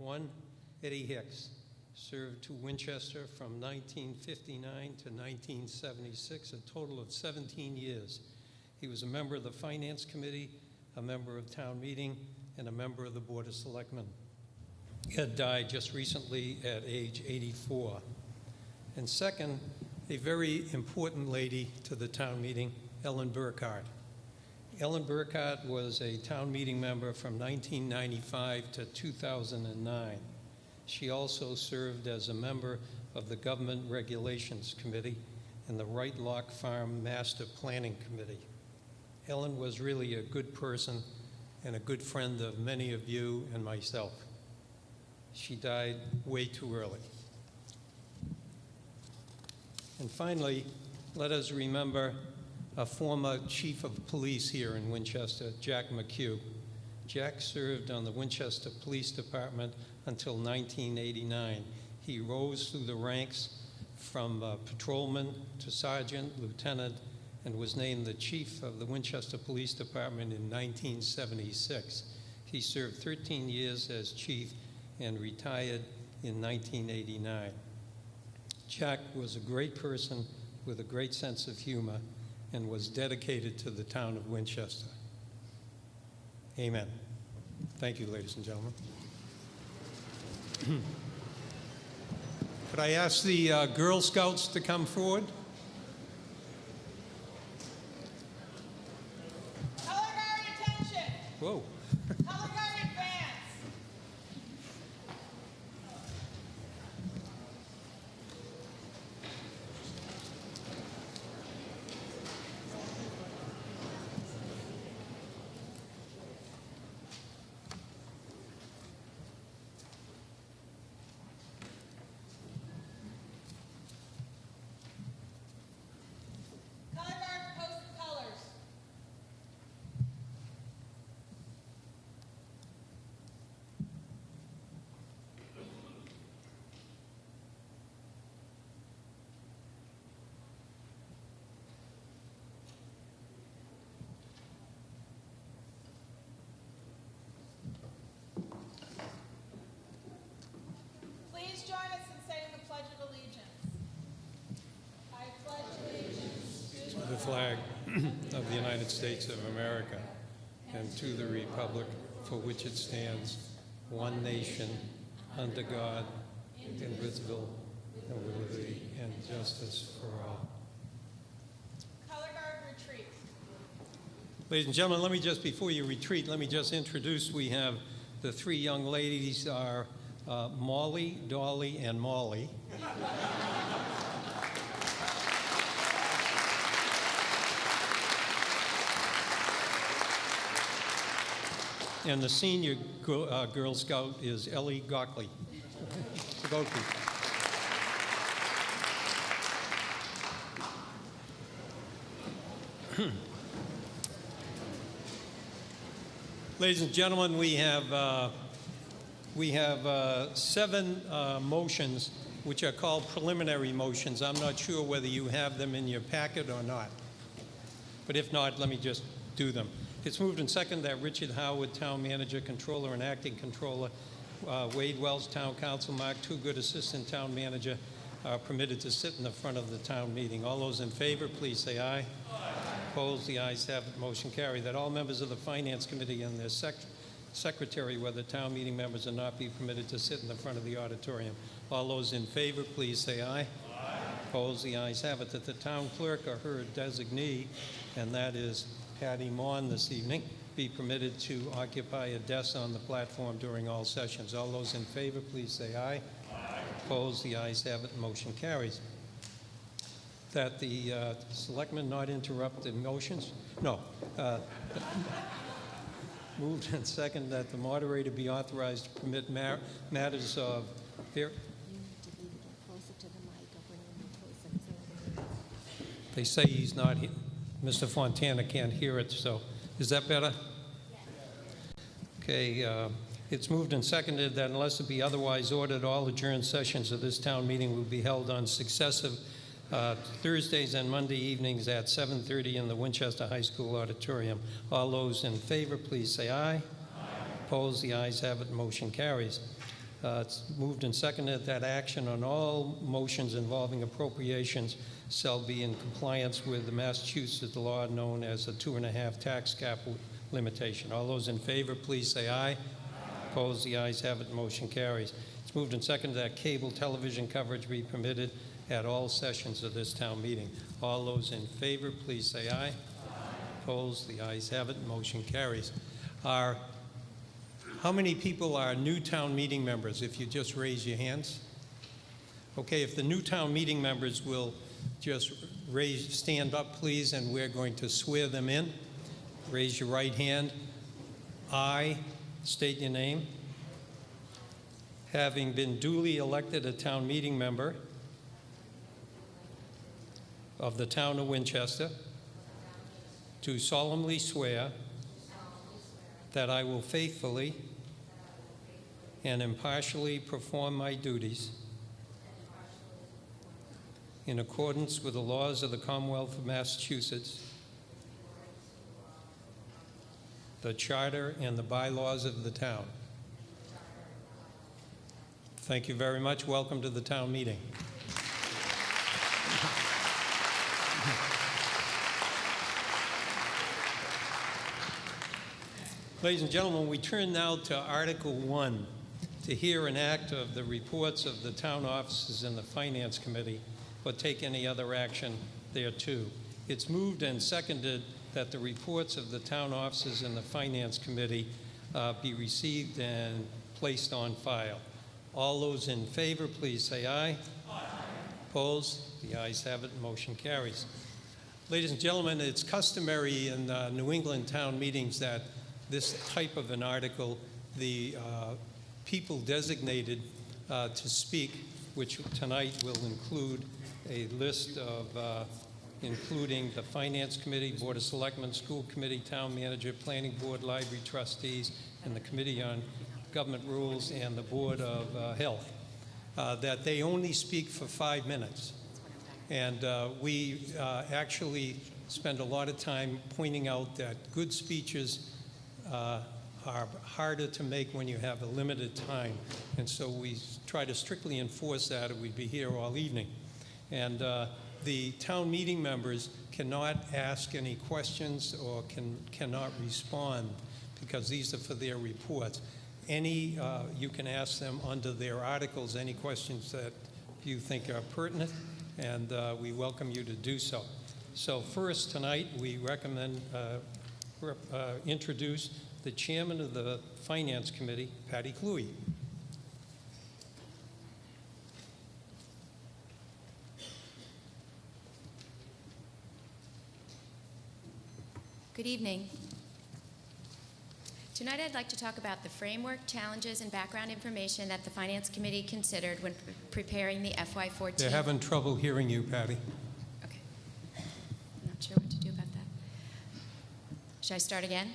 One, Eddie Hicks served to Winchester from 1959 to 1976, a total of 17 years. He was a member of the Finance Committee, a member of Town Meeting, and a member of the Board of Selectmen. Ed died just recently at age 84. And second, a very important lady to the town meeting, Ellen Burkhardt. Ellen Burkhardt was a town meeting member from 1995 to 2009. She also served as a member of the Government Regulations Committee and the Wright Lock Farm Master Planning Committee. Ellen was really a good person and a good friend of many of you and myself. She died way too early. And finally, let us remember a former chief of police here in Winchester, Jack McHugh. Jack served on the Winchester Police Department until 1989. He rose through the ranks from patrolman to sergeant, lieutenant, and was named the chief of the Winchester Police Department in 1976. He served 13 years as chief and retired in 1989. Jack was a great person with a great sense of humor and was dedicated to the town of Winchester. Amen. Thank you, ladies and gentlemen. Could I ask the Girl Scouts to come forward? Color guard attention. Whoa. Color guard advance. Color guard post the colors. Please join us in saying the Pledge of Allegiance. I pledge allegiance to The flag of the United States of America and to the republic for which it stands, one nation, under God, indivisible, and with liberty and justice for all. color guard retreat. Ladies and gentlemen, let me just, before you retreat, let me just introduce, we have the three young ladies are Molly, Dolly, and Molly. And the senior Girl Scout is Ellie Gockley. Ladies and gentlemen, we have 7 motions which are called preliminary motions. I'm not sure whether you have them in your packet or not. But if not, let me just do them. It's moved and seconded that Richard Howard, Town Manager, Controller, and Acting Controller, Wade Wells, Town Council, Mark Toogood, Assistant Town Manager, are permitted to sit in the front of the town meeting. All those in favor, please say aye. Aye. Opposed? The ayes have it. Motion carried. That all members of the Finance Committee and their secretary, whether town meeting members or not, be permitted to sit in the front of the auditorium. All those in favor, please say aye. Aye. Opposed? The ayes have it. That the town clerk or her designee, and that is Patty Maughan this evening, be permitted to occupy a desk on the platform during all sessions. All those in favor, please say aye. Aye. Opposed? The ayes have it. Motion carries. That the selectmen not interrupt the motions. No. Moved and seconded that the moderator be authorized to permit matters of You need to be closer to the mic or bring them closer. They say he's not here. Mr. Fontana can't hear it, so is that better? Okay, it's moved and seconded that unless it be otherwise ordered, all adjourned sessions of this town meeting will be held on successive Thursdays and Monday evenings at 7:30 in the Winchester High School auditorium. All those in favor, please say aye. Aye. Opposed? The ayes have it. Motion carries. It's moved and seconded that action on all motions involving appropriations shall be in compliance with the Massachusetts law known as the 2.5 tax cap limitation. All those in favor, please say aye. Opposed, the ayes have it, motion carries. It's moved and seconded that cable television coverage be permitted at all sessions of this town meeting. All those in favor, please say aye. Opposed, the ayes have it, motion carries. How many people are new town meeting members, if you just raise your hands? Okay, if the new town meeting members will just stand up, please, and we're going to swear them in. Raise your right hand. I state your name. Having been duly elected a town meeting member of the town of Winchester, do solemnly swear that I will faithfully and impartially perform my duties in accordance with the laws of the Commonwealth of Massachusetts, the Charter and the bylaws of the town. Thank you very much. Welcome to the town meeting. Ladies and gentlemen, we turn now to Article 1, to hear and act of the reports of the town offices and the Finance Committee, or take any other action thereto. It's moved and seconded that the reports of the town offices and the Finance Committee be received and placed on file. All those in favor, please say aye. Aye. Opposed? The ayes have it, motion carries. Ladies and gentlemen, it's customary in New England town meetings that this type of an article, the people designated to speak, which tonight will include a list of including the Finance Committee, Board of Selectmen, School Committee, Town Manager, Planning Board, Library Trustees, and the Committee on Government Rules and the Board of Health, that they only speak for 5 minutes. And we actually spend a lot of time pointing out that good speeches are harder to make when you have a limited time. And so we try to strictly enforce that, or we'd be here all evening. And the town meeting members cannot ask any questions or cannot respond because these are for their reports. You can ask them under their articles any questions that you think are pertinent, and we welcome you to do so. So first tonight, we recommend introduce the chairman of the Finance Committee, Patty Cluey. Good evening. Tonight I'd like to talk about the framework, challenges, and background information that the Finance Committee considered when preparing the FY14. They're having trouble hearing you, Patty. Okay. I'm not sure what to do about that. Should I start again?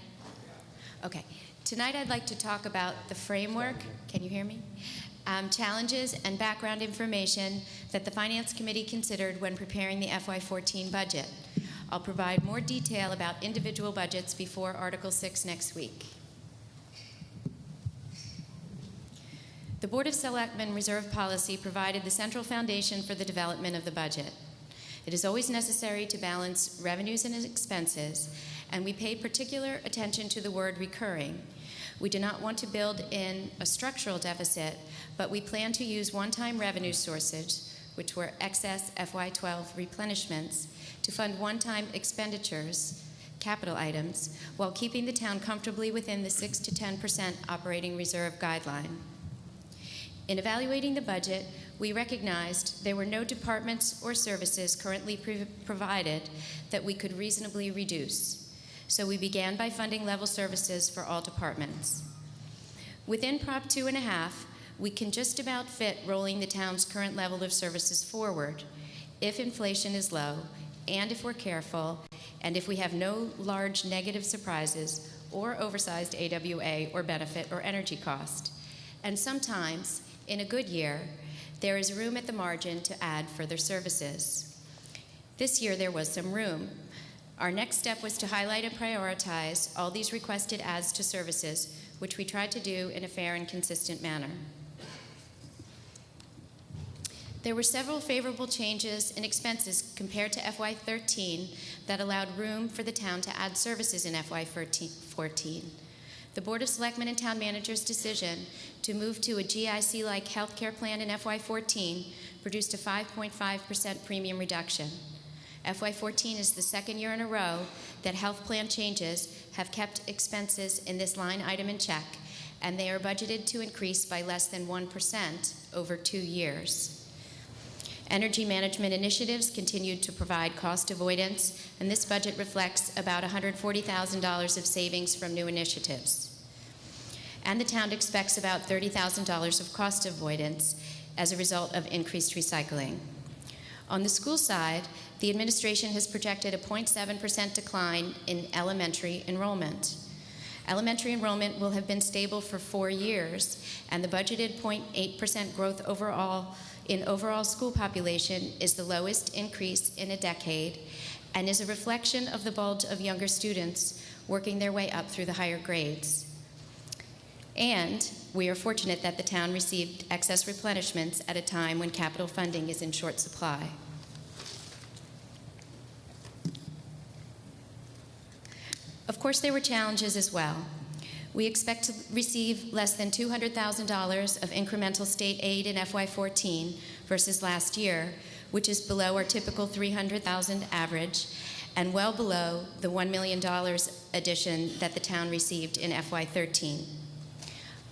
Okay. Tonight I'd like to talk about the framework. Can you hear me? Challenges and background information that the Finance Committee considered when preparing the FY14 budget. I'll provide more detail about individual budgets before Article 6 next week. The Board of Selectmen Reserve Policy provided the central foundation for the development of the budget. It is always necessary to balance revenues and expenses, and we pay particular attention to the word recurring. We do not want to build in a structural deficit, but we plan to use one-time revenue sources, which were excess FY12 replenishments, to fund one-time expenditures, capital items, while keeping the town comfortably within the 6 to 10% operating reserve guideline. In evaluating the budget, we recognized there were no departments or services currently provided that we could reasonably reduce. So we began by funding level services for all departments. Within Prop 2.5, we can just about fit rolling the town's current level of services forward if inflation is low, and if we're careful, and if we have no large negative surprises or oversized AWA or benefit or energy cost. And sometimes, in a good year, there is room at the margin to add further services. This year there was some room. Our next step was to highlight and prioritize all these requested adds to services, which we tried to do in a fair and consistent manner. There were several favorable changes in expenses compared to FY13 that allowed room for the town to add services in FY14. The Board of Selectmen and Town Manager's decision to move to a GIC-like healthcare plan in FY14 produced a 5.5% premium reduction. FY14 is the second year in a row that health plan changes have kept expenses in this line item in check, and they are budgeted to increase by less than 1% over 2 years. Energy management initiatives continued to provide cost avoidance, and this budget reflects about $140,000 of savings from new initiatives. And the town expects about $30,000 of cost avoidance as a result of increased recycling. On the school side, the administration has projected a 0.7% decline in elementary enrollment. Elementary enrollment will have been stable for 4 years, and the budgeted 0.8% growth in overall school population is the lowest increase in a decade and is a reflection of the bulge of younger students working their way up through the higher grades. And we are fortunate that the town received excess replenishments at a time when capital funding is in short supply. Of course, there were challenges as well. We expect to receive less than $200,000 of incremental state aid in FY14 versus last year, which is below our typical $300,000 average and well below the $1 million addition that the town received in FY13.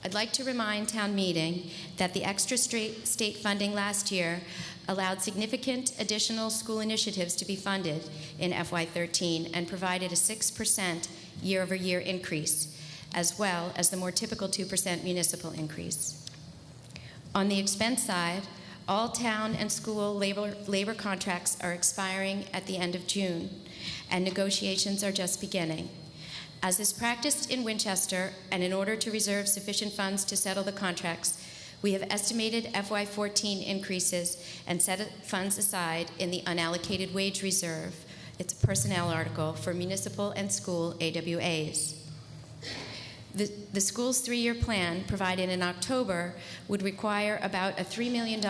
I'd like to remind town meeting that the extra state funding last year allowed significant additional school initiatives to be funded in FY13 and provided a 6% year-over-year increase, as well as the more typical 2% municipal increase. On the expense side, all town and school labor contracts are expiring at the end of June, and negotiations are just beginning. As is practiced in Winchester, and in order to reserve sufficient funds to settle the contracts, we have estimated FY14 increases and set funds aside in the unallocated wage reserve. It's a personnel article for municipal and school AWAs. The school's 3-year plan, provided in October, would require about a $3 million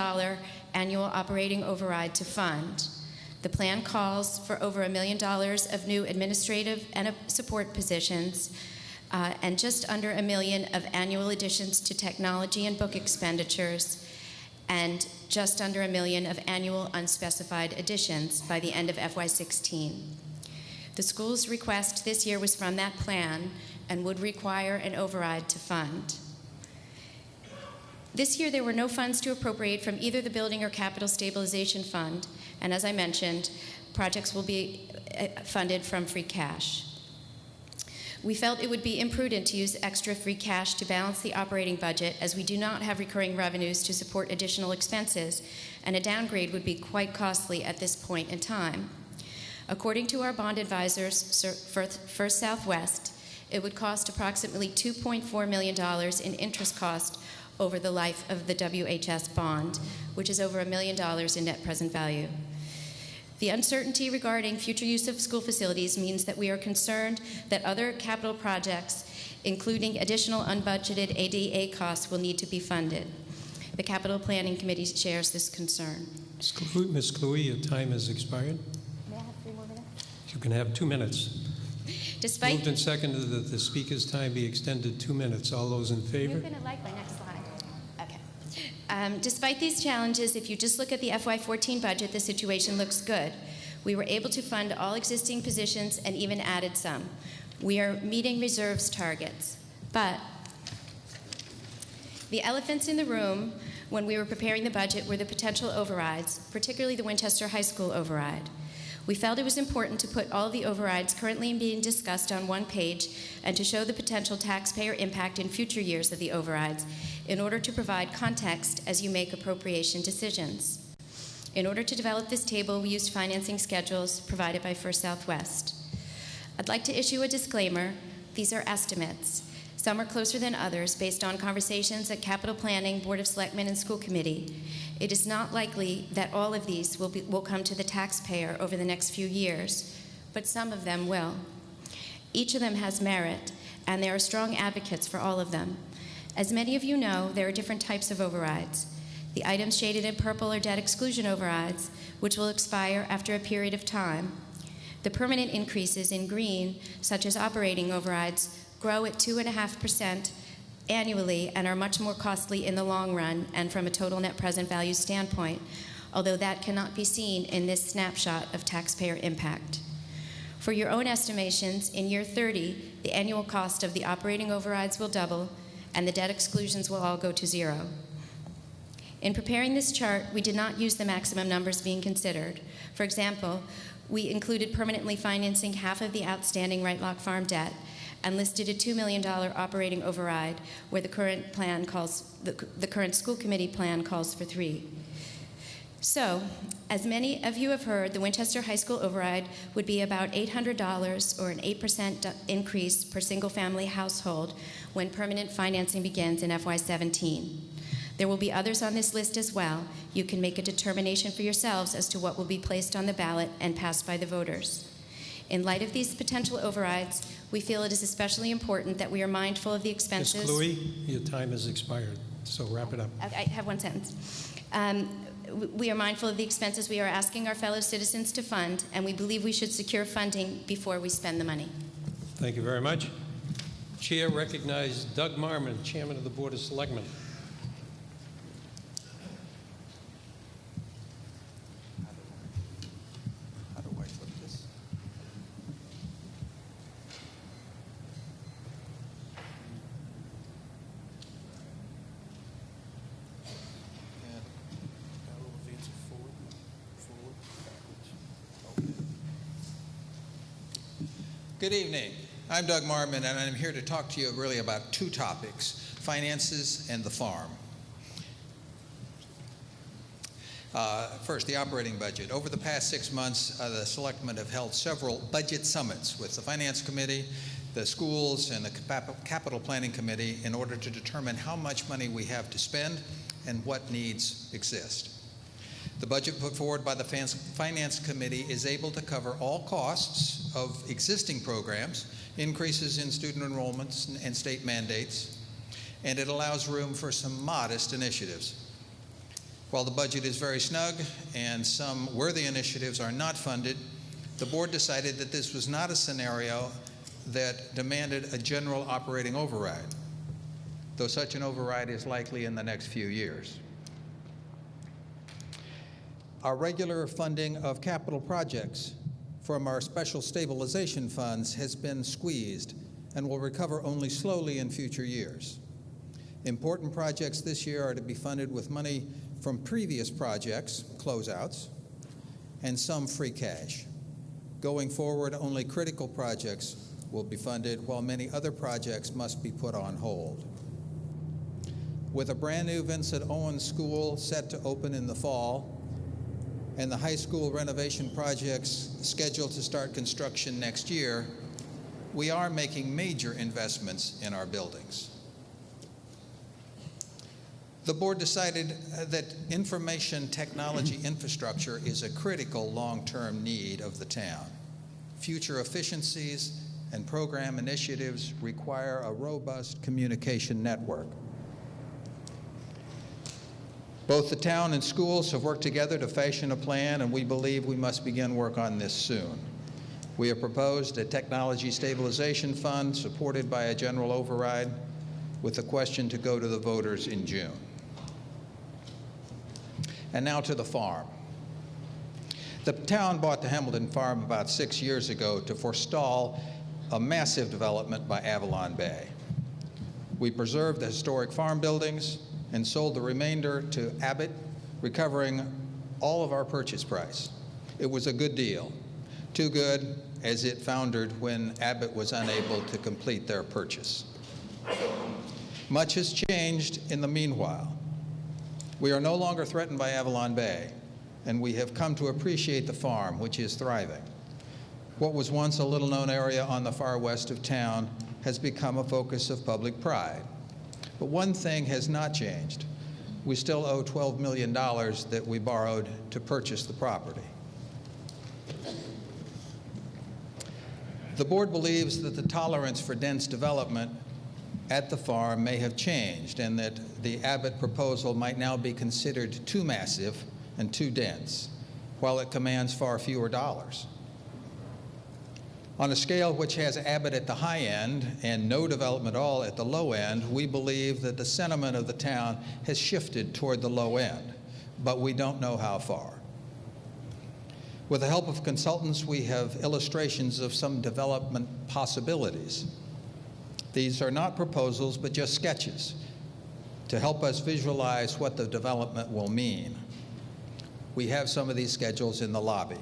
annual operating override to fund. The plan calls for over $1 million of new administrative and support positions, and just under $1 million of annual additions to technology and book expenditures, and just under $1 million of annual unspecified additions by the end of FY16. The school's request this year was from that plan and would require an override to fund. This year, there were no funds to appropriate from either the Building or Capital Stabilization Fund, and as I mentioned, projects will be funded from free cash. We felt it would be imprudent to use extra free cash to balance the operating budget, as we do not have recurring revenues to support additional expenses, and a downgrade would be quite costly at this point in time. According to our bond advisors, First Southwest, it would cost approximately $2.4 million in interest cost over the life of the WHS bond, which is over $1 million in net present value. The uncertainty regarding future use of school facilities means that we are concerned that other capital projects, including additional unbudgeted ADA costs, will need to be funded. The Capital Planning Committee shares this concern. Ms. Cluey, your time has expired. May I have 3 more minutes? You can have 2 minutes. Despite Moved and seconded that the speaker's time be extended 2 minutes. All those in favor? You're going to like my next slide. Okay. Despite these challenges, if you just look at the FY14 budget, the situation looks good. We were able to fund all existing positions and even added some. We are meeting reserves targets. But the elephants in the room when we were preparing the budget were the potential overrides, particularly the Winchester High School override. We felt it was important to put all of the overrides currently being discussed on one page and to show the potential taxpayer impact in future years of the overrides in order to provide context as you make appropriation decisions. In order to develop this table, we used financing schedules provided by First Southwest. I'd like to issue a disclaimer. These are estimates. Some are closer than others based on conversations at Capital Planning, Board of Selectmen, and School Committee. It is not likely that all of these will come to the taxpayer over the next few years, but some of them will. Each of them has merit, and there are strong advocates for all of them. As many of you know, there are different types of overrides. The items shaded in purple are debt exclusion overrides, which will expire after a period of time. The permanent increases in green, such as operating overrides, grow at 2.5% annually and are much more costly in the long run and from a total net present value standpoint, although that cannot be seen in this snapshot of taxpayer impact. For your own estimations, in year 30, the annual cost of the operating overrides will double and the debt exclusions will all go to zero. In preparing this chart, we did not use the maximum numbers being considered. For example, we included permanently financing half of the outstanding Right Lock Farm debt and listed a $2 million operating override where the current plan calls, the current school committee plan calls for 3. So, as many of you have heard, the Winchester High School override would be about $800 or an 8% increase per single-family household when permanent financing begins in FY17. There will be others on this list as well. You can make a determination for yourselves as to what will be placed on the ballot and passed by the voters. In light of these potential overrides, we feel it is especially important that we are mindful of the expenses. Ms. Cluey, your time has expired, so wrap it up. I have one sentence. We are mindful of the expenses we are asking our fellow citizens to fund, and we believe we should secure funding before we spend the money. Thank you very much. Chair recognizes Doug Marmon, Chairman of the Board of Selectmen. How do I flip this? Good evening. I'm Doug Marmon, and I'm here to talk to you really about 2 topics, finances and the farm. First, the operating budget. Over the past 6 months, the selectmen have held several budget summits with the Finance Committee, the schools, and the Capital Planning Committee in order to determine how much money we have to spend and what needs exist. The budget put forward by the Finance Committee is able to cover all costs of existing programs, increases in student enrollments and state mandates, and it allows room for some modest initiatives. While the budget is very snug and some worthy initiatives are not funded, the board decided that this was not a scenario that demanded a general operating override, though such an override is likely in the next few years. Our regular funding of capital projects from our special stabilization funds has been squeezed and will recover only slowly in future years. Important projects this year are to be funded with money from previous projects, closeouts, and some free cash. Going forward, only critical projects will be funded, while many other projects must be put on hold. With a brand new Vincent Owens School set to open in the fall, and the high school renovation projects scheduled to start construction next year, we are making major investments in our buildings. The board decided that information technology infrastructure is a critical long-term need of the town. Future efficiencies and program initiatives require a robust communication network. Both the town and schools have worked together to fashion a plan, and we believe we must begin work on this soon. We have proposed a technology stabilization fund supported by a general override with a question to go to the voters in June. And now to the farm. The town bought the Hamilton Farm about 6 years ago to forestall a massive development by Avalon Bay. We preserved the historic farm buildings and sold the remainder to Abbott, recovering all of our purchase price. It was a good deal, too good as it foundered when Abbott was unable to complete their purchase. Much has changed in the meanwhile. We are no longer threatened by Avalon Bay, and we have come to appreciate the farm, which is thriving. What was once a little-known area on the far west of town has become a focus of public pride. But one thing has not changed. We still owe $12 million that we borrowed to purchase the property. The board believes that the tolerance for dense development at the farm may have changed and that the Abbott proposal might now be considered too massive and too dense, while it commands far fewer dollars. On a scale which has Abbott at the high end and no development at all at the low end, we believe that the sentiment of the town has shifted toward the low end, but we don't know how far. With the help of consultants, we have illustrations of some development possibilities. These are not proposals, but just sketches to help us visualize what the development will mean. We have some of these schedules in the lobby.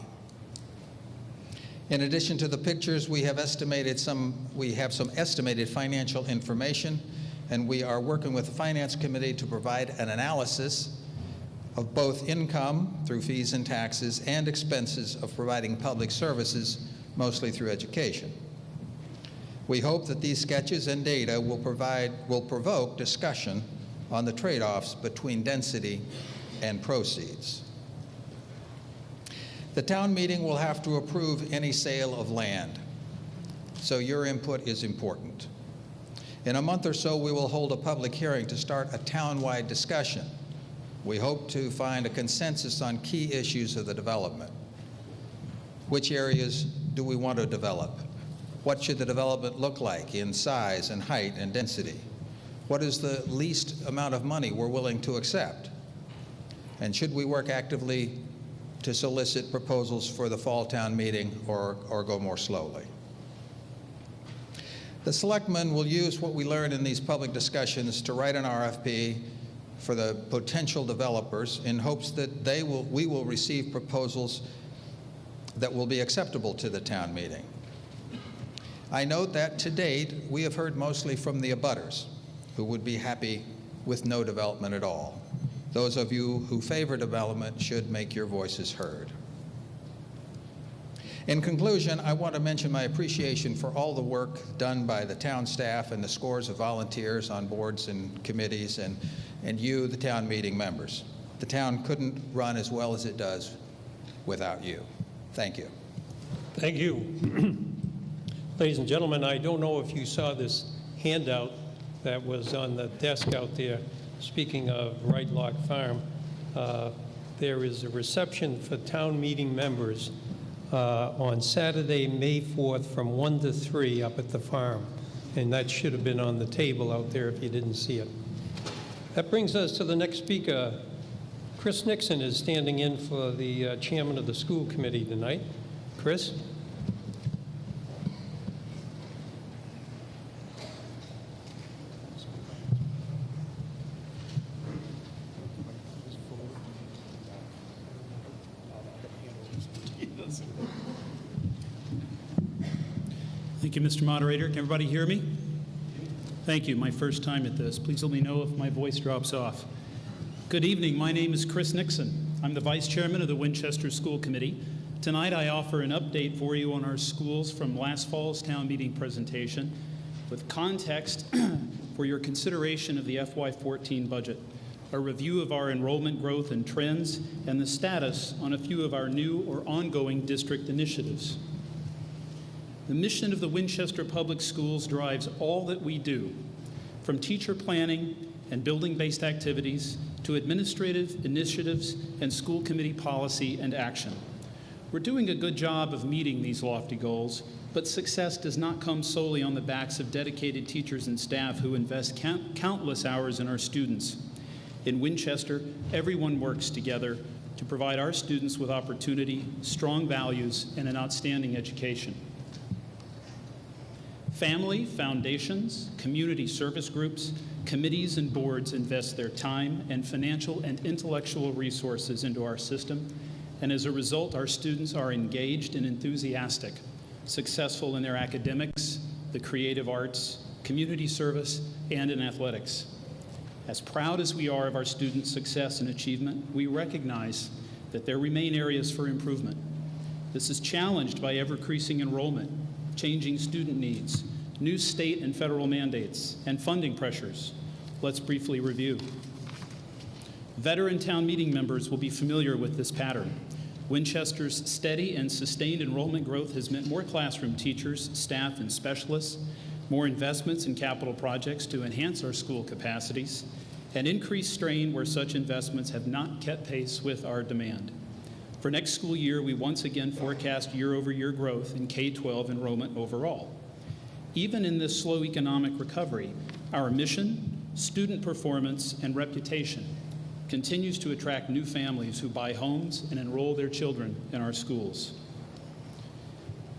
In addition to the pictures, we have some estimated financial information, and we are working with the Finance Committee to provide an analysis of both income through fees and taxes and expenses of providing public services, mostly through education. We hope that these sketches and data will provoke discussion on the trade-offs between density and proceeds. The town meeting will have to approve any sale of land, so your input is important. In a month or so, we will hold a public hearing to start a town-wide discussion. We hope to find a consensus on key issues of the development. Which areas do we want to develop? What should the development look like in size and height and density? What is the least amount of money we're willing to accept? And should we work actively to solicit proposals for the fall town meeting or go more slowly? The selectmen will use what we learn in these public discussions to write an RFP for the potential developers in hopes that we will receive proposals that will be acceptable to the town meeting. I note that to date, we have heard mostly from the abutters, who would be happy with no development at all. Those of you who favor development should make your voices heard. In conclusion, I want to mention my appreciation for all the work done by the town staff and the scores of volunteers on boards and committees and you, the town meeting members. The town couldn't run as well as it does without you. Thank you. Thank you. Ladies and gentlemen, I don't know if you saw this handout that was on the desk out there. Speaking of Right Lock Farm, there is a reception for town meeting members on Saturday, May 4th from 1 to 3 up at the farm. And that should have been on the table out there if you didn't see it. That brings us to the next speaker. Chris Nixon is standing in for the chairman of the school committee tonight. Chris? Thank you, Mr. Moderator. Can everybody hear me? Thank you. My first time at this. Please let me know if my voice drops off. Good evening. My name is Chris Nixon. I'm the Vice Chairman of the Winchester School Committee. Tonight I offer an update for you on our schools from last fall's town meeting presentation with context for your consideration of the FY14 budget, a review of our enrollment growth and trends, and the status on a few of our new or ongoing district initiatives. The mission of the Winchester Public Schools drives all that we do, from teacher planning and building-based activities to administrative initiatives and school committee policy and action. We're doing a good job of meeting these lofty goals, but success does not come solely on the backs of dedicated teachers and staff who invest countless hours in our students. In Winchester, everyone works together to provide our students with opportunity, strong values, and an outstanding education. Family, foundations, community service groups, committees, and boards invest their time and financial and intellectual resources into our system, and as a result, our students are engaged and enthusiastic, successful in their academics, the creative arts, community service, and in athletics. As proud as we are of our students' success and achievement, we recognize that there remain areas for improvement. This is challenged by ever-increasing enrollment, changing student needs, new state and federal mandates, and funding pressures. Let's briefly review. Veteran town meeting members will be familiar with this pattern. Winchester's steady and sustained enrollment growth has meant more classroom teachers, staff, and specialists. more investments in capital projects to enhance our school capacities, and increased strain where such investments have not kept pace with our demand. For next school year, we once again forecast year-over-year growth in K-12 enrollment overall. Even in this slow economic recovery, our mission, student performance, and reputation continues to attract new families who buy homes and enroll their children in our schools.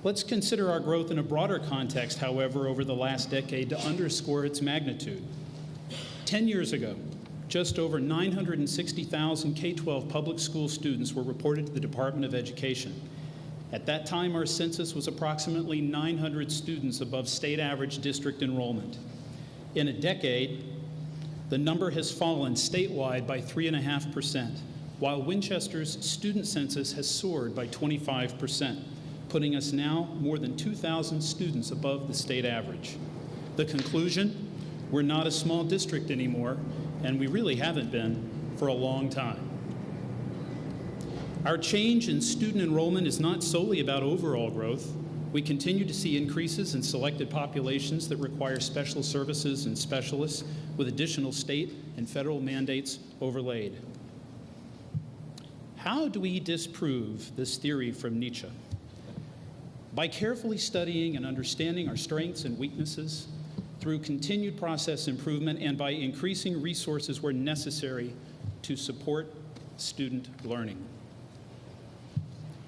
Let's consider our growth in a broader context, however, over the last decade to underscore its magnitude. 10 years ago, just over 960,000 K-12 public school students were reported to the Department of Education. At that time, our census was approximately 900 students above state average district enrollment. In a decade, the number has fallen statewide by 3.5%, while Winchester's student census has soared by 25%, putting us now more than 2,000 students above the state average. The conclusion? We're not a small district anymore, and we really haven't been for a long time. Our change in student enrollment is not solely about overall growth. We continue to see increases in selected populations that require special services and specialists, with additional state and federal mandates overlaid. How do we disprove this theory from Nietzsche? By carefully studying and understanding our strengths and weaknesses, through continued process improvement, and by increasing resources where necessary to support student learning.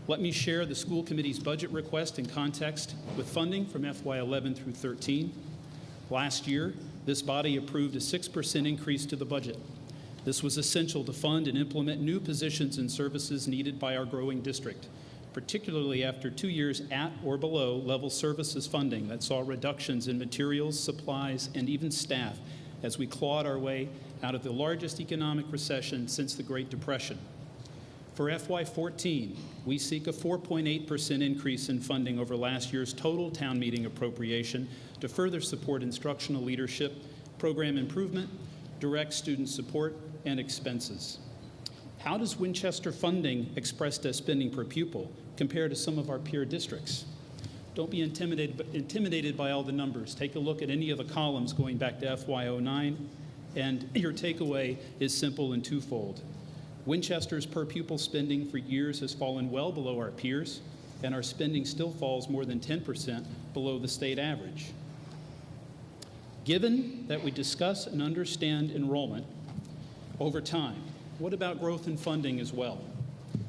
Let me share the school committee's budget request in context with funding from FY11 through 13. Last year, this body approved a 6% increase to the budget. This was essential to fund and implement new positions and services needed by our growing district, particularly after 2 years at or below level services funding that saw reductions in materials, supplies, and even staff as we clawed our way out of the largest economic recession since the Great Depression. For FY14, we seek a 4.8% increase in funding over last year's total town meeting appropriation to further support instructional leadership, program improvement, direct student support, and expenses. How does Winchester funding expressed as spending per pupil compare to some of our peer districts? Don't be intimidated by all the numbers. Take a look at any of the columns going back to FY09, and your takeaway is simple and twofold. Winchester's per pupil spending for years has fallen well below our peers, and our spending still falls more than 10% below the state average. Given that we discuss and understand enrollment over time, what about growth in funding as well?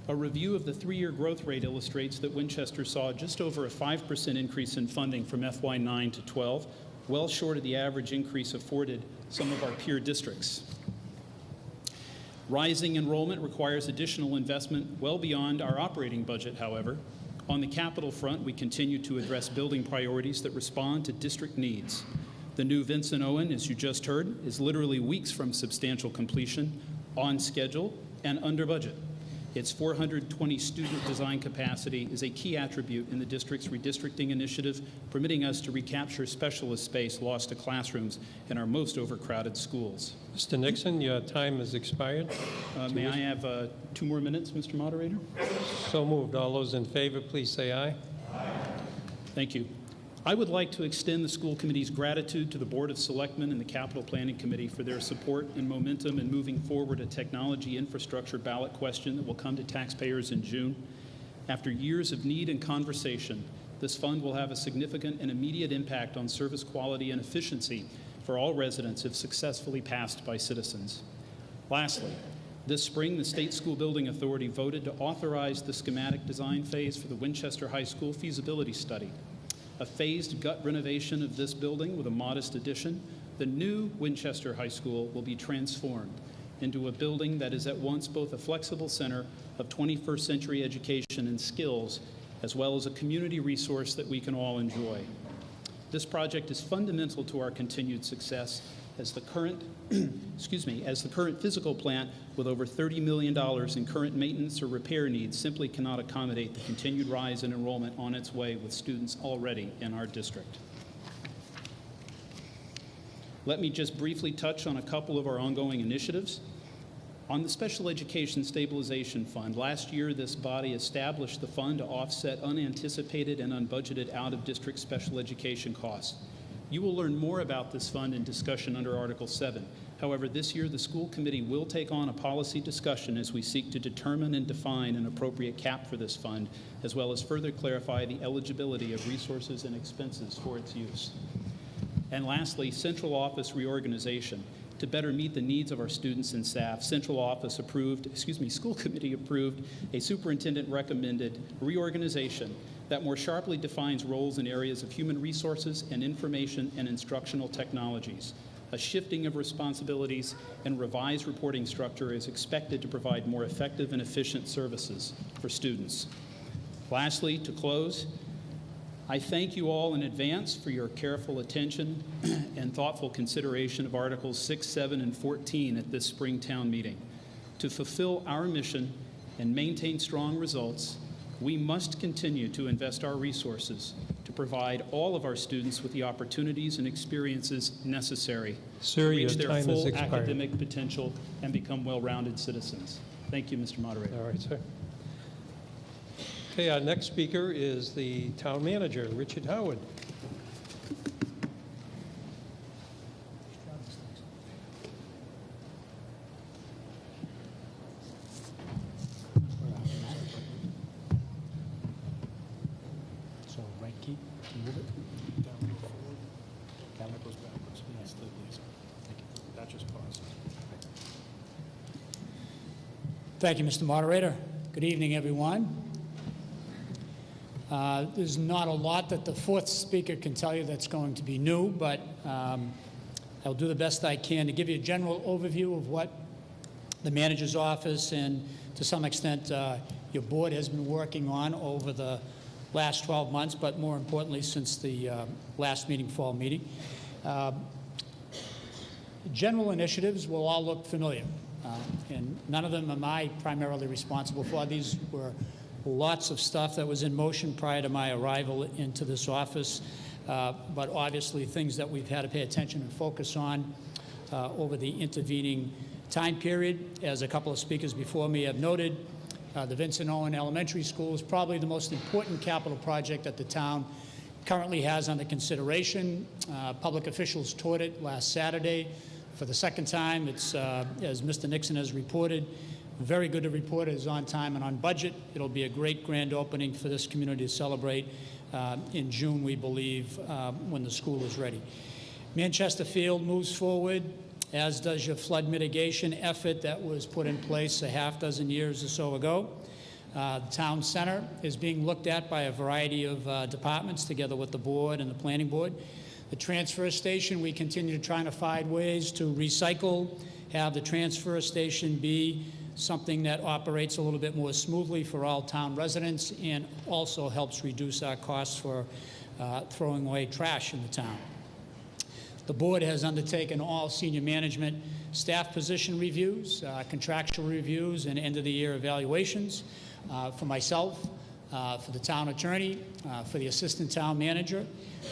A review of the 3-year growth rate illustrates that Winchester saw just over a 5% increase in funding from FY9 to 12, well short of the average increase afforded some of our peer districts. Rising enrollment requires additional investment well beyond our operating budget, however. On the capital front, we continue to address building priorities that respond to district needs. The new Vincent Owen, as you just heard, is literally weeks from substantial completion, on schedule, and under budget. Its 420 student design capacity is a key attribute in the district's redistricting initiative, permitting us to recapture specialist space lost to classrooms in our most overcrowded schools. Mr. Nixon, your time has expired. May I have 2 more minutes, Mr. Moderator? So moved. All those in favor, please say aye. Thank you. I would like to extend the school committee's gratitude to the Board of Selectmen and the Capital Planning Committee for their support and momentum in moving forward a technology infrastructure ballot question that will come to taxpayers in June. After years of need and conversation, this fund will have a significant and immediate impact on service quality and efficiency for all residents if successfully passed by citizens. Lastly, this spring, the State School Building Authority voted to authorize the schematic design phase for the Winchester High School feasibility study. A phased gut renovation of this building with a modest addition, the new Winchester High School will be transformed into a building that is at once both a flexible center of 21st century education and skills, as well as a community resource that we can all enjoy. This project is fundamental to our continued success as the current, as the current physical plant with over $30 million in current maintenance or repair needs simply cannot accommodate the continued rise in enrollment on its way with students already in our district. Let me just briefly touch on a couple of our ongoing initiatives. On the Special Education Stabilization Fund, last year this body established the fund to offset unanticipated and unbudgeted out-of-district special education costs. You will learn more about this fund in discussion under Article 7. However, this year the school committee will take on a policy discussion as we seek to determine and define an appropriate cap for this fund, as well as further clarify the eligibility of resources and expenses for its use. And lastly, central office reorganization. To better meet the needs of our students and staff, school committee approved a superintendent recommended reorganization that more sharply defines roles in areas of human resources and information and instructional technologies. A shifting of responsibilities and revised reporting structure is expected to provide more effective and efficient services for students. Lastly, to close, I thank you all in advance for your careful attention and thoughtful consideration of Articles 6, 7, and 14 at this spring town meeting. To fulfill our mission and maintain strong results, we must continue to invest our resources to provide all of our students with the opportunities and experiences necessary Sir, to reach your their time has full expired. academic potential and become well-rounded citizens. Thank you, Mr. Moderator. All right, sir. Okay, our next speaker is the town manager, Richard Howard. So right key, move it. Down, go forward. Camera goes backwards. Yes, please. Thank you. That just paused. Thank you, Mr. Moderator. Good evening, everyone. There's not a lot that the fourth speaker can tell you that's going to be new, but I'll do the best I can to give you a general overview of what the manager's office and, to some extent, your board has been working on over the last 12 months, but more importantly, since the last meeting, fall meeting. General initiatives will all look familiar, and none of them am I primarily responsible for. These were lots of stuff that was in motion prior to my arrival into this office, but obviously things that we've had to pay attention and focus on over the intervening time period. As a couple of speakers before me have noted, the Vincent Owen Elementary School is probably the most important capital project that the town currently has under consideration. Public officials toured it last Saturday for the second time. It's, as Mr. Nixon has reported, very good to report. It is on time and on budget. It'll be a great grand opening for this community to celebrate in June, we believe, when the school is ready. Manchester Field moves forward, as does your flood mitigation effort that was put in place a half dozen years or so ago. The town center is being looked at by a variety of departments together with the board and the planning board. The transfer station, we continue to try to find ways to recycle, have the transfer station be something that operates a little bit more smoothly for all town residents and also helps reduce our costs for throwing away trash in the town. The board has undertaken all senior management staff position reviews, contractual reviews, and end-of-the-year evaluations for myself, for the town attorney, for the assistant town manager,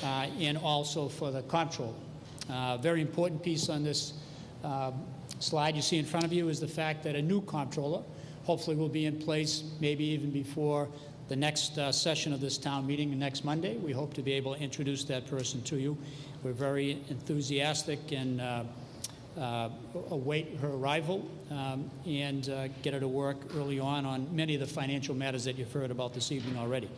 and also for the comptroller. Very important piece on this slide you see in front of you is the fact that a new comptroller hopefully will be in place maybe even before the next session of this town meeting next Monday. We hope to be able to introduce that person to you. We're very enthusiastic and await her arrival and get her to work early on many of the financial matters that you've heard about this evening already.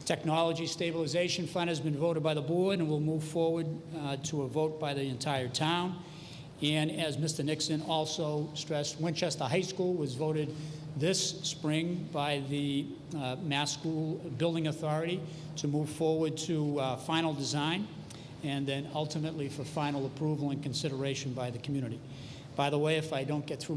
Technology Stabilization Fund has been voted by the board and will move forward to a vote by the entire town. And as Mr. Nixon also stressed, Winchester High School was voted this spring by the Mass School Building Authority to move forward to final design and then ultimately for final approval and consideration by the community. By the way, if I don't get through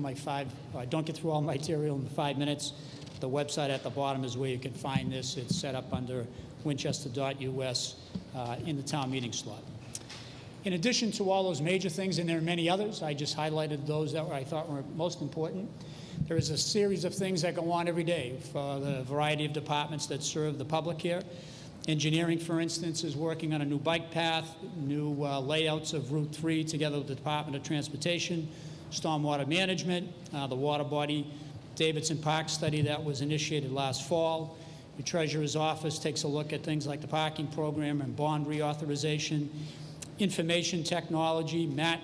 all my material in 5 minutes, the website at the bottom is where you can find this. It's set up under winchester.us in the town meeting slot. In addition to all those major things, and there are many others, I just highlighted those that I thought were most important. There is a series of things that go on every day for the variety of departments that serve the public here. Engineering, for instance, is working on a new bike path, new layouts of Route 3 together with the Department of Transportation, stormwater management, the water body Davidson Park study that was initiated last fall. The Treasurer's Office takes a look at things like the parking program and bond reauthorization. Information technology, Matt,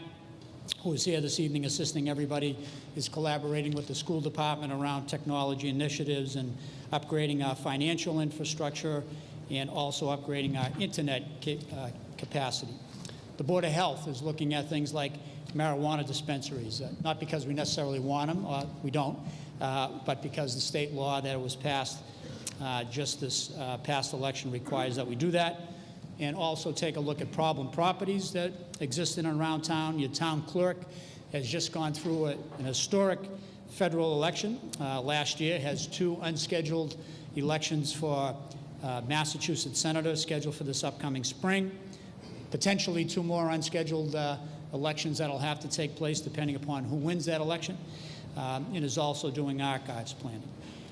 who is here this evening assisting everybody, is collaborating with the school department around technology initiatives and upgrading our financial infrastructure and also upgrading our internet capacity. The Board of Health is looking at things like marijuana dispensaries, not because we necessarily want them, we don't, but because the state law that was passed just this past election requires that we do that. And also take a look at problem properties that exist in and around town. Your town clerk has just gone through an historic federal election last year, has 2 unscheduled elections for Massachusetts senator scheduled for this upcoming spring, potentially 2 more unscheduled elections that'll have to take place depending upon who wins that election, and is also doing archives planning.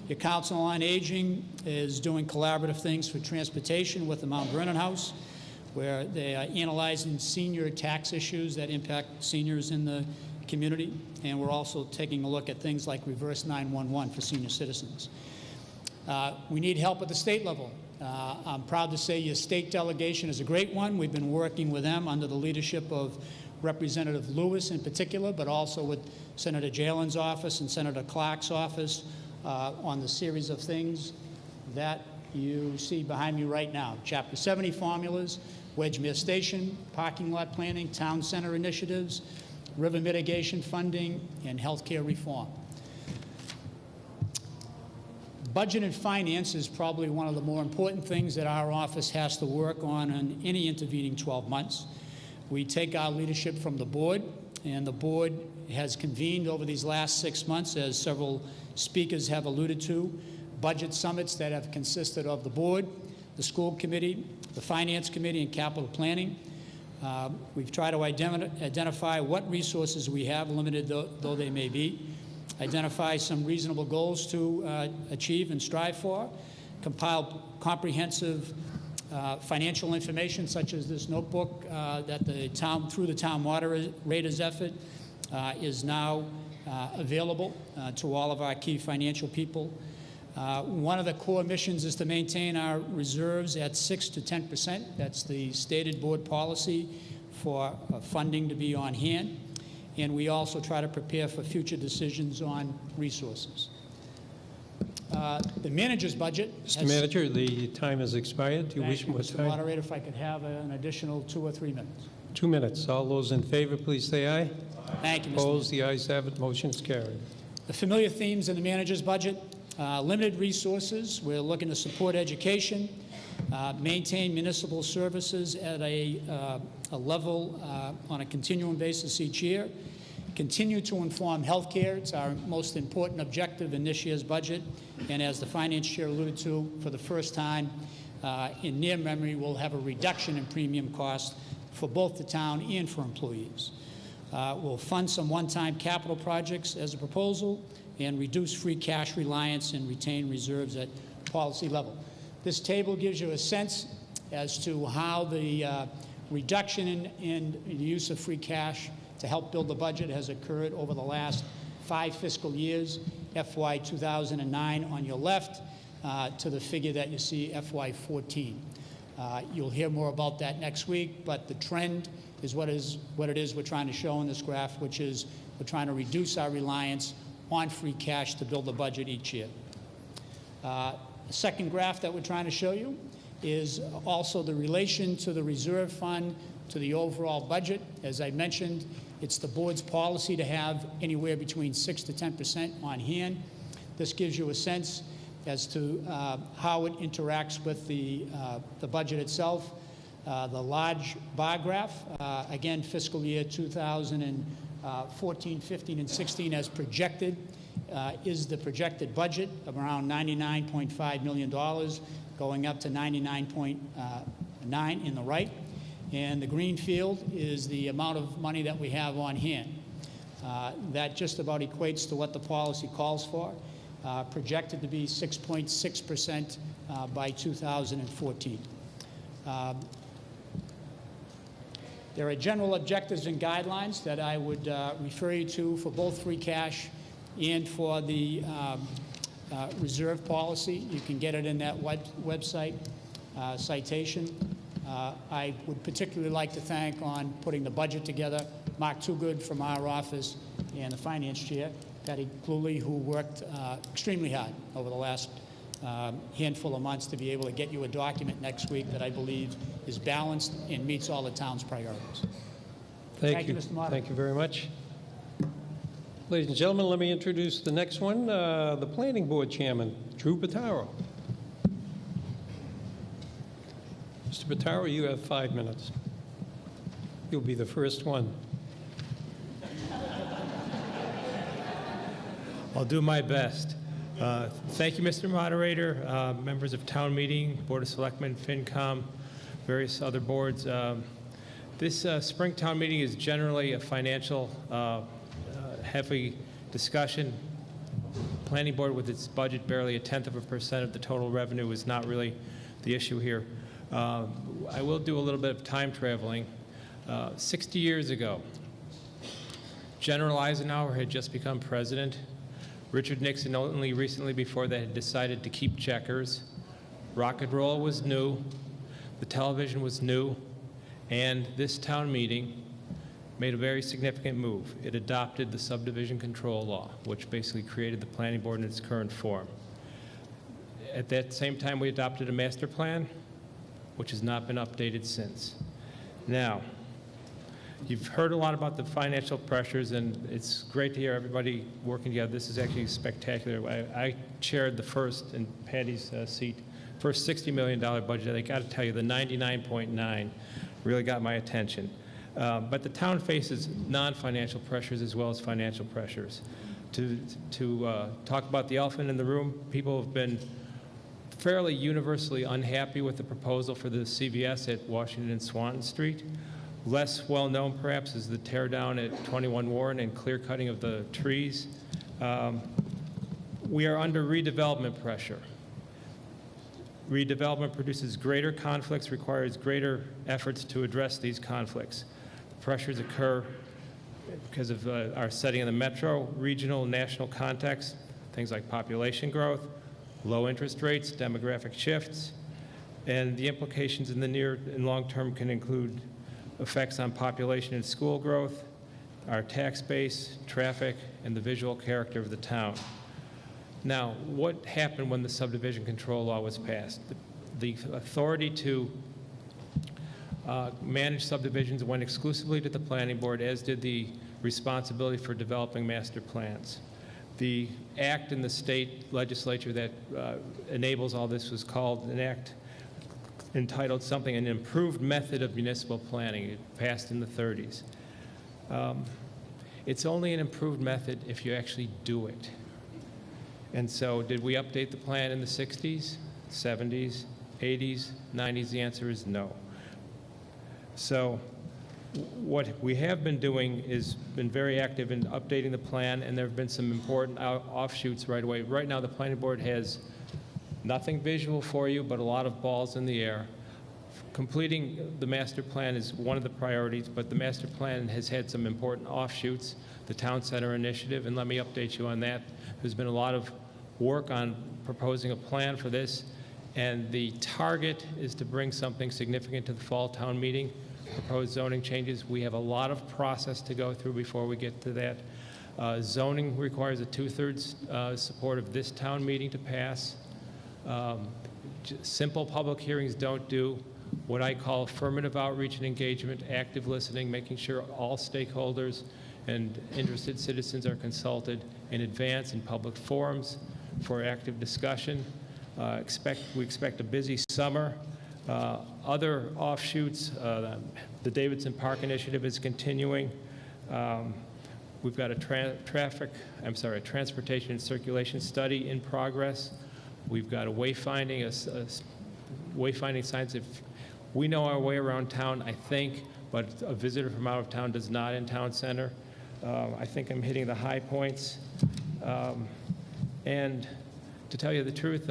Your Council on Aging is doing collaborative things for transportation with the Mount Vernon House, where they are analyzing senior tax issues that impact seniors in the community. And we're also taking a look at things like reverse 911 for senior citizens. We need help at the state level. I'm proud to say your state delegation is a great one. We've been working with them under the leadership of Representative Lewis in particular, but also with Senator Jalen's office and Senator Clark's office on the series of things that you see behind me right now. Chapter 70 formulas, Wedgemere Station, parking lot planning, town center initiatives, river mitigation funding, and healthcare reform. Budget and finance is probably one of the more important things that our office has to work on in any intervening 12 months. We take our leadership from the board, and the board has convened over these last 6 months, as several speakers have alluded to, budget summits that have consisted of the board, the school committee, the finance committee, and capital planning. We've tried to identify what resources we have, limited though they may be, identify some reasonable goals to achieve and strive for, compile comprehensive financial information such as this notebook that the town, through the town moderators effort, is now available to all of our key financial people. One of the core missions is to maintain our reserves at 6 to 10%. That's the stated board policy for funding to be on hand. And we also try to prepare for future decisions on resources. The manager's budget. Mr. Manager, the time has expired. Do you wish more Mr. time? Moderator, if I could have an additional 2 or 3 minutes. 2 minutes. All those in favor, please say aye. Thank you, Mr. Opposed? The ayes have it. Motion is carried. The familiar themes in the manager's budget: limited resources. We're looking to support education, maintain municipal services at a level on a continuum basis each year, continue to inform healthcare. It's our most important objective in this year's budget. And as the finance chair alluded to, for the first time in near memory, we'll have a reduction in premium costs for both the town and for employees. We'll fund some one-time capital projects as a proposal and reduce free cash reliance and retain reserves at policy level. This table gives you a sense as to how the reduction in the use of free cash to help build the budget has occurred over the last 5 fiscal years, FY 2009 on your left to the figure that you see FY 14. You'll hear more about that next week, but the trend is what it is we're trying to show in this graph, which is we're trying to reduce our reliance on free cash to build the budget each year. The second graph that we're trying to show you is also the relation to the reserve fund to the overall budget. As I mentioned, it's the board's policy to have anywhere between 6 to 10% on hand. This gives you a sense as to how it interacts with the budget itself. The large bar graph, again, fiscal year 2014, 15, and 16 as projected, is the projected budget of around $99.5 million, going up to 99.9 in the right. And the green field is the amount of money that we have on hand. That just about equates to what the policy calls for, projected to be 6.6% by 2014. There are general objectives and guidelines that I would refer you to for both free cash and for the reserve policy. You can get it in that website citation. I would particularly like to thank on putting the budget together, Mark Toogood from our office and the finance chair, Patty Cluley, who worked extremely hard over the last handful of months to be able to get you a document next week that I believe is balanced and meets all the town's priorities. Thank you, Mr. Moderator. Thank you very much. Ladies and gentlemen, let me introduce the next one, the Planning Board Chairman, Drew Bottaro. Mr. Bottaro, you have 5 minutes. You'll be the first one. I'll do my best. Thank you, Mr. Moderator, members of Town Meeting, Board of Selectmen, FinCom, various other boards. This spring town meeting is generally a financial heavy discussion. Planning Board, with its budget barely 0.1% of the total revenue, is not really the issue here. I will do a little bit of time traveling. 60 years ago, General Eisenhower had just become president. Richard Nixon only recently before that had decided to keep checkers. Rock and roll was new. The television was new. And this town meeting made a very significant move. It adopted the subdivision control law, which basically created the planning board in its current form. At that same time, we adopted a master plan, which has not been updated since. Now, you've heard a lot about the financial pressures, and it's great to hear everybody working together. This is actually spectacular. I chaired the first, in Patty's seat, first $60 million budget. I got to tell you, the 99.9 really got my attention. But the town faces non-financial pressures as well as financial pressures. To talk about the elephant in the room, people have been fairly universally unhappy with the proposal for the CVS at Washington and Swanton Street. Less well-known, perhaps, is the tear-down at 21 Warren and clear-cutting of the trees. We are under redevelopment pressure. Redevelopment produces greater conflicts, requires greater efforts to address these conflicts. The pressures occur because of our setting in the metro, regional, and national context, things like population growth, low interest rates, demographic shifts, and the implications in the near and long term can include effects on population and school growth, our tax base, traffic, and the visual character of the town. Now, what happened when the subdivision control law was passed? The authority to manage subdivisions went exclusively to the planning board, as did the responsibility for developing master plans. The act in the state legislature that enables all this was called an act entitled something, an improved method of municipal planning. It passed in the 30s. It's only an improved method if you actually do it. And so did we update the plan in the 60s, 70s, 80s, 90s? The answer is no. So what we have been doing is been very active in updating the plan, and there have been some important offshoots right away. Right now, the planning board has nothing visual for you, but a lot of balls in the air. Completing the master plan is one of the priorities, but the master plan has had some important offshoots, the Town Center Initiative, and let me update you on that. There's been a lot of work on proposing a plan for this, and the target is to bring something significant to the fall town meeting, proposed zoning changes. We have a lot of process to go through before we get to that. Zoning requires a 2/3 support of this town meeting to pass. Simple public hearings don't do. What I call affirmative outreach and engagement, active listening, making sure all stakeholders and interested citizens are consulted in advance in public forums for active discussion. We expect a busy summer. Other offshoots, the Davidson Park Initiative is continuing. We've got a transportation and circulation study in progress. We've got a wayfinding, wayfinding signs. If we know our way around town, I think, but a visitor from out of town does not in Town Center. I think I'm hitting the high points. And to tell you the truth,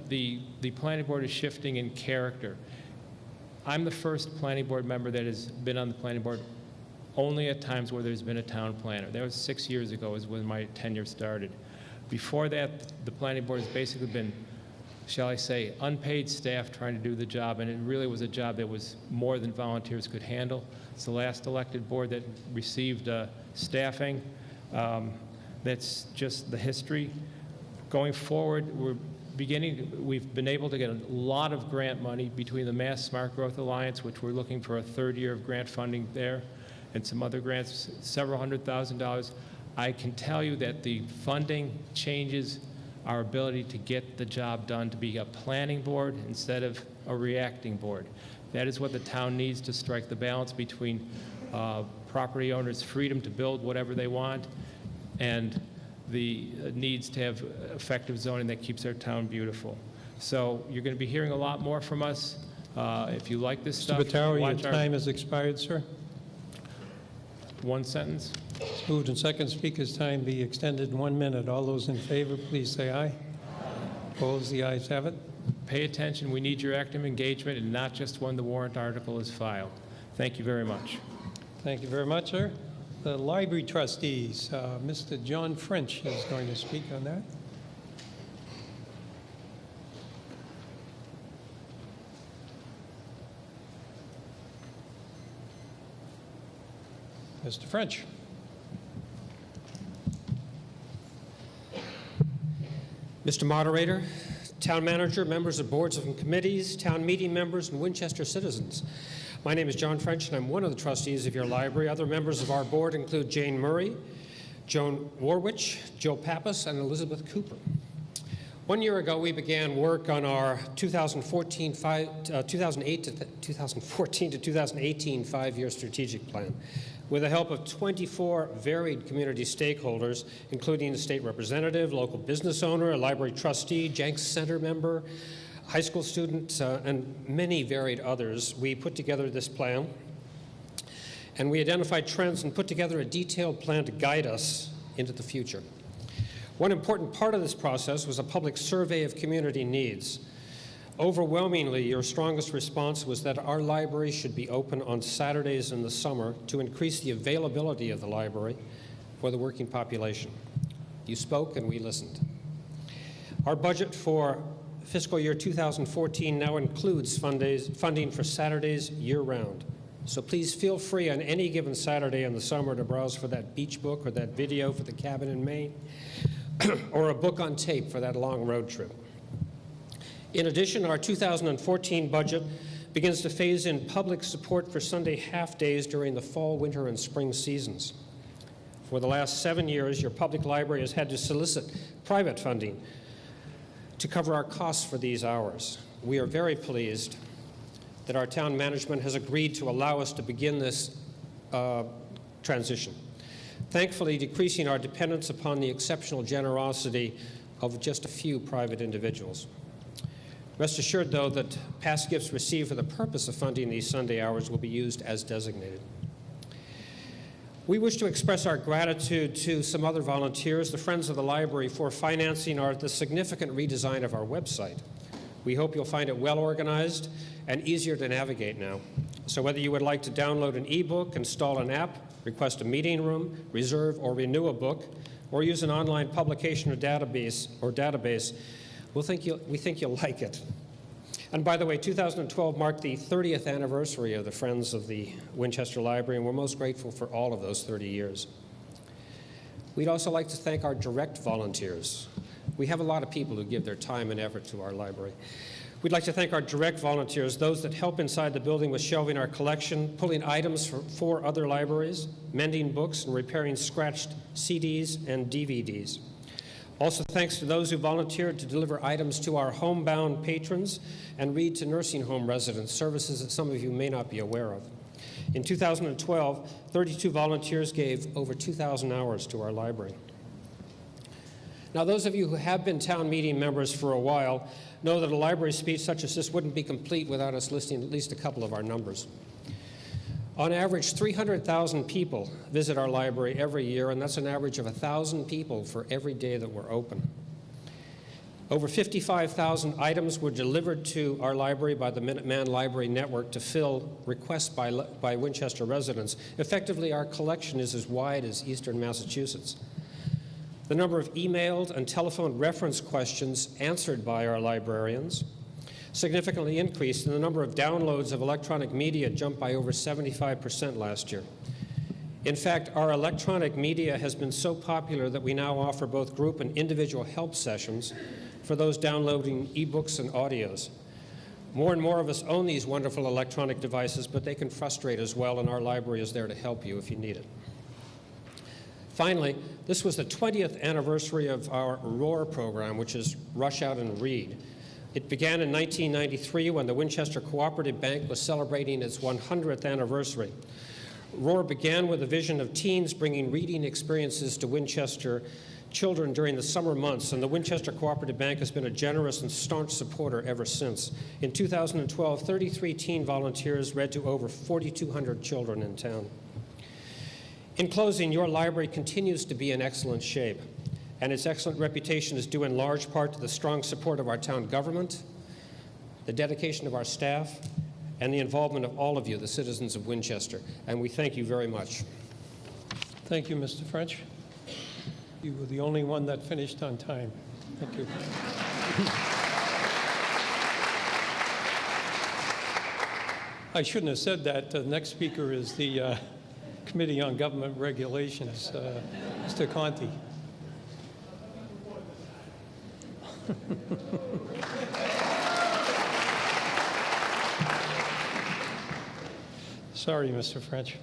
the planning board is shifting in character. I'm the first planning board member that has been on the planning board only at times where there's been a town planner. That was 6 years ago is when my tenure started. Before that, the planning board has basically been shall I say, unpaid staff trying to do the job, and it really was a job that was more than volunteers could handle. It's the last elected board that received staffing. That's just the history. Going forward, we've been able to get a lot of grant money between the Mass Smart Growth Alliance, which we're looking for a third year of grant funding there, and some other grants, several $100,000. I can tell you that the funding changes our ability to get the job done, to be a planning board instead of a reacting board. That is what the town needs to strike the balance between property owners' freedom to build whatever they want and the needs to have effective zoning that keeps our town beautiful. So you're going to be hearing a lot more from us. If you like this stuff, Mr. Bottaro, your watch our- time has expired, sir. One sentence. It's moved and second. Speaker's time be extended 1 minute. All those in favor, please say aye. Opposed? The ayes have it. Pay attention. We need your active engagement, and not just when the warrant article is filed. Thank you very much. Thank you very much, sir. The library trustees, Mr. John French is going to speak on that. Mr. French. Mr. Moderator, Town Manager, members of boards and committees, town meeting members, and Winchester citizens. My name is John French, and I'm one of the trustees of your library. Other members of our board include Jane Murray, Joan Warwich, Joe Pappas, and Elizabeth Cooper. 1 year ago, we began work on our 2014 to 2018 five-year strategic plan with the help of 24 varied community stakeholders, including a state representative, local business owner, a library trustee, Jenks Center member, high school student, and many varied others. We put together this plan, and we identified trends and put together a detailed plan to guide us into the future. One important part of this process was a public survey of community needs. Overwhelmingly, your strongest response was that our library should be open on Saturdays in the summer to increase the availability of the library for the working population. You spoke and we listened. Our budget for fiscal year 2014 now includes funding for Saturdays year-round. So please feel free on any given Saturday in the summer to browse for that beach book or that video for the cabin in Maine or a book on tape for that long road trip. In addition, our 2014 budget begins to phase in public support for Sunday half-days during the fall, winter, and spring seasons. For the last 7 years, your public library has had to solicit private funding to cover our costs for these hours. We are very pleased that our town management has agreed to allow us to begin this transition, thankfully decreasing our dependence upon the exceptional generosity of just a few private individuals. Rest assured, though, that past gifts received for the purpose of funding these Sunday hours will be used as designated. We wish to express our gratitude to some other volunteers, the Friends of the Library, for financing the significant redesign of our website. We hope you'll find it well organized and easier to navigate now. So whether you would like to download an ebook, install an app, request a meeting room, reserve or renew a book, or use an online publication or database, we think you'll like it. And by the way, 2012 marked the 30th anniversary of the Friends of the Winchester Library, and we're most grateful for all of those 30 years. We'd also like to thank our direct volunteers. We have a lot of people who give their time and effort to our library. We'd like to thank our direct volunteers, those that help inside the building with shelving our collection, pulling items for other libraries, mending books, and repairing scratched CDs and DVDs. Also, thanks to those who volunteered to deliver items to our homebound patrons and read to nursing home residents, services that some of you may not be aware of. In 2012, 32 volunteers gave over 2,000 hours to our library. Now, those of you who have been town meeting members for a while know that a library speech such as this wouldn't be complete without us listing at least a couple of our numbers. On average, 300,000 people visit our library every year, and that's an average of 1,000 people for every day that we're open. Over 55,000 items were delivered to our library by the Minuteman Library Network to fill requests by Winchester residents. Effectively, our collection is as wide as eastern Massachusetts. the number of emailed and telephone reference questions answered by our librarians significantly increased, and the number of downloads of electronic media jumped by over 75% last year. In fact, our electronic media has been so popular that we now offer both group and individual help sessions for those downloading ebooks and audios. More and more of us own these wonderful electronic devices, but they can frustrate as well, and our library is there to help you if you need it. Finally, this was the 20th anniversary of our ROAR program, which is Rush Out and Read. It began in 1993 when the Winchester Cooperative Bank was celebrating its 100th anniversary. ROAR began with a vision of teens bringing reading experiences to Winchester children during the summer months, and the Winchester Cooperative Bank has been a generous and staunch supporter ever since. In 2012, 33 teen volunteers read to over 4,200 children in town. In closing, your library continues to be in excellent shape, and its excellent reputation is due in large part to the strong support of our town government, the dedication of our staff, and the involvement of all of you, the citizens of Winchester. And we thank you very much. Thank you, Mr. French. You were the only one that finished on time. Thank you. I shouldn't have said that. The next speaker is the Committee on Government Regulations, Mr. Conti. Sorry, Mr. French.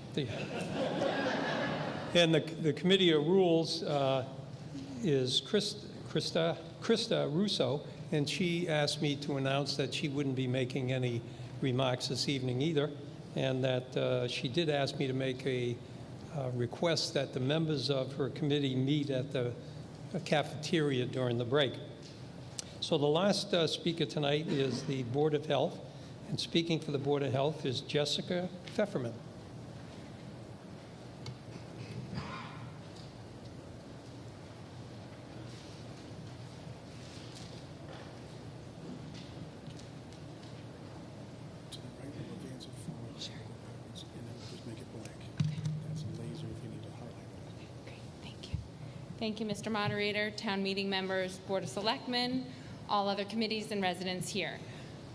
And the Committee of Rules is Krista Russo, and she asked me to announce that she wouldn't be making any remarks this evening either, and that she did ask me to make a request that the members of her committee meet at the cafeteria during the break. So the last speaker tonight is the Board of Health, and speaking for the Board of Health is Jessica Pfefferman. To the right, we'll advance it forward. Sure. And then we'll just make it blank. That's a laser if you need to highlight it. Great, thank you. Thank you, Mr. Moderator, town meeting members, Board of Selectmen, all other committees and residents here.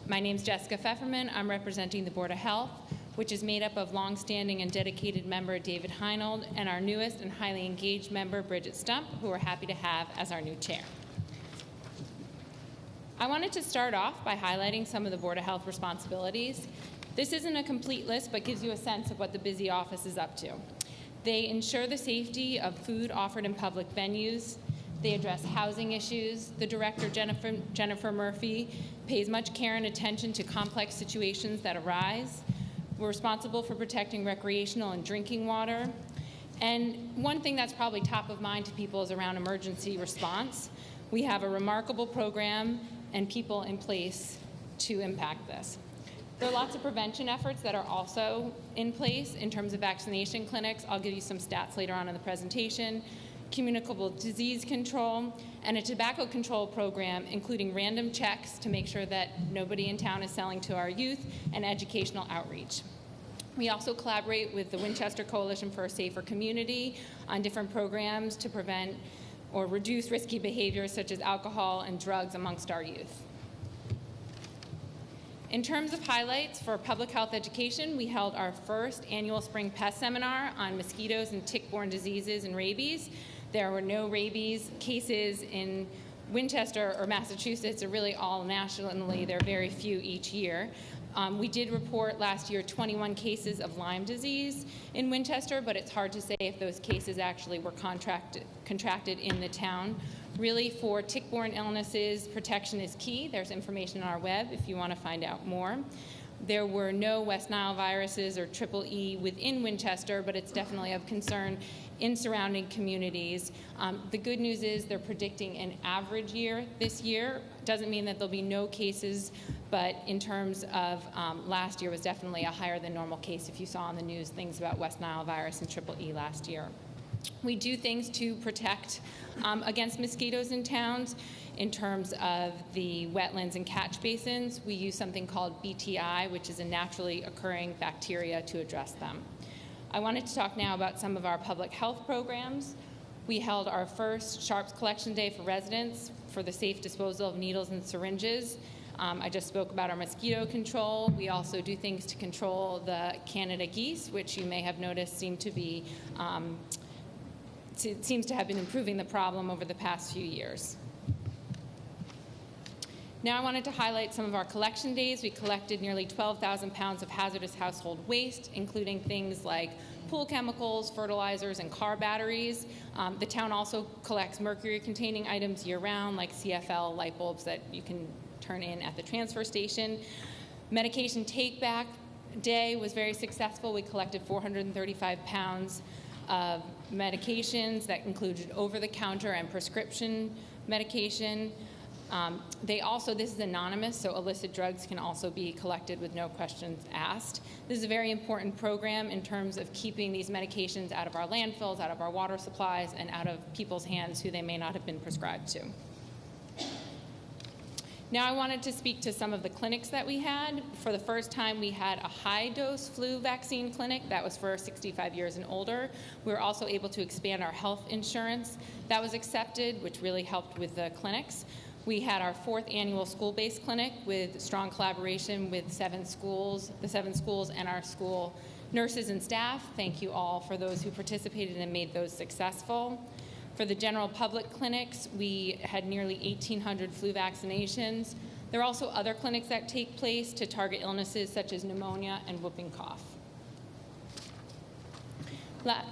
My name's Jessica Pfefferman. I'm representing the Board of Health, which is made up of longstanding and dedicated member David Heinold and our newest and highly engaged member, Bridget Stump, who we're happy to have as our new chair. I wanted to start off by highlighting some of the Board of Health responsibilities. This isn't a complete list, but gives you a sense of what the busy office is up to. They ensure the safety of food offered in public venues. They address housing issues. The director, Jennifer Murphy, pays much care and attention to complex situations that arise. We're responsible for protecting recreational and drinking water. And one thing that's probably top of mind to people is around emergency response. We have a remarkable program and people in place to impact this. There are lots of prevention efforts that are also in place in terms of vaccination clinics. I'll give you some stats later on in the presentation. Communicable disease control, and a tobacco control program, including random checks to make sure that nobody in town is selling to our youth, and educational outreach. We also collaborate with the Winchester Coalition for a Safer Community on different programs to prevent or reduce risky behaviors such as alcohol and drugs amongst our youth. In terms of highlights for public health education, we held our first annual spring pest seminar on mosquitoes and tick-borne diseases and rabies. There were no rabies cases in Winchester or Massachusetts, or really all nationally. There are very few each year. We did report last year 21 cases of Lyme disease in Winchester, but it's hard to say if those cases actually were contracted in the town. Really, for tick-borne illnesses, protection is key. There's information on our web if you want to find out more. There were no West Nile viruses or triple E within Winchester, but it's definitely of concern in surrounding communities. The good news is they're predicting an average year this year. Doesn't mean that there'll be no cases, but in terms of last year was definitely a higher than normal case if you saw on the news things about West Nile virus and triple E last year. We do things to protect against mosquitoes in towns. In terms of the wetlands and catch basins, we use something called BTI, which is a naturally occurring bacteria, to address them. I wanted to talk now about some of our public health programs. We held our first Sharps Collection Day for residents for the safe disposal of needles and syringes. I just spoke about our mosquito control. We also do things to control the Canada geese, which you may have noticed seems to have been improving the problem over the past few years. Now I wanted to highlight some of our collection days. We collected nearly 12,000 pounds of hazardous household waste, including things like pool chemicals, fertilizers, and car batteries. The town also collects mercury-containing items year-round, like CFL light bulbs that you can turn in at the transfer station. Medication take-back day was very successful. We collected 435 pounds of medications that included over-the-counter and prescription medication. This is anonymous, so illicit drugs can also be collected with no questions asked. This is a very important program in terms of keeping these medications out of our landfills, out of our water supplies, and out of people's hands who they may not have been prescribed to. Now I wanted to speak to some of the clinics that we had. For the first time, we had a high-dose flu vaccine clinic that was for 65 years and older. We were also able to expand our health insurance. That was accepted, which really helped with the clinics. We had our 4th annual school-based clinic with strong collaboration with the 7 schools and our school nurses and staff. Thank you all for those who participated and made those successful. For the general public clinics, we had nearly 1,800 flu vaccinations. There are also other clinics that take place to target illnesses such as pneumonia and whooping cough.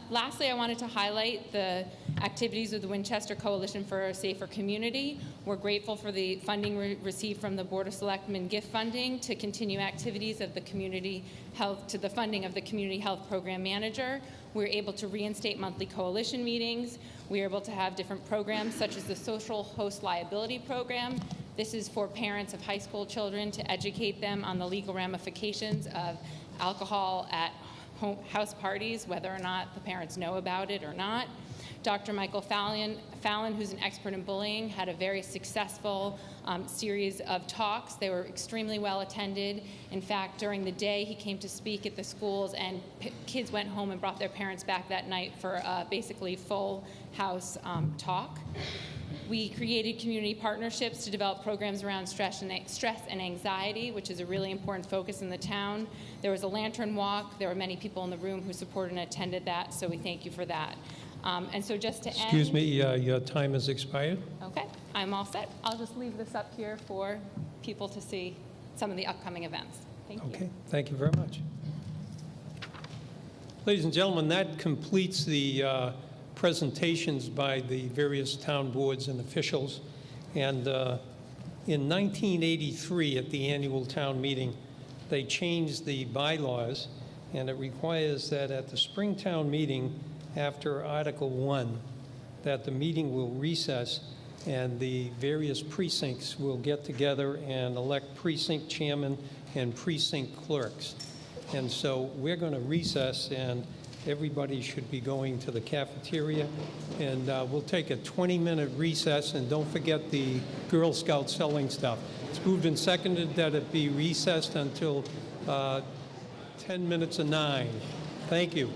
Lastly, I wanted to highlight the activities of the Winchester Coalition for a Safer Community. We're grateful for the funding we received from the Board of Selectmen gift funding to continue activities of the community health, to the funding of the Community Health Program Manager. We were able to reinstate monthly coalition meetings. We were able to have different programs such as the Social Host Liability Program. This is for parents of high school children to educate them on the legal ramifications of alcohol at house parties, whether or not the parents know about it or not. Dr. Michael Fallon, who's an expert in bullying, had a very successful series of talks. They were extremely well attended. In fact, during the day, he came to speak at the schools, and kids went home and brought their parents back that night for a basically full house talk. We created community partnerships to develop programs around stress and anxiety, which is a really important focus in the town. There was a lantern walk. There were many people in the room who supported and attended that, so we thank you for that. And so just to end... Excuse me, your time has expired. Okay, I'm all set. I'll just leave this up here for people to see some of the upcoming events. Thank you. Okay, thank you very much. Ladies and gentlemen, that completes the presentations by the various town boards and officials. And in 1983, at the annual town meeting, they changed the bylaws, and it requires that at the spring town meeting, after Article 1, that the meeting will recess and the various precincts will get together and elect precinct chairman and precinct clerks. And so we're going to recess, and everybody should be going to the cafeteria. And we'll take a 20-minute recess, and don't forget the Girl Scouts selling stuff. It's moved and seconded that it be recessed until 10 minutes of 9. Thank you.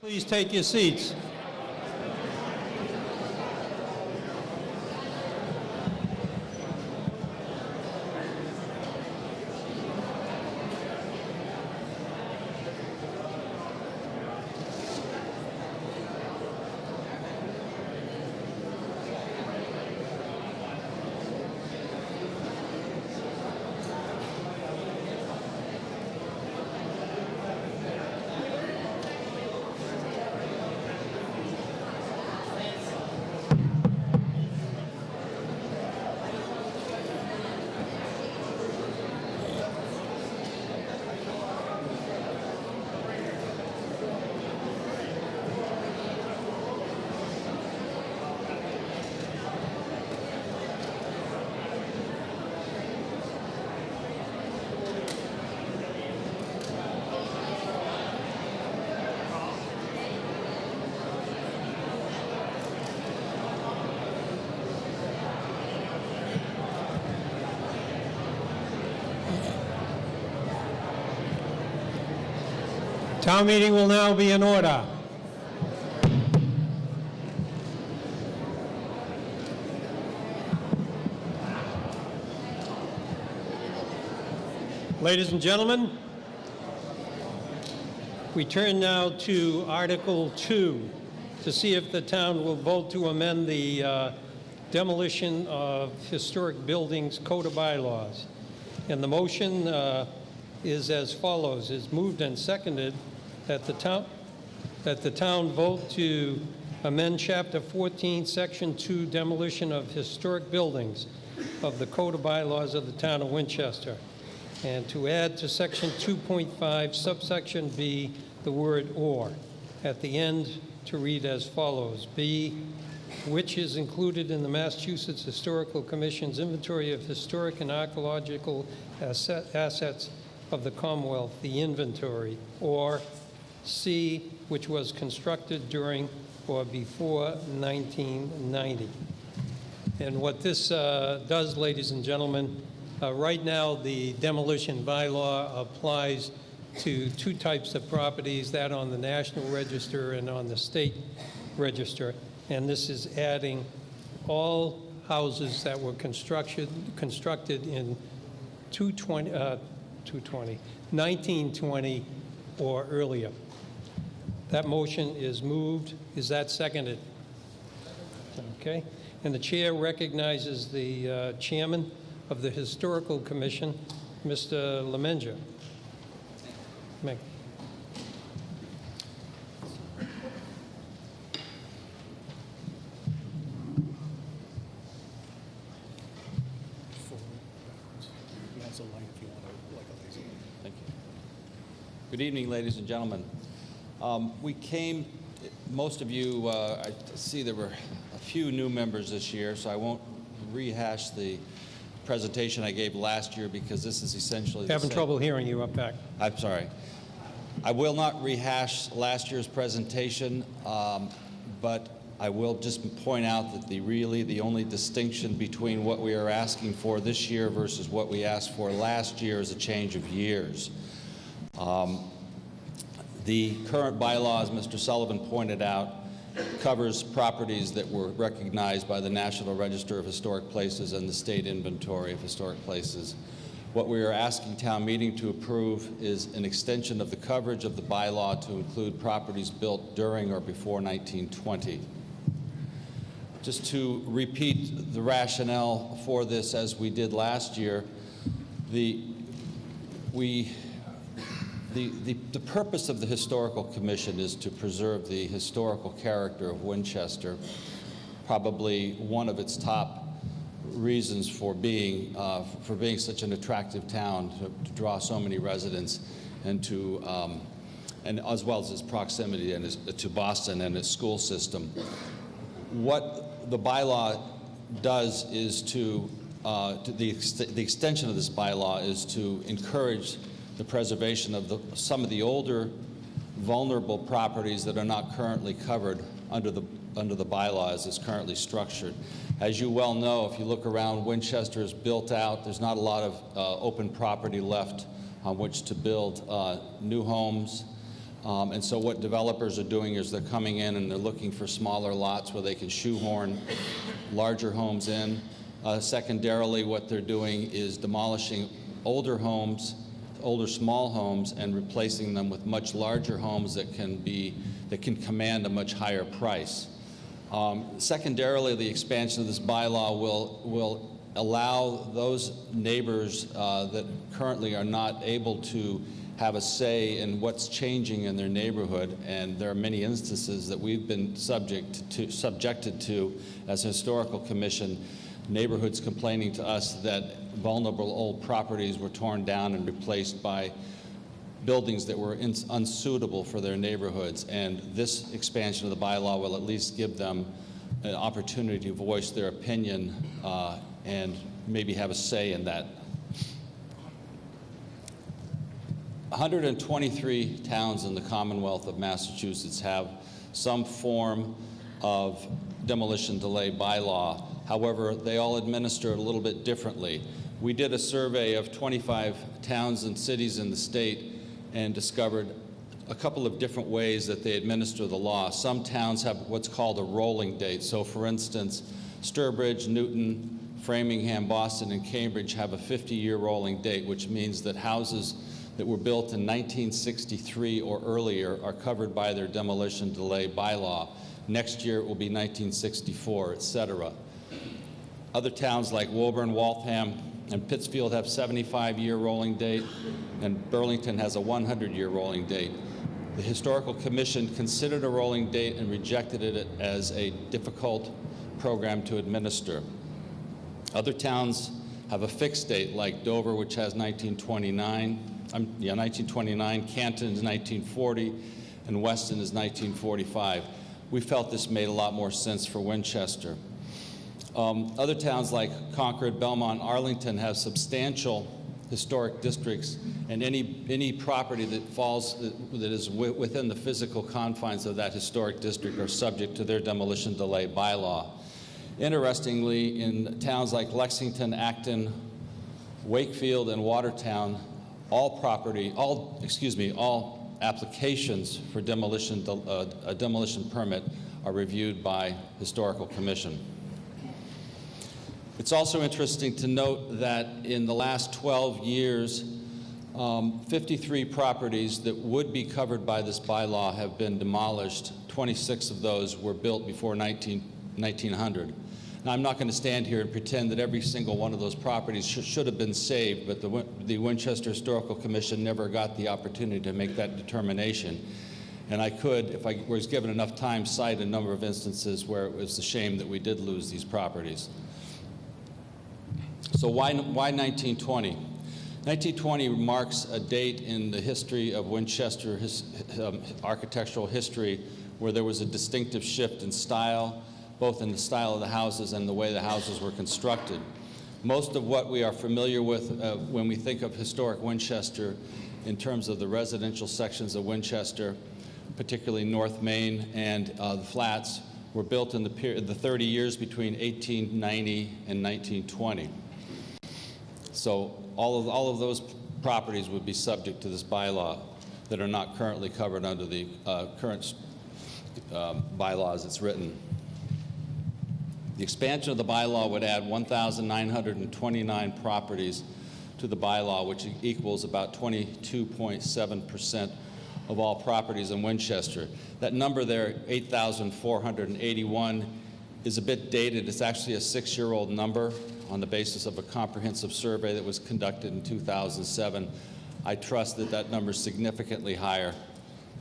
Please take your seats. Town meeting will now be in order. Ladies and gentlemen, we turn now to Article 2 to see if the town will vote to amend the demolition of historic buildings code of bylaws. And the motion is as follows: is moved and seconded that the town vote to amend Chapter 14, Section 2, demolition of historic buildings of the Code of Bylaws of the town of Winchester, and to add to Section 2.5, subsection B, the word "or" at the end to read as follows: B, which is included in the Massachusetts Historical Commission's inventory of historic and archaeological assets of the Commonwealth, the inventory, or C, which was constructed during or before 1990. And what this does, ladies and gentlemen, right now the demolition bylaw applies to two types of properties, that on the National Register and on the State Register. And this is adding all houses that were constructed in 1920 or earlier. That motion is moved. Is that seconded? Okay. And the chair recognizes the chairman of the Historical Commission, Mr. Lemendja. Thank you. Good evening, ladies and gentlemen. We came, most of you, I see there were a few new members this year, so I won't rehash the presentation I gave last year because this is essentially the Having same. trouble hearing you up back. I'm sorry. I will not rehash last year's presentation, but I will just point out that the only distinction between what we are asking for this year versus what we asked for last year is a change of years. The current bylaw, as Mr. Sullivan pointed out, covers properties that were recognized by the National Register of Historic Places and the State Inventory of Historic Places. What we are asking town meeting to approve is an extension of the coverage of the bylaw to include properties built during or before 1920. Just to repeat the rationale for this as we did last year, the purpose of the Historical Commission is to preserve the historical character of Winchester, probably one of its top reasons for being such an attractive town, to draw so many residents, and as well as its proximity to Boston and its school system. What the bylaw does is the extension of this bylaw is to encourage the preservation of some of the older vulnerable properties that are not currently covered under the bylaw as it's currently structured. As you well know, if you look around, Winchester is built out. There's not a lot of open property left on which to build new homes. And so what developers are doing is they're coming in and they're looking for smaller lots where they can shoehorn larger homes in. Secondarily, what they're doing is demolishing older homes, older small homes, and replacing them with much larger homes that can command a much higher price. Secondarily, the expansion of this bylaw will allow those neighbors that currently are not able to have a say in what's changing in their neighborhood, and there are many instances that we've been subjected to as a historical commission, neighborhoods complaining to us that vulnerable old properties were torn down and replaced by buildings that were unsuitable for their neighborhoods. And this expansion of the bylaw will at least give them an opportunity to voice their opinion and maybe have a say in that. 123 towns in the Commonwealth of Massachusetts have some form of demolition delay bylaw. However, they all administer it a little bit differently. We did a survey of 25 towns and cities in the state and discovered a couple of different ways that they administer the law. Some towns have what's called a rolling date. So for instance, Sturbridge, Newton, Framingham, Boston, and Cambridge have a 50-year rolling date, which means that houses that were built in 1963 or earlier are covered by their demolition delay bylaw. Next year it will be 1964, et cetera. Other towns like Woburn, Waltham, and Pittsfield have 75-year rolling date, and Burlington has a 100-year rolling date. The Historical Commission considered a rolling date and rejected it as a difficult program to administer. Other towns have a fixed date, like Dover, which has 1929, Canton is 1940, and Weston is 1945. We felt this made a lot more sense for Winchester. Other towns like Concord, Belmont, Arlington have substantial historic districts, and any property that falls, that is within the physical confines of that historic district are subject to their demolition delay bylaw. Interestingly, in towns like Lexington, Acton, Wakefield, and Watertown, all applications for a demolition permit are reviewed by Historical Commission. It's also interesting to note that in the last 12 years, 53 properties that would be covered by this bylaw have been demolished. 26 of those were built before 1900. Now, I'm not going to stand here and pretend that every single one of those properties should have been saved, but the Winchester Historical Commission never got the opportunity to make that determination. And I could, if I was given enough time, cite a number of instances where it was a shame that we did lose these properties. So why 1920? 1920 marks a date in the history of Winchester architectural history where there was a distinctive shift in style, both in the style of the houses and the way the houses were constructed. Most of what we are familiar with when we think of historic Winchester in terms of the residential sections of Winchester, particularly North Main and the flats, were built in the 30 years between 1890 and 1920. So all of those properties would be subject to this bylaw that are not currently covered under the current bylaws it's written. The expansion of the bylaw would add 1,929 properties to the bylaw, which equals about 22.7% of all properties in Winchester. That number there, 8,481, is a bit dated. It's actually a 6-year-old number on the basis of a comprehensive survey that was conducted in 2007. I trust that that number is significantly higher,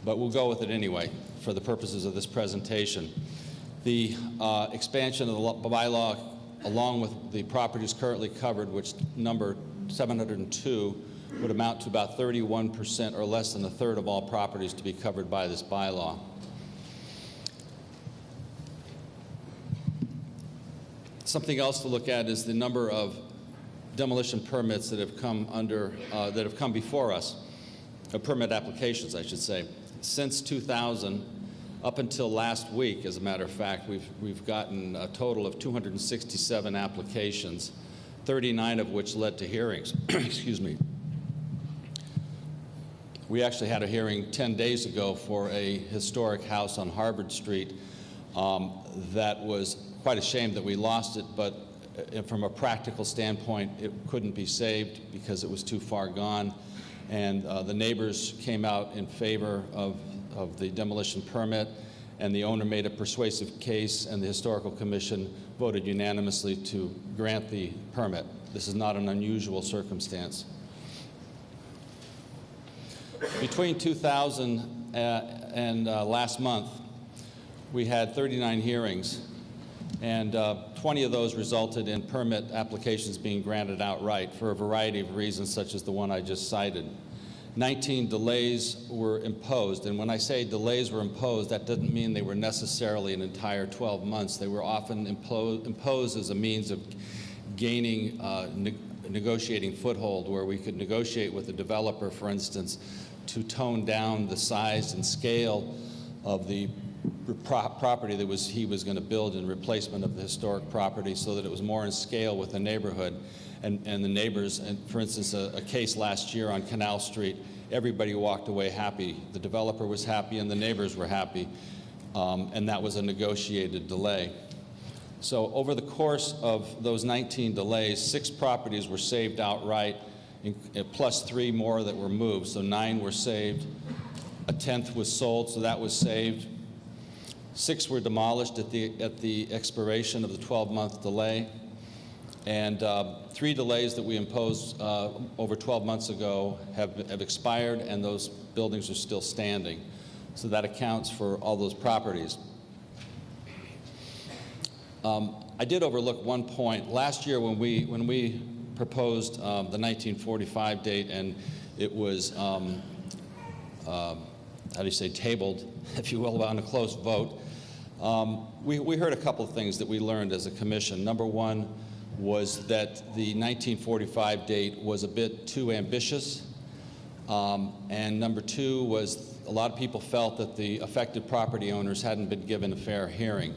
but we'll go with it anyway for the purposes of this presentation. The expansion of the bylaw, along with the properties currently covered, which number 702, would amount to about 31% or less than a third of all properties to be covered by this bylaw. Something else to look at is the number of demolition permits that have come before us, permit applications, I should say. Since 2000, up until last week, as a matter of fact, we've gotten a total of 267 applications, 39 of which led to hearings. Excuse me. We actually had a hearing 10 days ago for a historic house on Harvard Street that was quite a shame that we lost it, but from a practical standpoint, it couldn't be saved because it was too far gone. And the neighbors came out in favor of the demolition permit, and the owner made a persuasive case, and the Historical Commission voted unanimously to grant the permit. This is not an unusual circumstance. Between 2000 and last month, we had 39 hearings, and 20 of those resulted in permit applications being granted outright for a variety of reasons, such as the one I just cited. 19 delays were imposed, and when I say delays were imposed, that doesn't mean they were necessarily an entire 12 months. They were often imposed as a means of gaining negotiating foothold, where we could negotiate with the developer, for instance, to tone down the size and scale of the property that he was going to build in replacement of the historic property, so that it was more in scale with the neighborhood and the neighbors. And for instance, a case last year on Canal Street, everybody walked away happy. The developer was happy and the neighbors were happy, and that was a negotiated delay. So over the course of those 19 delays, 6 properties were saved outright, plus 3 more that were moved. So 9 were saved. A 10th was sold, so that was saved. 6 were demolished at the expiration of the 12-month delay. And 3 delays that we imposed over 12 months ago have expired, and those buildings are still standing. So that accounts for all those properties. I did overlook one point. Last year when we proposed the 1945 date, and it was, tabled, if you will, on a close vote, we heard a couple of things that we learned as a commission. Number one was that the 1945 date was a bit too ambitious. And number two was a lot of people felt that the affected property owners hadn't been given a fair hearing.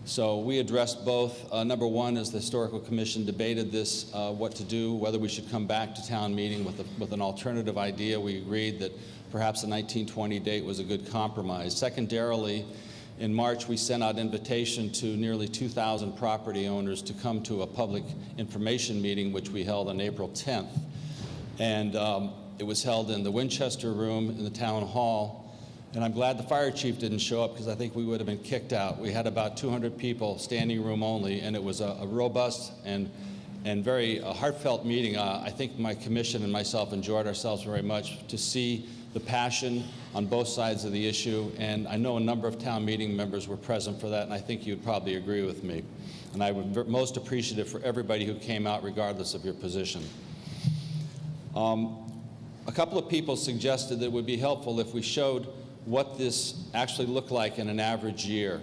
So we addressed both. Number one, as the Historical Commission debated this, what to do, whether we should come back to town meeting with an alternative idea. We agreed that perhaps a 1920 date was a good compromise. Secondarily, in March, we sent out invitation to nearly 2,000 property owners to come to a public information meeting, which we held on April 10th. And it was held in the Winchester room in the town hall. And I'm glad the fire chief didn't show up, because I think we would have been kicked out. We had about 200 people, standing room only, and it was a robust and very heartfelt meeting. I think my commission and myself enjoyed ourselves very much to see the passion on both sides of the issue, and I know a number of town meeting members were present for that, and I think you'd probably agree with me. And I would be most appreciative for everybody who came out, regardless of your position. A couple of people suggested that it would be helpful if we showed what this actually looked like in an average year.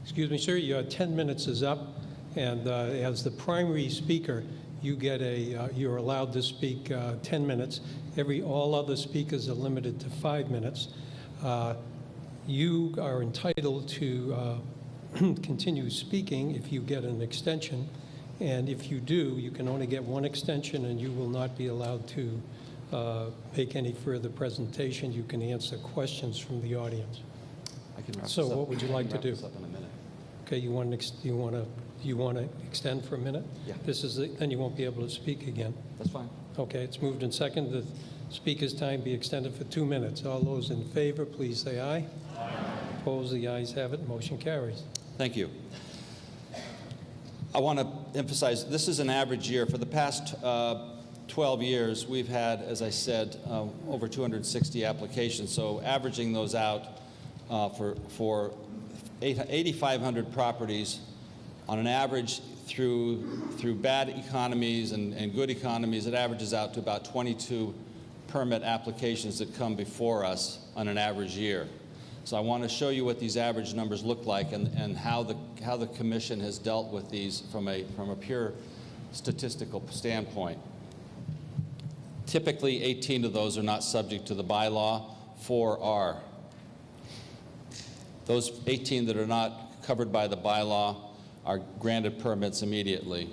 Excuse me, sir, your 10 minutes is up, and as the primary speaker, you're allowed to speak 10 minutes. All other speakers are limited to 5 minutes. You are entitled to continue speaking if you get an extension, and if you do, you can only get 1 extension, and you will not be allowed to make any further presentation. You can answer questions from the audience. So what would you like to do? Okay, you want to extend for a minute? Yeah. Then you won't be able to speak again. That's fine. Okay, it's moved and seconded. The speaker's time be extended for 2 minutes. All those in favor, please say aye. Aye. Opposed, the ayes have it. Motion carries. Thank you. I want to emphasize, this is an average year. For the past 12 years, we've had, as I said, over 260 applications. So averaging those out for 8,500 properties, on an average, through bad economies and good economies, it averages out to about 22 permit applications that come before us on an average year. So I want to show you what these average numbers look like, and how the commission has dealt with these from a pure statistical standpoint. Typically, 18 of those are not subject to the bylaw. 4 are. Those 18 that are not covered by the bylaw are granted permits immediately.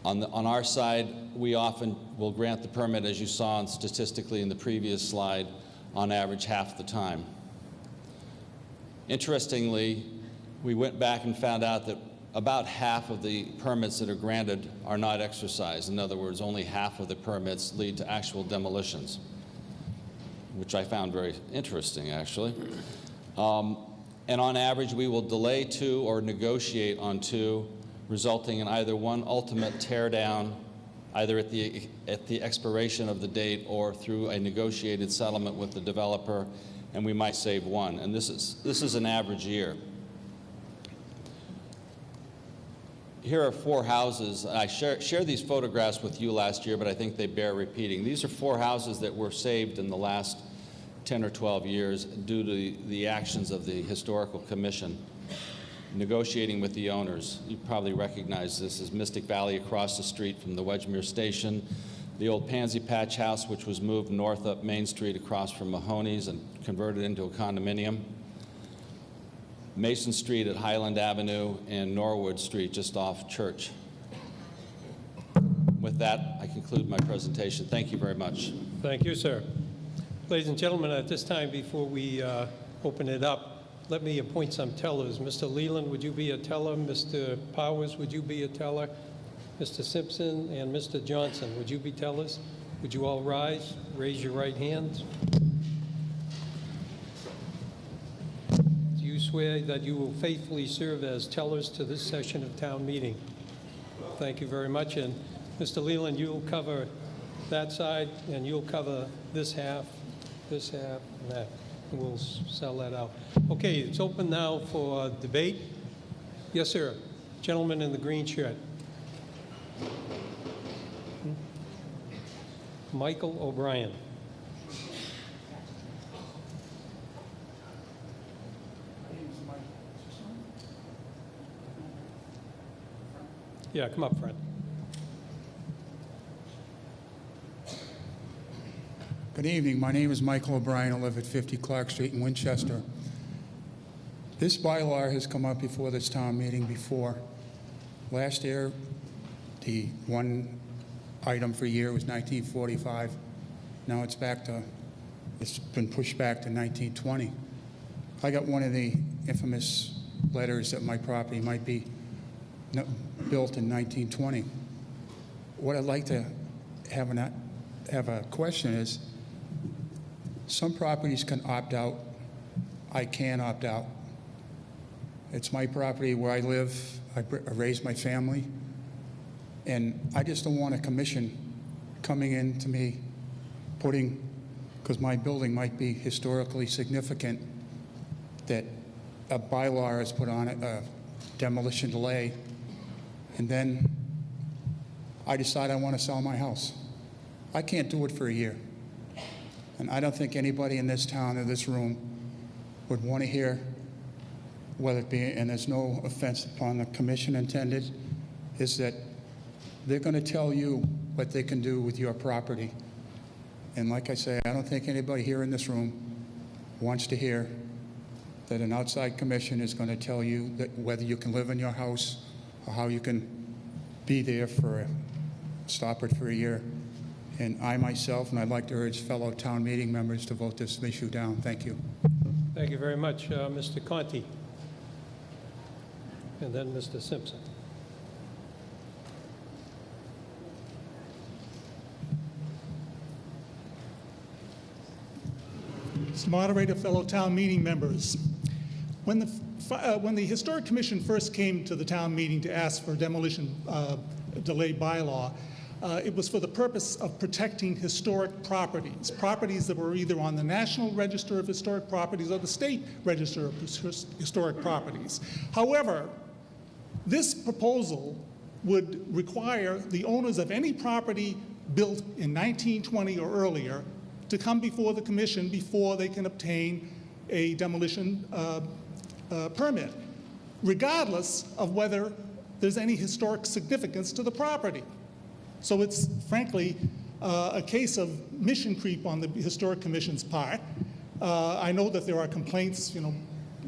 On our side, we often will grant the permit, as you saw statistically in the previous slide, on average half the time. Interestingly, we went back and found out that about half of the permits that are granted are not exercised. In other words, only half of the permits lead to actual demolitions, which I found very interesting, actually. And on average, we will delay 2 or negotiate on 2, resulting in either one ultimate tear down, either at the expiration of the date or through a negotiated settlement with the developer, and we might save 1. And this is an average year. Here are 4 houses. I shared these photographs with you last year, but I think they bear repeating. These are 4 houses that were saved in the last 10 or 12 years due to the actions of the Historical Commission, negotiating with the owners. You probably recognize this as Mystic Valley across the street from the Wedgmere Station, the old Pansy Patch House, which was moved north up Main Street across from Mahoney's and converted into a condominium, Mason Street at Highland Avenue, and Norwood Street just off Church. With that, I conclude my presentation. Thank you very much. Thank you, sir. Ladies and gentlemen, at this time, before we open it up, let me appoint some tellers. Mr. Leland, would you be a teller? Mr. Powers, would you be a teller? Mr. Simpson and Mr. Johnson, would you be tellers? Would you all rise? Raise your right hands. Do you swear that you will faithfully serve as tellers to this session of town meeting? Thank you very much. And Mr. Leland, you'll cover that side, and you'll cover this half, and that. And we'll sell that out. Okay, it's open now for debate. Yes, sir. Gentleman in the green shirt. Michael O'Brien. Yeah, come up front. Good evening. My name is Michael O'Brien. I live at 50 Clark Street in Winchester. This bylaw has come up before this town meeting before. Last year, the one item for year was 1945. Now it's been pushed back to 1920. I got one of the infamous letters that my property might be built in 1920. What I'd like to have a question is, some properties can opt out. I can't opt out. It's my property where I live. I raised my family. And I just don't want a commission coming in to me because my building might be historically significant, that a bylaw is put on it, a demolition delay, and then I decide I want to sell my house. I can't do it for a year. And I don't think anybody in this town or this room would want to hear, whether it be, and there's no offense upon the commission intended, is that they're going to tell you what they can do with your property. And like I say, I don't think anybody here in this room wants to hear that an outside commission is going to tell you that whether you can live in your house or how you can be there stop it for a year. And I myself, and I'd like to urge fellow town meeting members to vote this issue down. Thank you. Thank you very much, Mr. Conti. And then Mr. Simpson. Mr. Moderator, fellow town meeting members, when the Historic Commission first came to the town meeting to ask for demolition delay bylaw, it was for the purpose of protecting historic properties that were either on the National Register of Historic Properties or the State Register of Historic Properties. However, this proposal would require the owners of any property built in 1920 or earlier to come before the commission before they can obtain a demolition permit, regardless of whether there's any historic significance to the property. So it's frankly a case of mission creep on the Historic Commission's part. I know that there are complaints,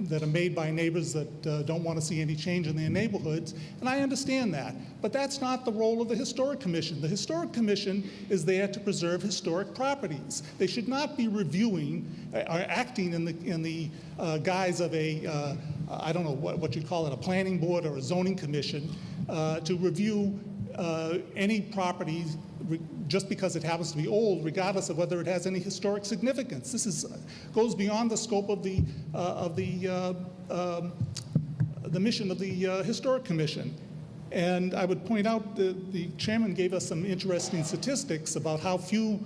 that are made by neighbors that don't want to see any change in their neighborhoods, and I understand that. But that's not the role of the Historic Commission. The Historic Commission is there to preserve historic properties. They should not be reviewing or acting in the guise of a, I don't know what you'd call it, a planning board or a zoning commission to review any properties just because it happens to be old, regardless of whether it has any historic significance. This goes beyond the scope of the mission of the Historic Commission. And I would point out the chairman gave us some interesting statistics about how few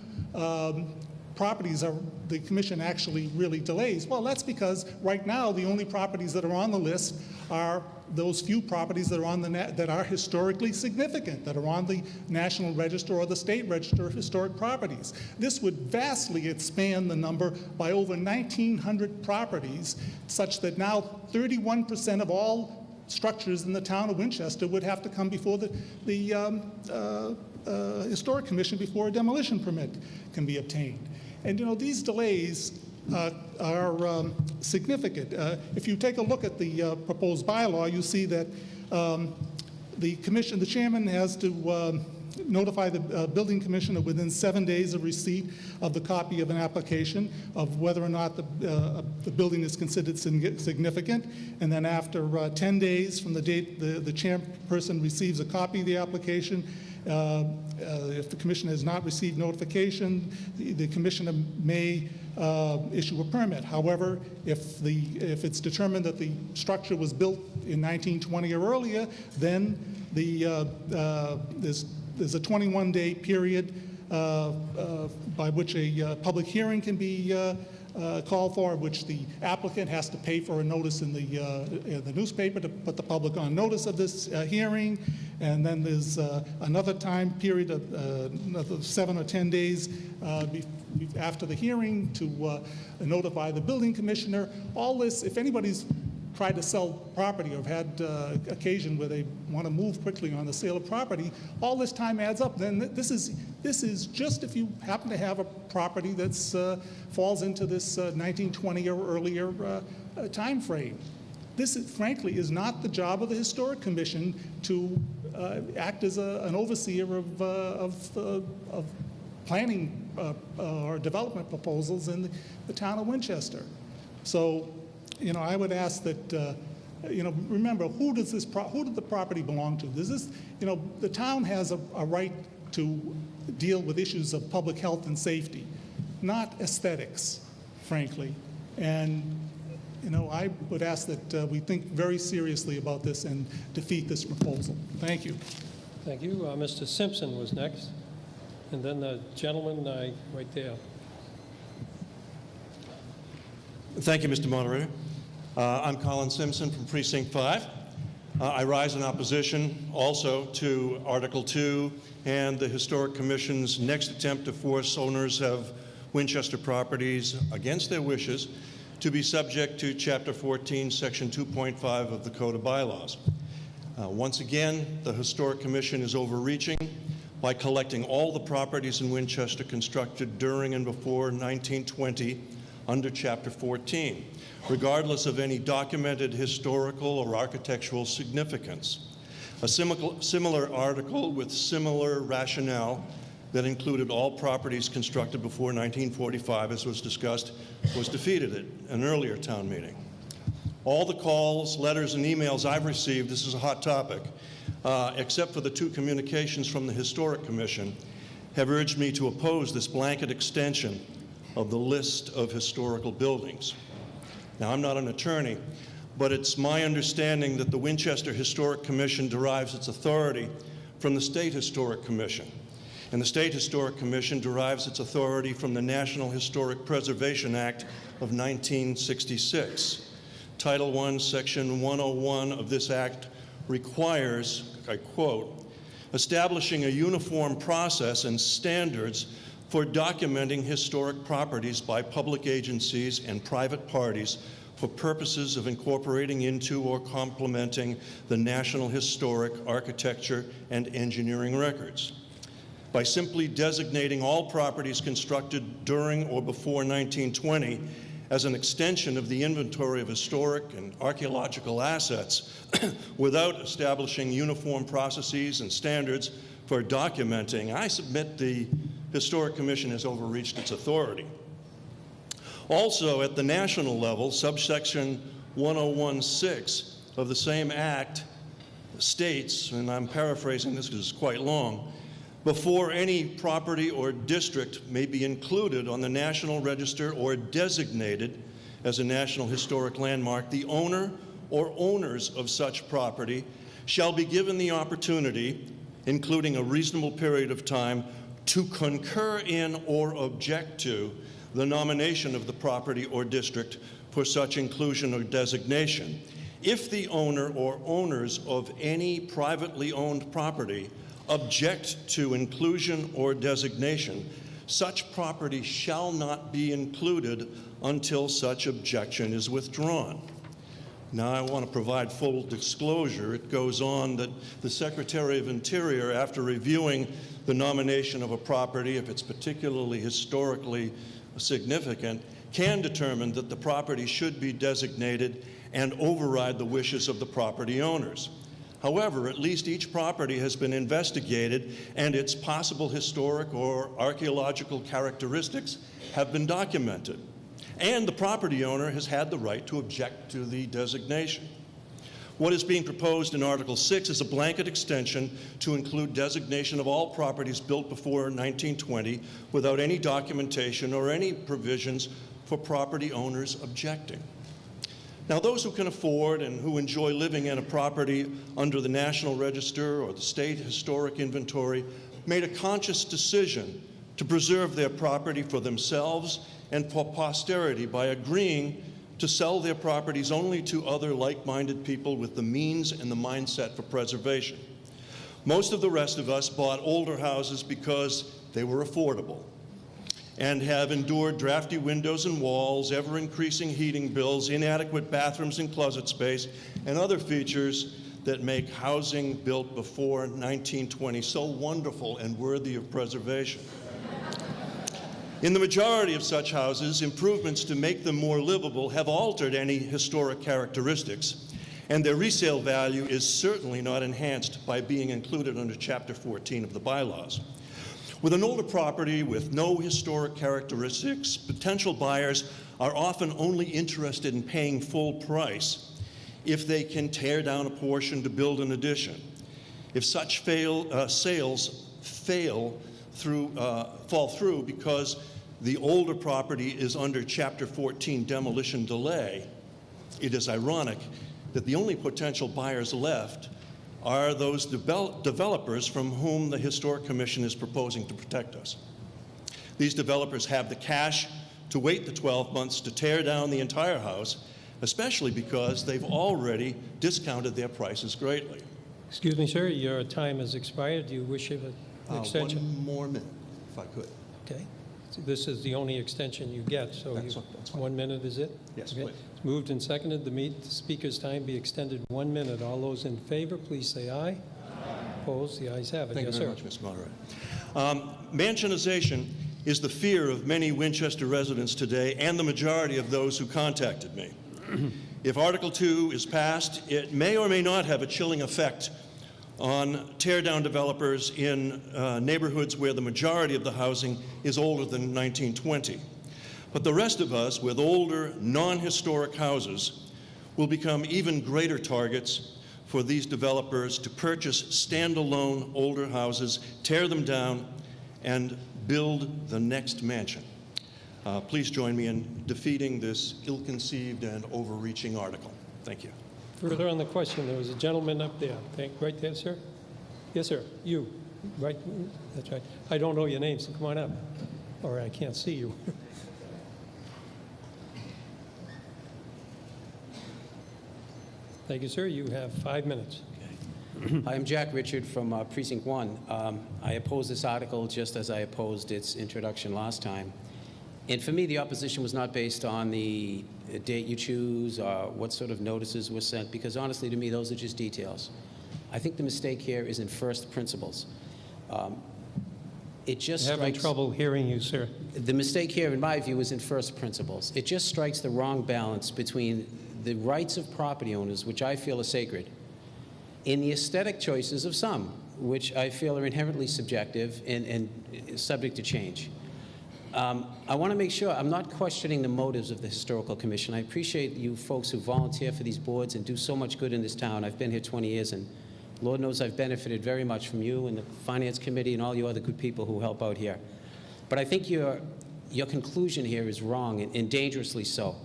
properties the commission actually really delays. Well, that's because right now the only properties that are on the list are those few properties that are that are historically significant, that are on the National Register or the State Register of Historic Properties. This would vastly expand the number by over 1,900 properties, such that now 31% of all structures in the town of Winchester would have to come before the Historic Commission before a demolition permit can be obtained. And you know, these delays are significant. If you take a look at the proposed bylaw, you see that the chairman has to notify the building commissioner within 7 days of receipt of the copy of an application of whether or not the building is considered significant, and then after 10 days from the date the chairperson receives a copy of the application. If the commissioner has not received notification, the commissioner may issue a permit. However, if it's determined that the structure was built in 1920 or earlier, then there's a 21-day period by which a public hearing can be called for, which the applicant has to pay for a notice in the newspaper to put the public on notice of this hearing. And then there's another time period of another 7 or 10 days after the hearing to notify the building commissioner. All this, if anybody's tried to sell property or have had occasion where they want to move quickly on the sale of property, all this time adds up. Then this is just if you happen to have a property that's falls into this 1920 or earlier time frame. This, frankly, is not the job of the Historic Commission to act as an overseer of planning or development proposals in the town of Winchester. So, you know, I would ask that, you know, remember, who did the property belong to? You know, the town has a right to deal with issues of public health and safety, not aesthetics, frankly. And, you know, I would ask that we think very seriously about this and defeat this proposal. Thank you. Thank you. Mr. Simpson was next, and then the gentleman right there. Thank you, Mr. Moderator. I'm Colin Simpson from Precinct 5. I rise in opposition also to Article 2 and the Historic Commission's next attempt to force owners of Winchester properties against their wishes to be subject to Chapter 14, Section 2.5 of the Code of Bylaws. Once again, the Historic Commission is overreaching by collecting all the properties in Winchester constructed during and before 1920 under Chapter 14, regardless of any documented historical or architectural significance. A similar article with similar rationale that included all properties constructed before 1945, as was discussed, was defeated at an earlier town meeting. All the calls, letters, and emails I've received, this is a hot topic, except for the 2 communications from the Historic Commission, have urged me to oppose this blanket extension of the list of historical buildings. Now, I'm not an attorney, but it's my understanding that the Winchester Historic Commission derives its authority from the State Historic Commission, and the State Historic Commission derives its authority from the National Historic Preservation Act of 1966. Title I, Section 101 of this act requires, I quote, establishing a uniform process and standards for documenting historic properties by public agencies and private parties for purposes of incorporating into or complementing the National Historic Architecture and Engineering records. By simply designating all properties constructed during or before 1920 as an extension of the inventory of historic and archaeological assets without establishing uniform processes and standards for documenting, I submit the Historic Commission has overreached its authority. Also, at the national level, subsection 1016 of the same act states, and I'm paraphrasing this because it's quite long, before any property or district may be included on the National Register or designated as a National Historic Landmark, the owner or owners of such property shall be given the opportunity, including a reasonable period of time, to concur in or object to the nomination of the property or district for such inclusion or designation. If the owner or owners of any privately owned property object to inclusion or designation, such property shall not be included until such objection is withdrawn. Now, I want to provide full disclosure. It goes on that the Secretary of Interior, after reviewing the nomination of a property, if it's particularly historically significant, can determine that the property should be designated and override the wishes of the property owners. However, at least each property has been investigated and its possible historic or archaeological characteristics have been documented. And the property owner has had the right to object to the designation. What is being proposed in Article 6 is a blanket extension to include designation of all properties built before 1920 without any documentation or any provisions for property owners objecting. Now, those who can afford and who enjoy living in a property under the National Register or the State Historic Inventory made a conscious decision to preserve their property for themselves and for posterity by agreeing to sell their properties only to other like-minded people with the means and the mindset for preservation. Most of the rest of us bought older houses because they were affordable and have endured drafty windows and walls, ever-increasing heating bills, inadequate bathrooms and closet space, and other features that make housing built before 1920 so wonderful and worthy of preservation. In the majority of such houses, improvements to make them more livable have altered any historic characteristics, and their resale value is certainly not enhanced by being included under Chapter 14 of the bylaws. With an older property with no historic characteristics, potential buyers are often only interested in paying full price if they can tear down a portion to build an addition. If such sales fall through because the older property is under Chapter 14 demolition delay, it is ironic that the only potential buyers left are those developers from whom the Historic Commission is proposing to protect us. These developers have the cash to wait the 12 months to tear down the entire house, especially because they've already discounted their prices greatly. Excuse me, sir, your time has expired. Do you wish an extension? One more minute, if I could. Okay. So this is the only extension you get, so That's 1 minute is it? Yes, Okay. please. It's moved and seconded. The speaker's time be extended 1 minute. All those in favor, please say aye. Aye. Opposed? The ayes have it. Thank Yes, you very sir. much, Mr. Moderator. Mansionization is the fear of many Winchester residents today and the majority of those who contacted me. If Article 2 is passed, it may or may not have a chilling effect on tear-down developers in neighborhoods where the majority of the housing is older than 1920. But the rest of us with older, non-historic houses will become even greater targets for these developers to purchase standalone older houses, tear them down, and build the next mansion. Please join me in defeating this ill-conceived and overreaching article. Thank you. Further on the question, there was a gentleman up there. Right there, sir? Yes, sir. You. Right? That's right. I don't know your name, so come on up. Or I can't see you. Thank you, sir. You have 5 minutes. I'm Jack Richard from Precinct 1. I oppose this article just as I opposed its introduction last time. And for me, the opposition was not based on the date you choose or what sort of notices were sent, because honestly, to me, those are just details. I think the mistake here is in first principles. it just I'm having strikes... trouble hearing you, sir. The mistake here, in my view, is in first principles. It just strikes the wrong balance between the rights of property owners, which I feel are sacred, and the aesthetic choices of some, which I feel are inherently subjective and subject to change. I want to make sure I'm not questioning the motives of the Historical Commission. I appreciate you folks who volunteer for these boards and do so much good in this town. I've been here 20 years, and Lord knows I've benefited very much from you and the Finance Committee and all you other good people who help out here. But I think your conclusion here is wrong, and dangerously so.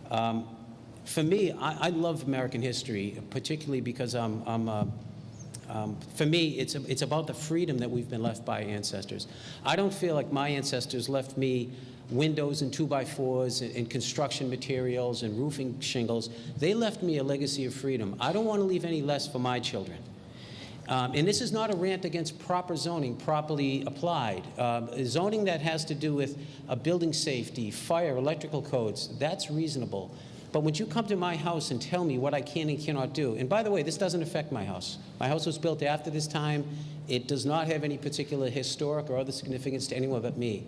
For me, I love American history, particularly because for me, it's about the freedom that we've been left by ancestors. I don't feel like my ancestors left me windows and 2x4s and construction materials and roofing shingles. They left me a legacy of freedom. I don't want to leave any less for my children. And this is not a rant against proper zoning, properly applied. Zoning that has to do with building safety, fire, electrical codes, that's reasonable. But when you come to my house and tell me what I can and cannot do, and by the way, this doesn't affect my house. My house was built after this time. It does not have any particular historic or other significance to anyone but me.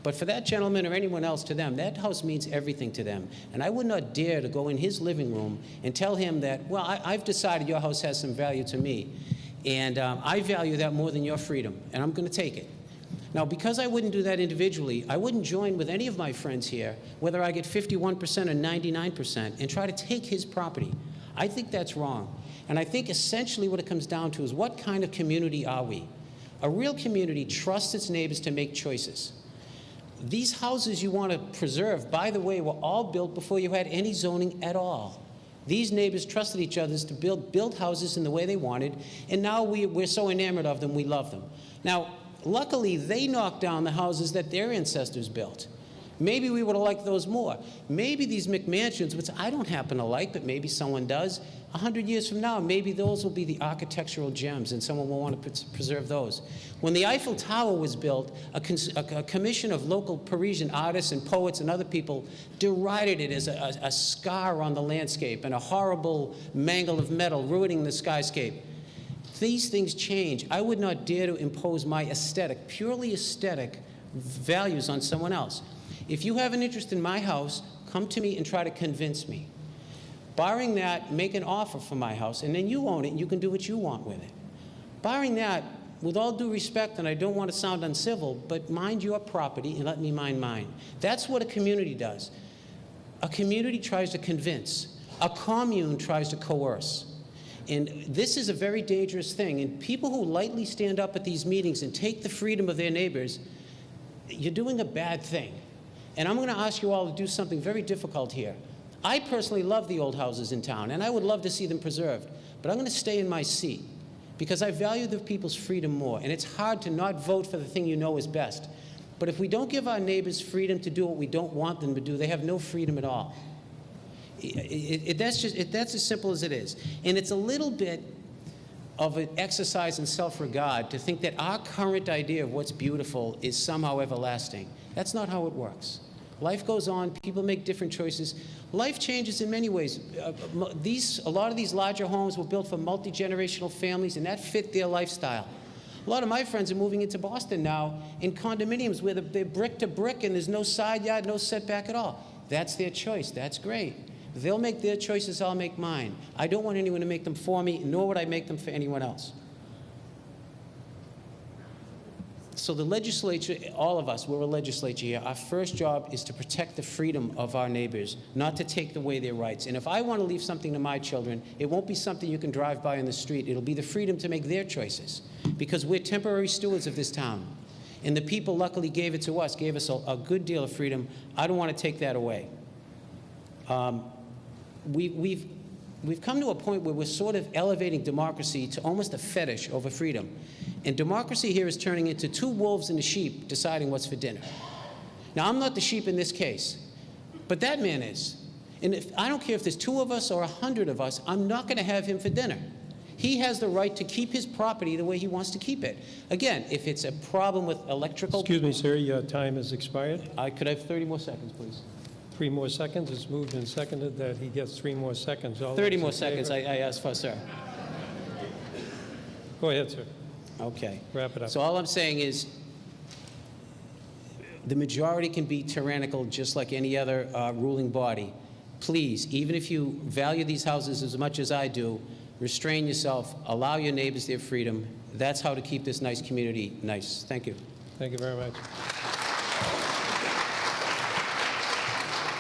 But for that gentleman or anyone else, to them, that house means everything to them. And I would not dare to go in his living room and tell him that, well, I've decided your house has some value to me. And I value that more than your freedom, and I'm going to take it. Now, because I wouldn't do that individually, I wouldn't join with any of my friends here, whether I get 51% or 99%, and try to take his property. I think that's wrong. And I think essentially what it comes down to is, what kind of community are we? A real community trusts its neighbors to make choices. These houses you want to preserve, by the way, were all built before you had any zoning at all. These neighbors trusted each other to build houses in the way they wanted, and now we're so enamored of them, we love them. Now, luckily, they knocked down the houses that their ancestors built. Maybe we would have liked those more. Maybe these McMansions, which I don't happen to like, but maybe someone does, 100 years from now, maybe those will be the architectural gems, and someone will want to preserve those. When the Eiffel Tower was built, a commission of local Parisian artists and poets and other people derided it as a scar on the landscape and a horrible mangle of metal ruining the skyscape. These things change. I would not dare to impose my aesthetic, purely aesthetic values on someone else. If you have an interest in my house, come to me and try to convince me. Barring that, make an offer for my house, and then you own it, and you can do what you want with it. Barring that, with all due respect, and I don't want to sound uncivil, but mind your property and let me mind mine. That's what a community does. A community tries to convince. A commune tries to coerce. And this is a very dangerous thing. And people who lightly stand up at these meetings and take the freedom of their neighbors, you're doing a bad thing. And I'm going to ask you all to do something very difficult here. I personally love the old houses in town, and I would love to see them preserved. But I'm going to stay in my seat because I value the people's freedom more. And it's hard to not vote for the thing you know is best. But if we don't give our neighbors freedom to do what we don't want them to do, they have no freedom at all. That's as simple as it is. And it's a little bit of an exercise in self-regard to think that our current idea of what's beautiful is somehow everlasting. That's not how it works. Life goes on. People make different choices. Life changes in many ways. A lot of these larger homes were built for multi-generational families, and that fit their lifestyle. A lot of my friends are moving into Boston now in condominiums where they're brick to brick and there's no side yard, no setback at all. That's their choice. That's great. They'll make their choices, I'll make mine. I don't want anyone to make them for me, nor would I make them for anyone else. So the legislature, all of us, we're a legislature here. Our first job is to protect the freedom of our neighbors, not to take away their rights. And if I want to leave something to my children, it won't be something you can drive by on the street. It'll be the freedom to make their choices, because we're temporary stewards of this town. And the people luckily gave it to us, gave us a good deal of freedom. I don't want to take that away. We've come to a point where we're sort of elevating democracy to almost a fetish over freedom. And democracy here is turning into two wolves and a sheep deciding what's for dinner. Now, I'm not the sheep in this case, but that man is. And I don't care if there's 2 of us or 100 of us, I'm not going to have him for dinner. He has the right to keep his property the way he wants to keep it. Again, if it's a problem with electrical... Excuse me, sir, your time has expired. Could I have 30 more seconds, please? 3 more seconds. It's moved and seconded that he gets 3 more seconds. All 30 those more in seconds, favor? I asked for, sir. Go ahead, sir. Okay. Wrap it up. So all I'm saying is, The majority can be tyrannical just like any other ruling body. Please, even if you value these houses as much as I do, restrain yourself, allow your neighbors their freedom. That's how to keep this nice community nice. Thank you. Thank you very much.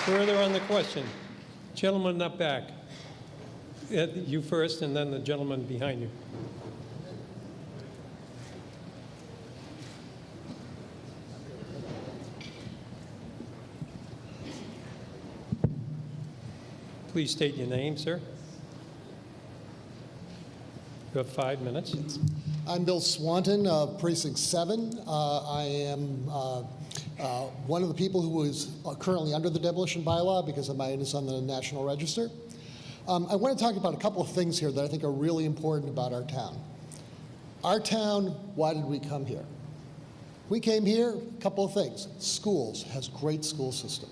Further on the question. Gentleman up back. You first, and then the gentleman behind you. Please state your name, sir. You have 5 minutes. I'm Bill Swanton of Precinct 7. I am one of the people who is currently under the demolition bylaw because of mine is on the National Register. I want to talk about a couple of things here that I think are really important about our town. Our town, why did we come here? We came here, a couple of things. Schools, has great school system.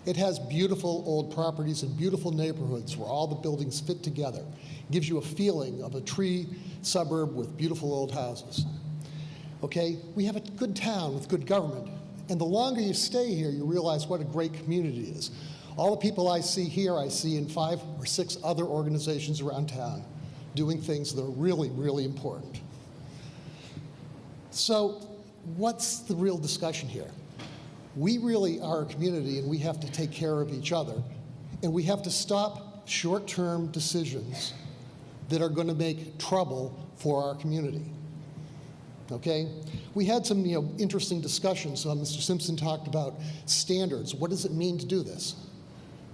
It has beautiful old properties and beautiful neighborhoods where all the buildings fit together. It gives you a feeling of a tree suburb with beautiful old houses. Okay, we have a good town with good government. And the longer you stay here, you realize what a great community it is. All the people I see here, I see in 5 or 6 other organizations around town doing things that are really, really important. So what's the real discussion here? We really are a community, and we have to take care of each other, and we have to stop short-term decisions that are going to make trouble for our community. Okay? We had some interesting discussions. Mr. Simpson talked about standards. What does it mean to do this?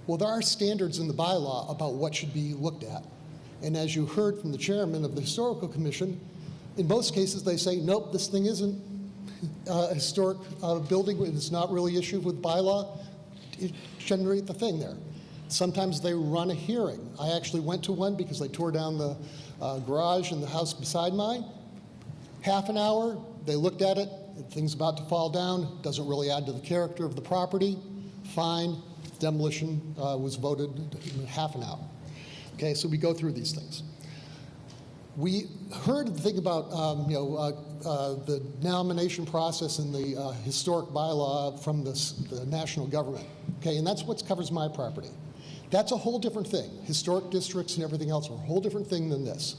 Well, there are standards in the bylaw about what should be looked at. And as you heard from the chairman of the Historical Commission, in most cases they say, nope, this thing isn't a historic building. It's not really issued with bylaw. Generate the thing there. Sometimes they run a hearing. I actually went to one because they tore down the garage in the house beside mine. Half an hour, they looked at it. The thing's about to fall down. Doesn't really add to the character of the property. Fine. Demolition was voted in half an hour. Okay, so we go through these things. We heard the thing about the nomination process in the historic bylaw from the national government. Okay, and that's what covers my property. That's a whole different thing. Historic districts and everything else are a whole different thing than this.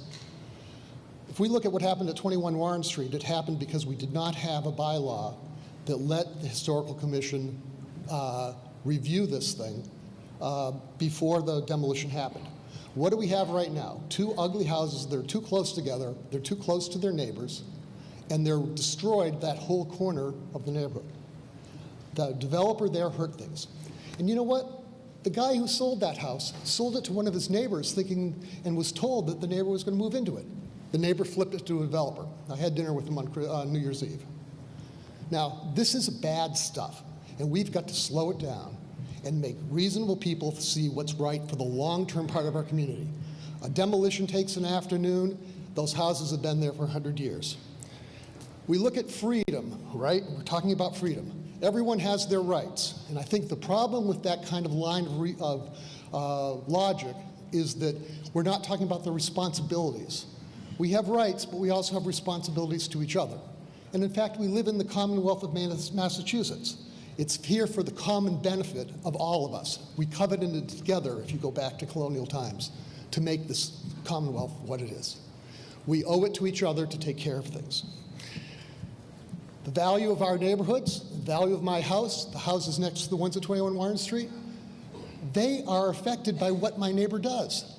If we look at what happened at 21 Warren Street, it happened because we did not have a bylaw that let the Historical Commission review this thing before the demolition happened. What do we have right now? 2 ugly houses. They're too close together. They're too close to their neighbors, and they're destroyed that whole corner of the neighborhood. The developer there hurt things. And you know what? The guy who sold that house sold it to one of his neighbors thinking and was told that the neighbor was going to move into it. The neighbor flipped it to a developer. I had dinner with him on New Year's Eve. Now, this is bad stuff, and we've got to slow it down and make reasonable people see what's right for the long-term part of our community. A demolition takes an afternoon. Those houses have been there for 100 years. We look at freedom, right? We're talking about freedom. Everyone has their rights. And I think the problem with that kind of line of logic is that we're not talking about the responsibilities. We have rights, but we also have responsibilities to each other. And in fact, we live in the Commonwealth of Massachusetts. It's here for the common benefit of all of us. We coveted it together, if you go back to colonial times, to make this Commonwealth what it is. We owe it to each other to take care of things. The value of our neighborhoods, the value of my house, the houses next to the ones at 21 Warren Street, they are affected by what my neighbor does.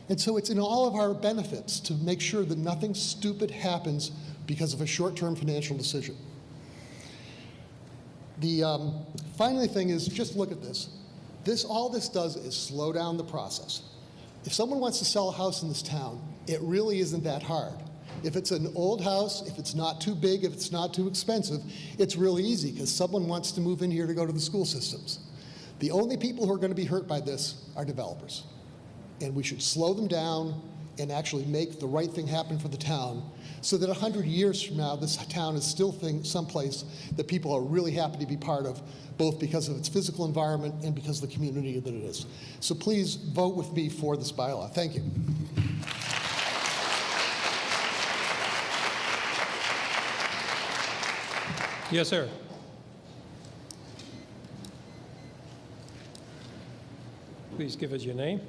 And so it's in all of our benefits to make sure that nothing stupid happens because of a short-term financial decision. The final thing is, just look at this. All this does is slow down the process. If someone wants to sell a house in this town, it really isn't that hard. If it's an old house, if it's not too big, if it's not too expensive, it's really easy because someone wants to move in here to go to the school systems. The only people who are going to be hurt by this are developers. And we should slow them down and actually make the right thing happen for the town so that 100 years from now, this town is still someplace that people are really happy to be part of, both because of its physical environment and because of the community that it is. So please vote with me for this bylaw. Thank you. Yes, sir. Please give us your name.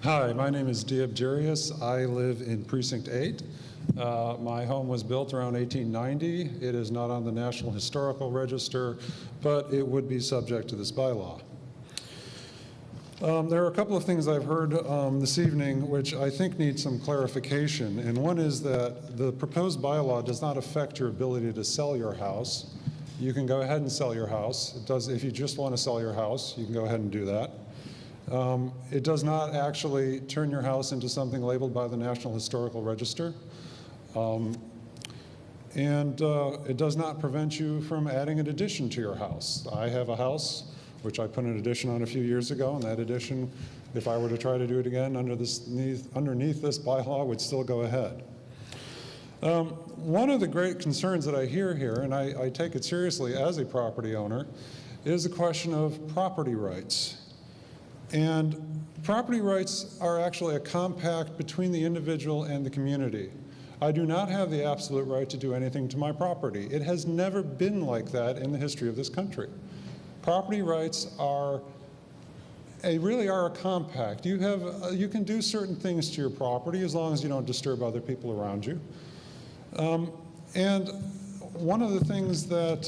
Hi, my name is Diab Jarius. I live in Precinct 8. My home was built around 1890. It is not on the National Historical Register, but it would be subject to this bylaw. There are a couple of things I've heard this evening which I think need some clarification. And one is that the proposed bylaw does not affect your ability to sell your house. You can go ahead and sell your house. It does, if you just want to sell your house, you can go ahead and do that. It does not actually turn your house into something labeled by the National Historical Register. It does not prevent you from adding an addition to your house. I have a house which I put an addition on a few years ago, and that addition, if I were to try to do it again underneath this bylaw, would still go ahead. One of the great concerns that I hear here, and I take it seriously as a property owner, is the question of property rights. And property rights are actually a compact between the individual and the community. I do not have the absolute right to do anything to my property. It has never been like that in the history of this country. Property rights really are a compact. You can do certain things to your property as long as you don't disturb other people around you. And one of the things that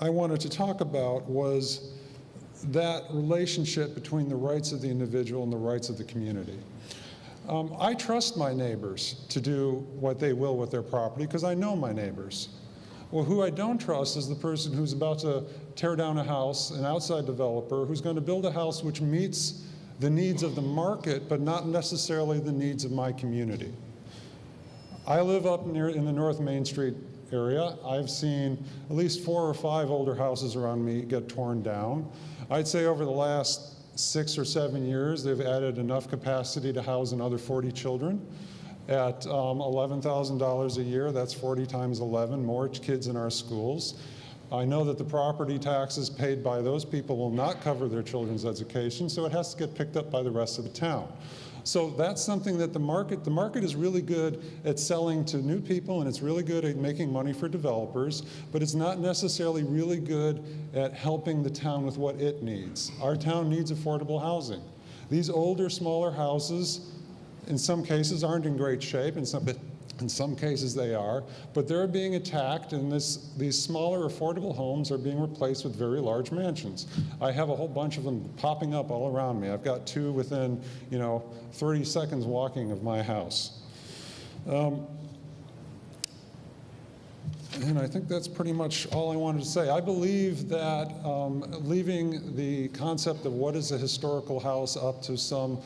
I wanted to talk about was that relationship between the rights of the individual and the rights of the community. I trust my neighbors to do what they will with their property because I know my neighbors. Well, who I don't trust is the person who's about to tear down a house, an outside developer, who's going to build a house which meets the needs of the market, but not necessarily the needs of my community. I live up in the North Main Street area. I've seen at least 4 or 5 older houses around me get torn down. I'd say over the last 6 or 7 years, they've added enough capacity to house another 40 children. At $11,000 a year, that's 40 times 11, more kids in our schools. I know that the property taxes paid by those people will not cover their children's education, so it has to get picked up by the rest of the town. So that's something that the market is really good at selling to new people, and it's really good at making money for developers, but it's not necessarily really good at helping the town with what it needs. Our town needs affordable housing. These older, smaller houses, in some cases, aren't in great shape. In some cases they are, but they're being attacked, and these smaller affordable homes are being replaced with very large mansions. I have a whole bunch of them popping up all around me. I've got 2 within 30 seconds walking of my house. And I think that's pretty much all I wanted to say. I believe that leaving the concept of what is a historical house up to some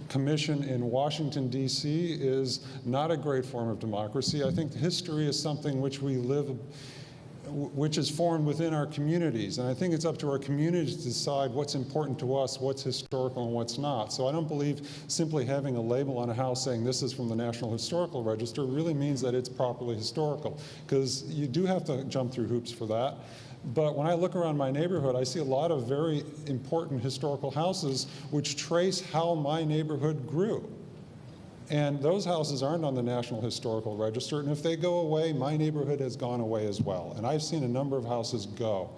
commission in Washington, D.C. is not a great form of democracy. I think history is something which we live, which is formed within our communities. And I think it's up to our communities to decide what's important to us, what's historical and what's not. So I don't believe simply having a label on a house saying this is from the National Historical Register really means that it's properly historical, because you do have to jump through hoops for that. But when I look around my neighborhood, I see a lot of very important historical houses which trace how my neighborhood grew. And those houses aren't on the National Historical Register, and if they go away, my neighborhood has gone away as well. And I've seen a number of houses go.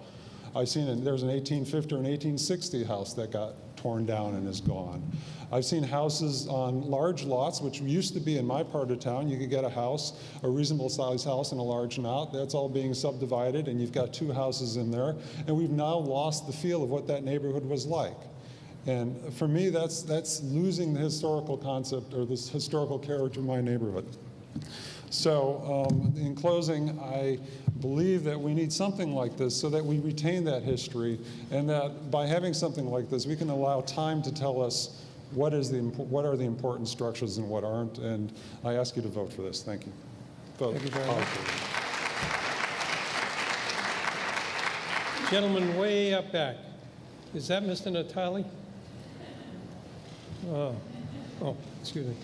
I've seen there's an 1850 or an 1860 house that got torn down and is gone. I've seen houses on large lots, which used to be in my part of town. You could get a house, a reasonable sized house in a large lot. That's all being subdivided, and you've got 2 houses in there. And we've now lost the feel of what that neighborhood was like. And for me, that's losing the historical concept or this historical character of my neighborhood. So in closing, I believe that we need something like this so that we retain that history, and that by having something like this, we can allow time to tell us what are the important structures and what aren't. And I ask you to vote for this. Thank you. Vote. Thank you very much. Gentleman way up back. Is that Mr. Natali? Oh, excuse me.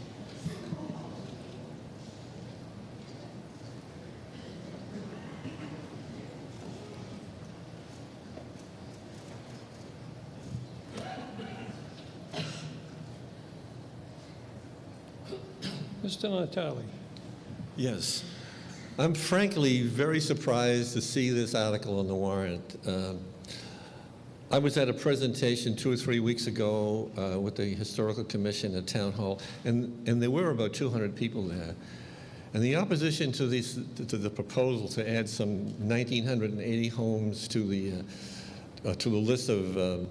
Mr. Natali. Yes. I'm frankly very surprised to see this article on the warrant. I was at a presentation 2 or 3 weeks ago with the Historical Commission at Town Hall, and there were about 200 people there. And the opposition to the proposal to add some 1,980 homes to the list of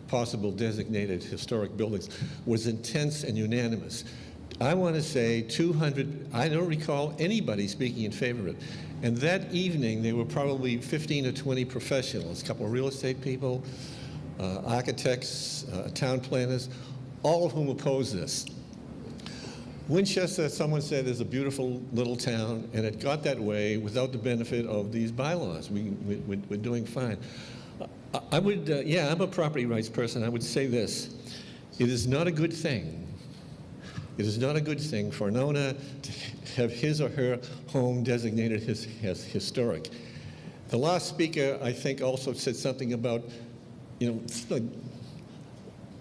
possible designated historic buildings was intense and unanimous. I want to say 200, I don't recall anybody speaking in favor of it. And that evening, there were probably 15 or 20 professionals, a couple of real estate people, architects, town planners, all of whom opposed this. Winchester, someone said, is a beautiful little town, and it got that way without the benefit of these bylaws. We're doing fine. I would, yeah, I'm a property rights person. I would say this. It is not a good thing. It is not a good thing for an owner to have his or her home designated as historic. The last speaker, I think, also said something about, you know,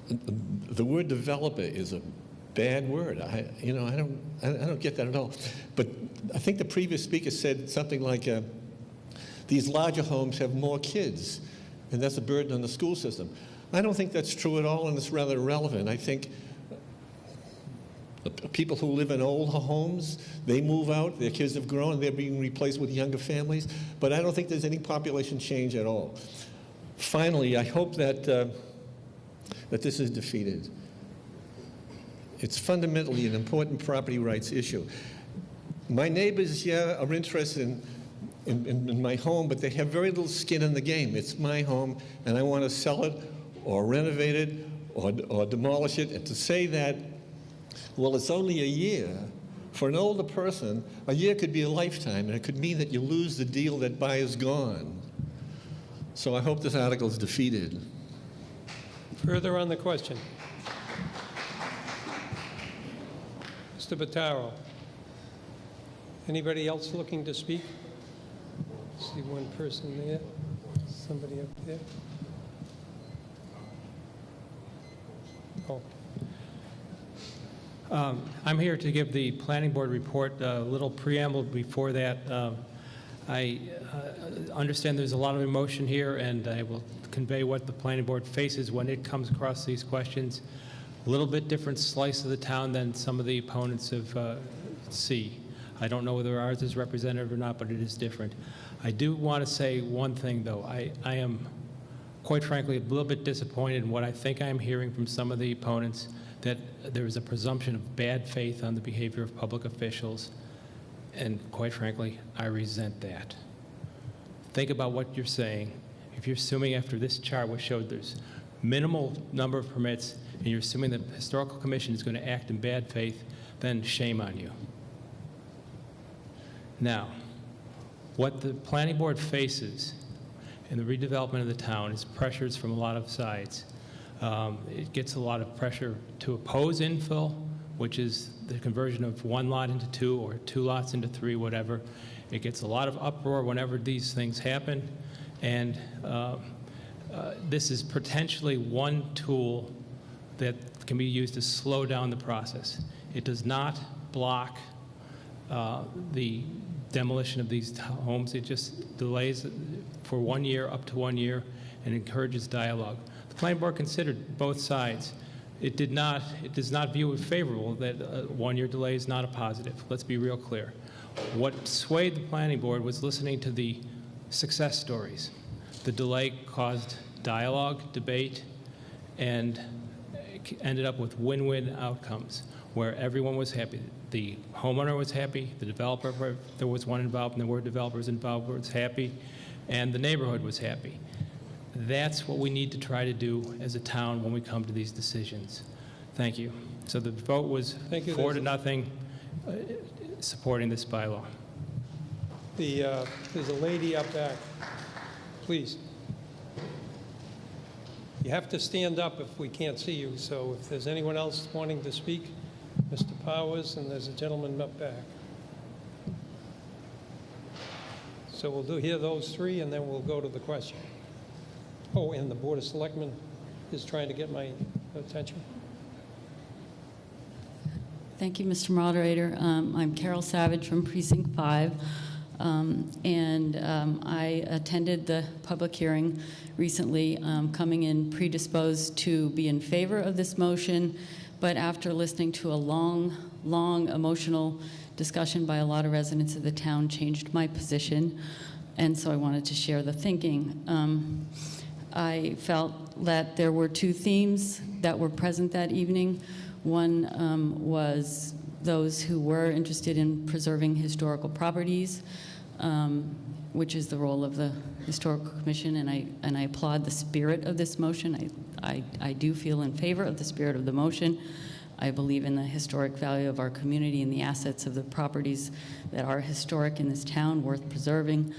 the word developer is a bad word. I don't get that at all. But I think the previous speaker said something like, these larger homes have more kids, and that's a burden on the school system. I don't think that's true at all, and it's rather irrelevant. I think people who live in older homes, they move out, their kids have grown, they're being replaced with younger families, but I don't think there's any population change at all. Finally, I hope that this is defeated. It's fundamentally an important property rights issue. My neighbors, yeah, are interested in my home, but they have very little skin in the game. It's my home, and I want to sell it or renovate it or demolish it. And to say that, well, it's only a year, for an older person, a year could be a lifetime, and it could mean that you lose the deal that buyer's gone. So I hope this article is defeated. Further on the question. Mr. Bottaro. Anybody else looking to speak? See one person there, somebody up there. Oh. I'm here to give the planning board report. A little preamble before that. I understand there's a lot of emotion here, and I will convey what the planning board faces when it comes across these questions. A little bit different slice of the town than some of the opponents see. I don't know whether ours is representative or not, but it is different. I do want to say one thing, though. I am, quite frankly, a little bit disappointed in what I think I'm hearing from some of the opponents, that there is a presumption of bad faith on the behavior of public officials, and quite frankly, I resent that. Think about what you're saying. If you're assuming after this chart which showed there's minimal number of permits, and you're assuming the Historical Commission is going to act in bad faith, then shame on you. Now, what the planning board faces in the redevelopment of the town is pressures from a lot of sides. It gets a lot of pressure to oppose infill, which is the conversion of one lot into two or two lots into three, whatever. It gets a lot of uproar whenever these things happen. And this is potentially one tool that can be used to slow down the process. It does not block the demolition of these homes. It just delays for 1 year, up to 1 year, and encourages dialogue. The planning board considered both sides. It does not view it favorable that a 1 year delay is not a positive. Let's be real clear. What swayed the planning board was listening to the success stories. The delay caused dialogue, debate, and ended up with win-win outcomes where everyone was happy. The homeowner was happy, the developer, there was one involved, and there were developers involved, was happy, and the neighborhood was happy. That's what we need to try to do as a town when we come to these decisions. Thank you. So the vote was 4-0, supporting this bylaw. There's a lady up back. Please. You have to stand up if we can't see you, so if there's anyone else wanting to speak, Mr. Powers, and there's a gentleman up back. So we'll hear those three, and then we'll go to the question. Oh, and the Board of Selectmen is trying to get my attention. Thank you, Mr. Moderator. I'm Carol Savage from Precinct 5. I attended the public hearing recently, coming in predisposed to be in favor of this motion, but after listening to a long emotional discussion by a lot of residents of the town, changed my position, and so I wanted to share the thinking. I felt that there were two themes that were present that evening. One was those who were interested in preserving historical properties, which is the role of the Historical Commission, and I applaud the spirit of this motion. I do feel in favor of the spirit of the motion. I believe in the historic value of our community and the assets of the properties that are historic in this town, worth preserving.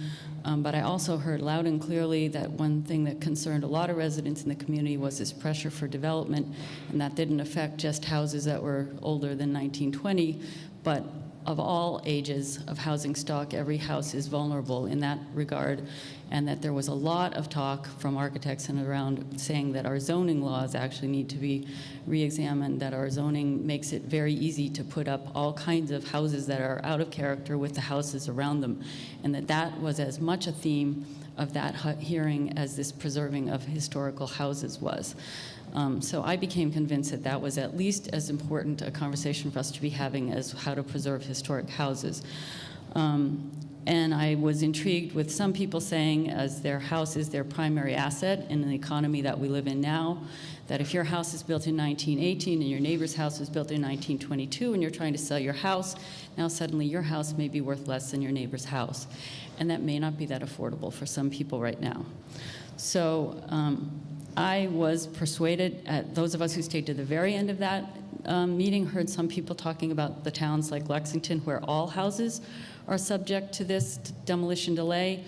But I also heard loud and clearly that one thing that concerned a lot of residents in the community was this pressure for development, and that didn't affect just houses that were older than 1920, but of all ages of housing stock. Every house is vulnerable in that regard, and that there was a lot of talk from architects and around saying that our zoning laws actually need to be re-examined, that our zoning makes it very easy to put up all kinds of houses that are out of character with the houses around them, and that was as much a theme of that hearing as this preserving of historical houses was. So I became convinced that that was at least as important a conversation for us to be having as how to preserve historic houses. And I was intrigued with some people saying, as their house is their primary asset in the economy that we live in now, that if your house is built in 1918 and your neighbor's house was built in 1922 and you're trying to sell your house, now suddenly your house may be worth less than your neighbor's house. And that may not be that affordable for some people right now. So I was persuaded, those of us who stayed to the very end of that meeting heard some people talking about the towns like Lexington where all houses are subject to this demolition delay,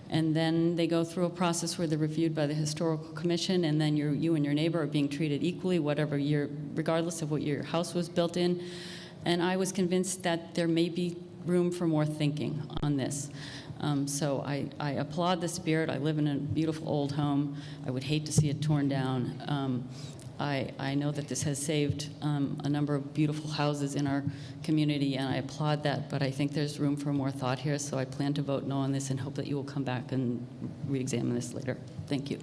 and then they go through a process where they're reviewed by the Historical Commission, and then you and your neighbor are being treated equally, whatever year, regardless of what year your house was built in. And I was convinced that there may be room for more thinking on this. So I applaud the spirit. I live in a beautiful old home. I would hate to see it torn down. I know that this has saved a number of beautiful houses in our community, and I applaud that, but I think there's room for more thought here, so I plan to vote no on this and hope that you will come back and re-examine this later. Thank you.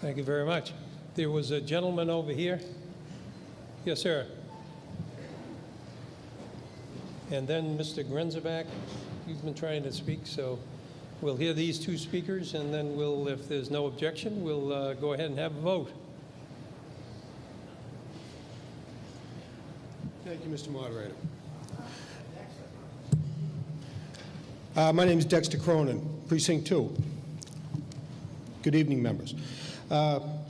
Thank you very much. There was a gentleman over here. Yes, sir. And then Mr. Grenzebach, he's been trying to speak, so we'll hear these two speakers, and then we'll, if there's no objection, we'll go ahead and have a vote. Thank you, Mr. Moderator. My name is Dexter Cronin, Precinct 2. Good evening, members.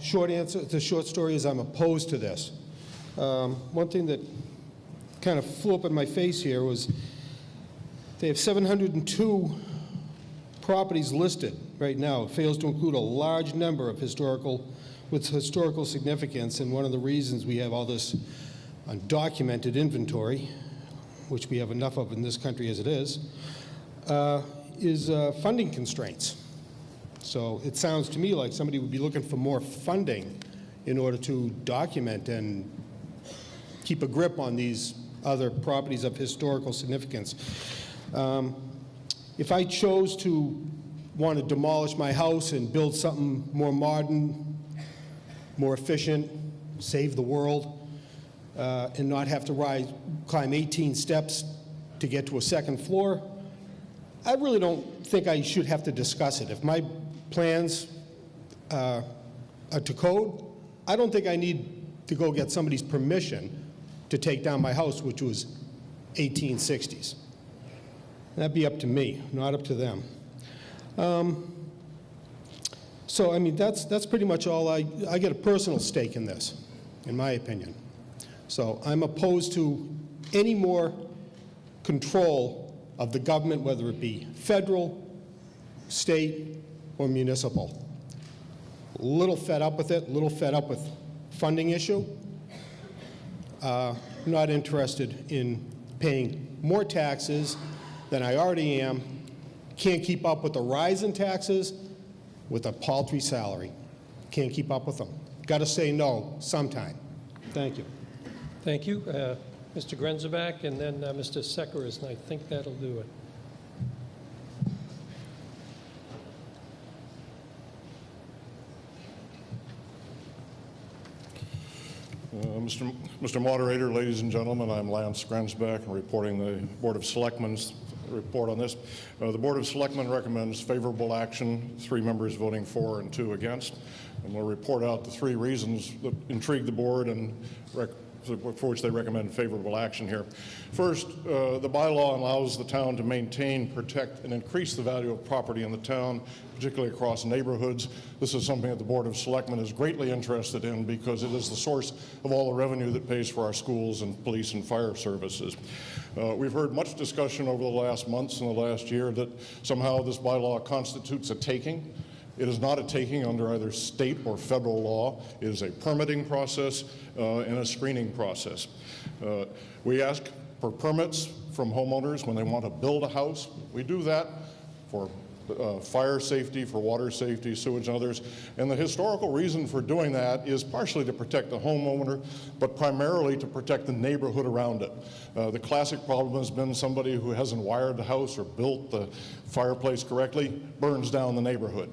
Short answer, the short story is I'm opposed to this. One thing that kind of flew up in my face here was they have 702 properties listed right now. It fails to include a large number of historical significance, and one of the reasons we have all this undocumented inventory, which we have enough of in this country as it is funding constraints. So it sounds to me like somebody would be looking for more funding in order to document and keep a grip on these other properties of historical significance. If I chose to want to demolish my house and build something more modern, more efficient, save the world, and not have to climb 18 steps to get to a second floor, I really don't think I should have to discuss it. If my plans are to code, I don't think I need to go get somebody's permission to take down my house, which was 1860s. That'd be up to me, not up to them. So, I mean, that's pretty much all. I get a personal stake in this, in my opinion. So I'm opposed to any more control of the government, whether it be federal, state, or municipal. A little fed up with it, a little fed up with funding issue. Not interested in paying more taxes than I already am. Can't keep up with the rise in taxes with a paltry salary. Can't keep up with them. Got to say no sometime. Thank you. Thank you. Mr. Grenzebach, and then Mr. Sekaras, and I think that'll do it. Mr. Moderator, ladies and gentlemen, I'm Lance Grensbeck, reporting the Board of Selectmen's report on this. The Board of Selectmen recommends favorable action, 3 members voting for and 2 against. And we'll report out the 3 reasons that intrigue the board and for which they recommend favorable action here. First, the bylaw allows the town to maintain, protect, and increase the value of property in the town, particularly across neighborhoods. This is something that the Board of Selectmen is greatly interested in because it is the source of all the revenue that pays for our schools and police and fire services. We've heard much discussion over the last months and the last year that somehow this bylaw constitutes a taking. It is not a taking under either state or federal law. It is a permitting process and a screening process. We ask for permits from homeowners when they want to build a house. We do that for fire safety, for water safety, sewage, and others. And the historical reason for doing that is partially to protect the homeowner, but primarily to protect the neighborhood around it. The classic problem has been somebody who hasn't wired the house or built the fireplace correctly burns down the neighborhood.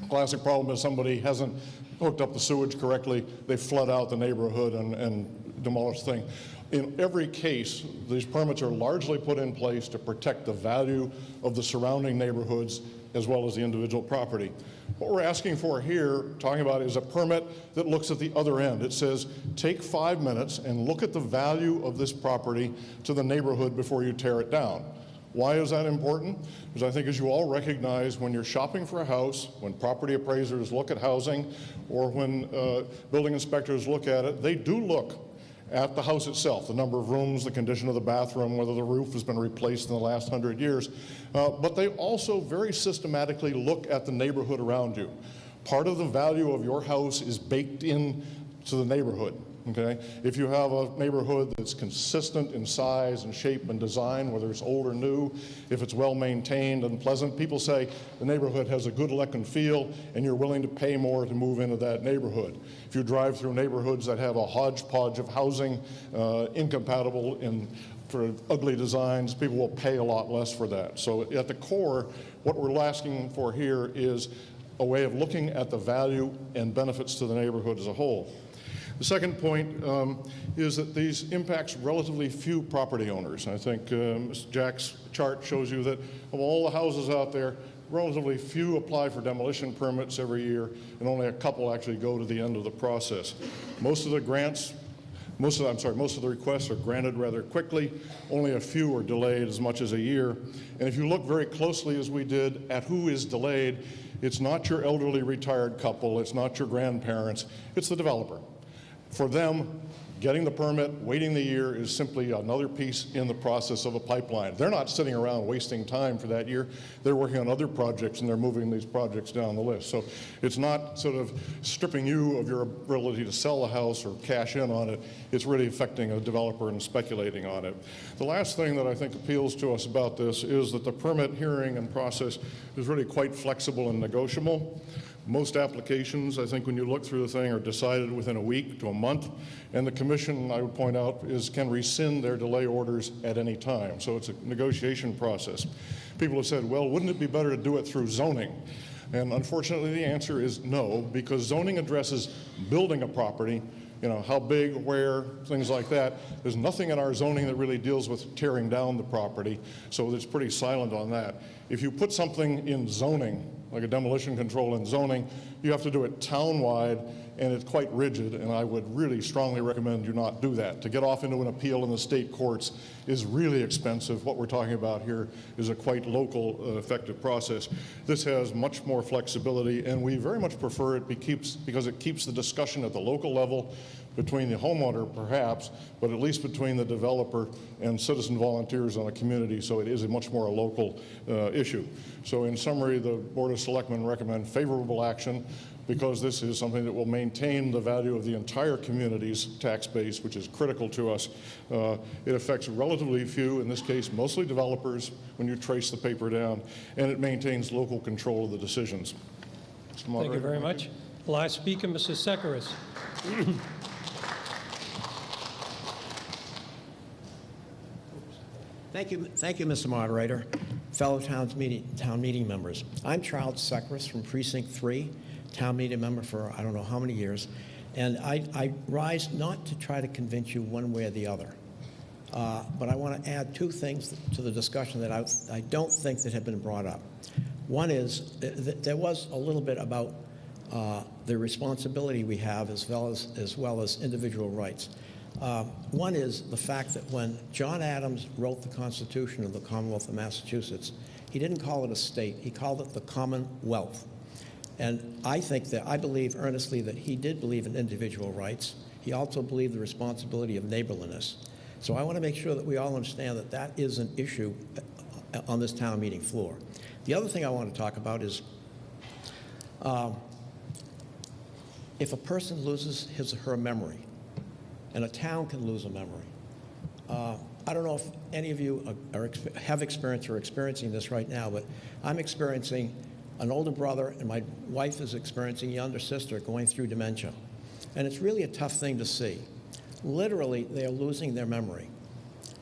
Classic problem is somebody hasn't hooked up the sewage correctly, they flood out the neighborhood and demolish the thing. In every case, these permits are largely put in place to protect the value of the surrounding neighborhoods as well as the individual property. What we're asking for here, talking about, is a permit that looks at the other end. It says, take 5 minutes and look at the value of this property to the neighborhood before you tear it down. Why is that important? Because I think, as you all recognize, when you're shopping for a house, when property appraisers look at housing, or when building inspectors look at it, they do look at the house itself, the number of rooms, the condition of the bathroom, whether the roof has been replaced in the last 100 years. But they also very systematically look at the neighborhood around you. Part of the value of your house is baked in to the neighborhood. Okay? If you have a neighborhood that's consistent in size and shape and design, whether it's old or new, if it's well maintained and pleasant, people say the neighborhood has a good look and feel and you're willing to pay more to move into that neighborhood. If you drive through neighborhoods that have a hodgepodge of housing, incompatible for ugly designs, people will pay a lot less for that. So at the core, what we're asking for here is a way of looking at the value and benefits to the neighborhood as a whole. The second point is that these impacts relatively few property owners. I think Jack's chart shows you that of all the houses out there, relatively few apply for demolition permits every year, and only a couple actually go to the end of the process. Most of the requests are granted rather quickly. Only a few are delayed as much as a year. And if you look very closely, as we did, at who is delayed, it's not your elderly retired couple, it's not your grandparents, it's the developer. For them, getting the permit, waiting the year is simply another piece in the process of a pipeline. They're not sitting around wasting time for that year. They're working on other projects and they're moving these projects down the list. So it's not sort of stripping you of your ability to sell a house or cash in on it. It's really affecting a developer and speculating on it. The last thing that I think appeals to us about this is that the permit hearing and process is really quite flexible and negotiable. Most applications, I think, when you look through the thing, are decided within a week to a month, and the commission, I would point out, can rescind their delay orders at any time. So it's a negotiation process. People have said, well, wouldn't it be better to do it through zoning? And unfortunately, the answer is no, because zoning addresses building a property, how big, where, things like that. There's nothing in our zoning that really deals with tearing down the property, so it's pretty silent on that. If you put something in zoning, like a demolition control in zoning, you have to do it town-wide, and it's quite rigid, and I would really strongly recommend you not do that. To get off into an appeal in the state courts is really expensive. What we're talking about here is a quite local, effective process. This has much more flexibility, and we very much prefer it because it keeps the discussion at the local level between the homeowner, perhaps, but at least between the developer and citizen volunteers on a community, so it is a much more a local issue. So in summary, the Board of Selectmen recommend favorable action because this is something that will maintain the value of the entire community's tax base, which is critical to us. It affects relatively few, in this case, mostly developers when you trace the paper down, and it maintains local control of the decisions. Thank you very much. Last speaker, Mrs. Sekaras. Thank you, Mr. Moderator. Fellow town meeting members. I'm Charles Sekaras from Precinct 3, town meeting member for I don't know how many years. And I rise not to try to convince you one way or the other, but I want to add two things to the discussion that I don't think that have been brought up. One is there was a little bit about the responsibility we have as well as individual rights. One is the fact that when John Adams wrote the Constitution of the Commonwealth of Massachusetts, he didn't call it a state, he called it the Commonwealth. And I believe earnestly that he did believe in individual rights. He also believed the responsibility of neighborliness. So I want to make sure that we all understand that that is an issue on this town meeting floor. The other thing I want to talk about is if a person loses his or her memory, and a town can lose a memory. I don't know if any of you have experienced or experiencing this right now, but I'm experiencing an older brother, and my wife is experiencing a younger sister going through dementia. And it's really a tough thing to see. Literally, they are losing their memory.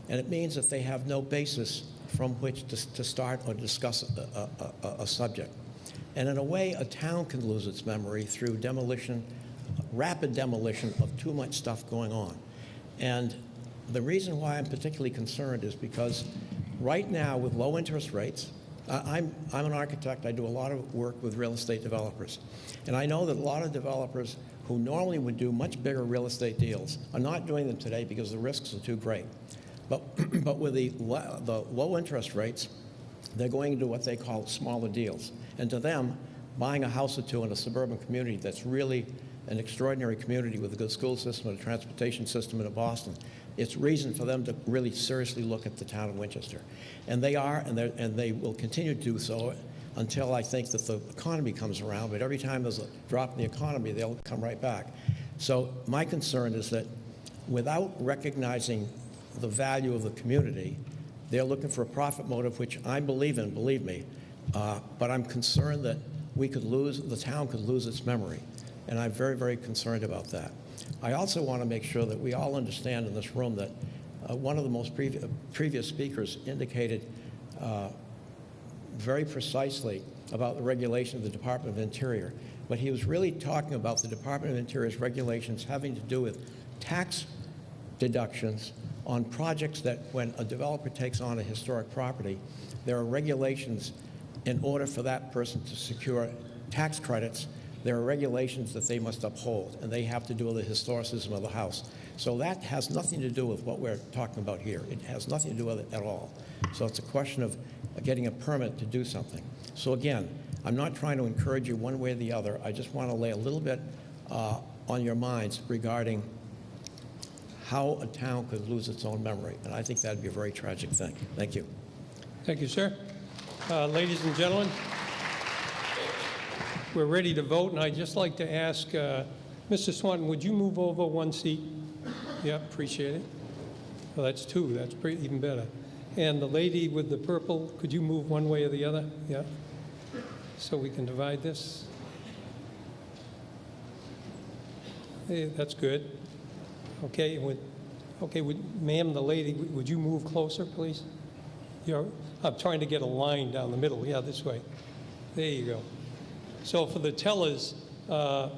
And it means that they have no basis from which to start or discuss a subject. And in a way, a town can lose its memory through demolition, rapid demolition of too much stuff going on. And the reason why I'm particularly concerned is because right now, with low interest rates, I'm an architect. I do a lot of work with real estate developers. And I know that a lot of developers who normally would do much bigger real estate deals are not doing them today because the risks are too great. But with the low interest rates, they're going to do what they call smaller deals. And to them, buying a house or two in a suburban community that's really an extraordinary community with a good school system and a transportation system in Boston, it's reason for them to really seriously look at the town of Winchester. And they are, and they will continue to do so until I think that the economy comes around. But every time there's a drop in the economy, they'll come right back. So my concern is that without recognizing the value of the community, they're looking for a profit motive, which I believe in, believe me. But I'm concerned that the town could lose its memory. And I'm very, very concerned about that. I also want to make sure that we all understand in this room that one of the most previous speakers indicated very precisely about the regulation of the Department of Interior. But he was really talking about the Department of Interior's regulations having to do with tax deductions on projects that when a developer takes on a historic property, there are regulations in order for that person to secure tax credits. There are regulations that they must uphold, and they have to do with the historicism of the house. So that has nothing to do with what we're talking about here. It has nothing to do with it at all. So it's a question of getting a permit to do something. So again, I'm not trying to encourage you one way or the other. I just want to lay a little bit on your minds regarding how a town could lose its own memory. And I think that'd be a very tragic thing. Thank you. Thank you, sir. Ladies and gentlemen, we're ready to vote, and I'd just like to ask Mr. Swanton, would you move over one seat? Yeah, appreciate it. Well, that's two. That's even better. And the lady with the purple, could you move one way or the other? Yeah. So we can divide this. Hey, that's good. Okay, ma'am, the lady, would you move closer, please? I'm trying to get a line down the middle. Yeah, this way. There you go. So for the tellers, Mr.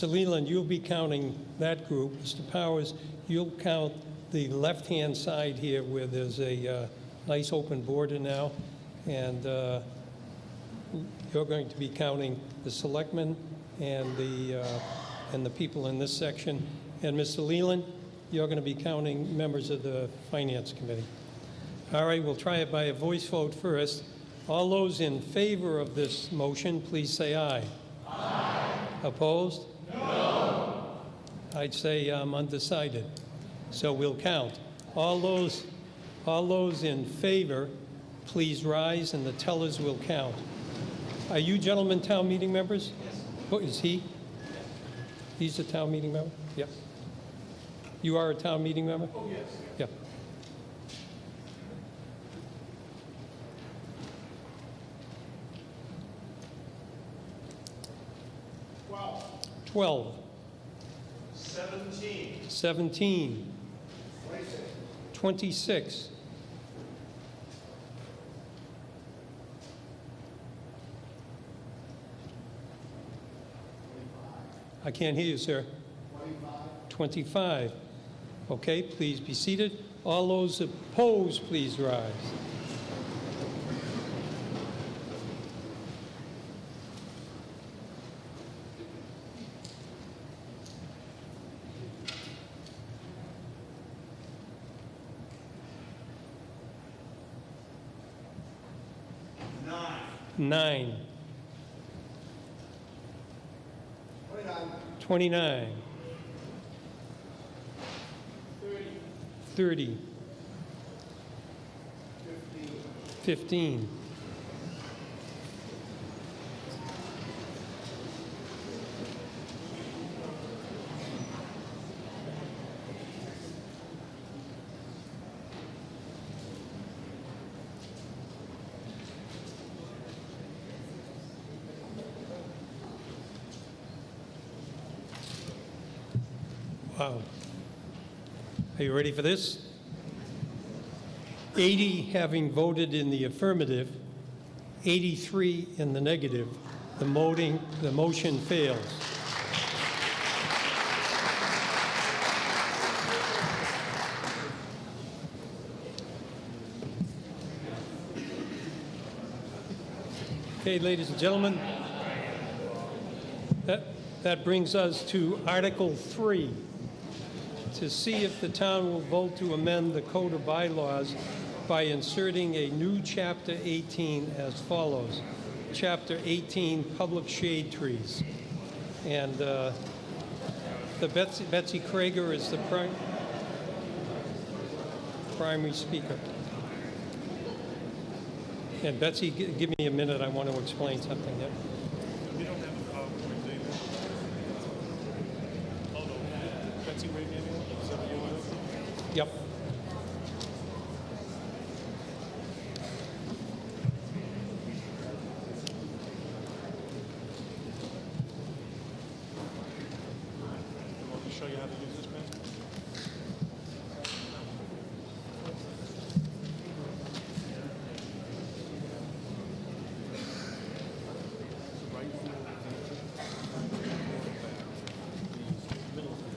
Leland, you'll be counting that group. Mr. Powers, you'll count the left-hand side here where there's a nice open border now. And you're going to be counting the selectmen and the people in this section. And Mr. Leland, you're going to be counting members of the Finance Committee. All right, we'll try it by a voice vote first. All those in favor of this motion, please say aye. Aye. Opposed? No. I'd say I'm undecided. So we'll count. All those in favor, please rise, and the tellers will count. Are you gentlemen town meeting members? Yes. Oh, is he? He's a town meeting member? Yep. You are a town meeting member? Oh, yes. Yep. Wow. 12. 17. 17. 26. 25. I can't hear you, sir. 25. Okay, please be seated. All those opposed, please rise. Nine. 29. 30. 15. 'Wow. Are you ready for this? 80 having voted in the affirmative, 83 in the negative. The motion fails. Okay, ladies and gentlemen, that brings us to Article 3, to see if the town will vote to amend the Code of Bylaws by inserting a new Chapter 18 as follows. Chapter 18, Public Shade Trees. And Betsy Krager is the primary speaker. And Betsy, give me a minute. I want to explain something there. We don't have a PowerPoint, do you? Oh, no. Betsy Krager, is that what you want? Yep. Want me to show you how to use this pen?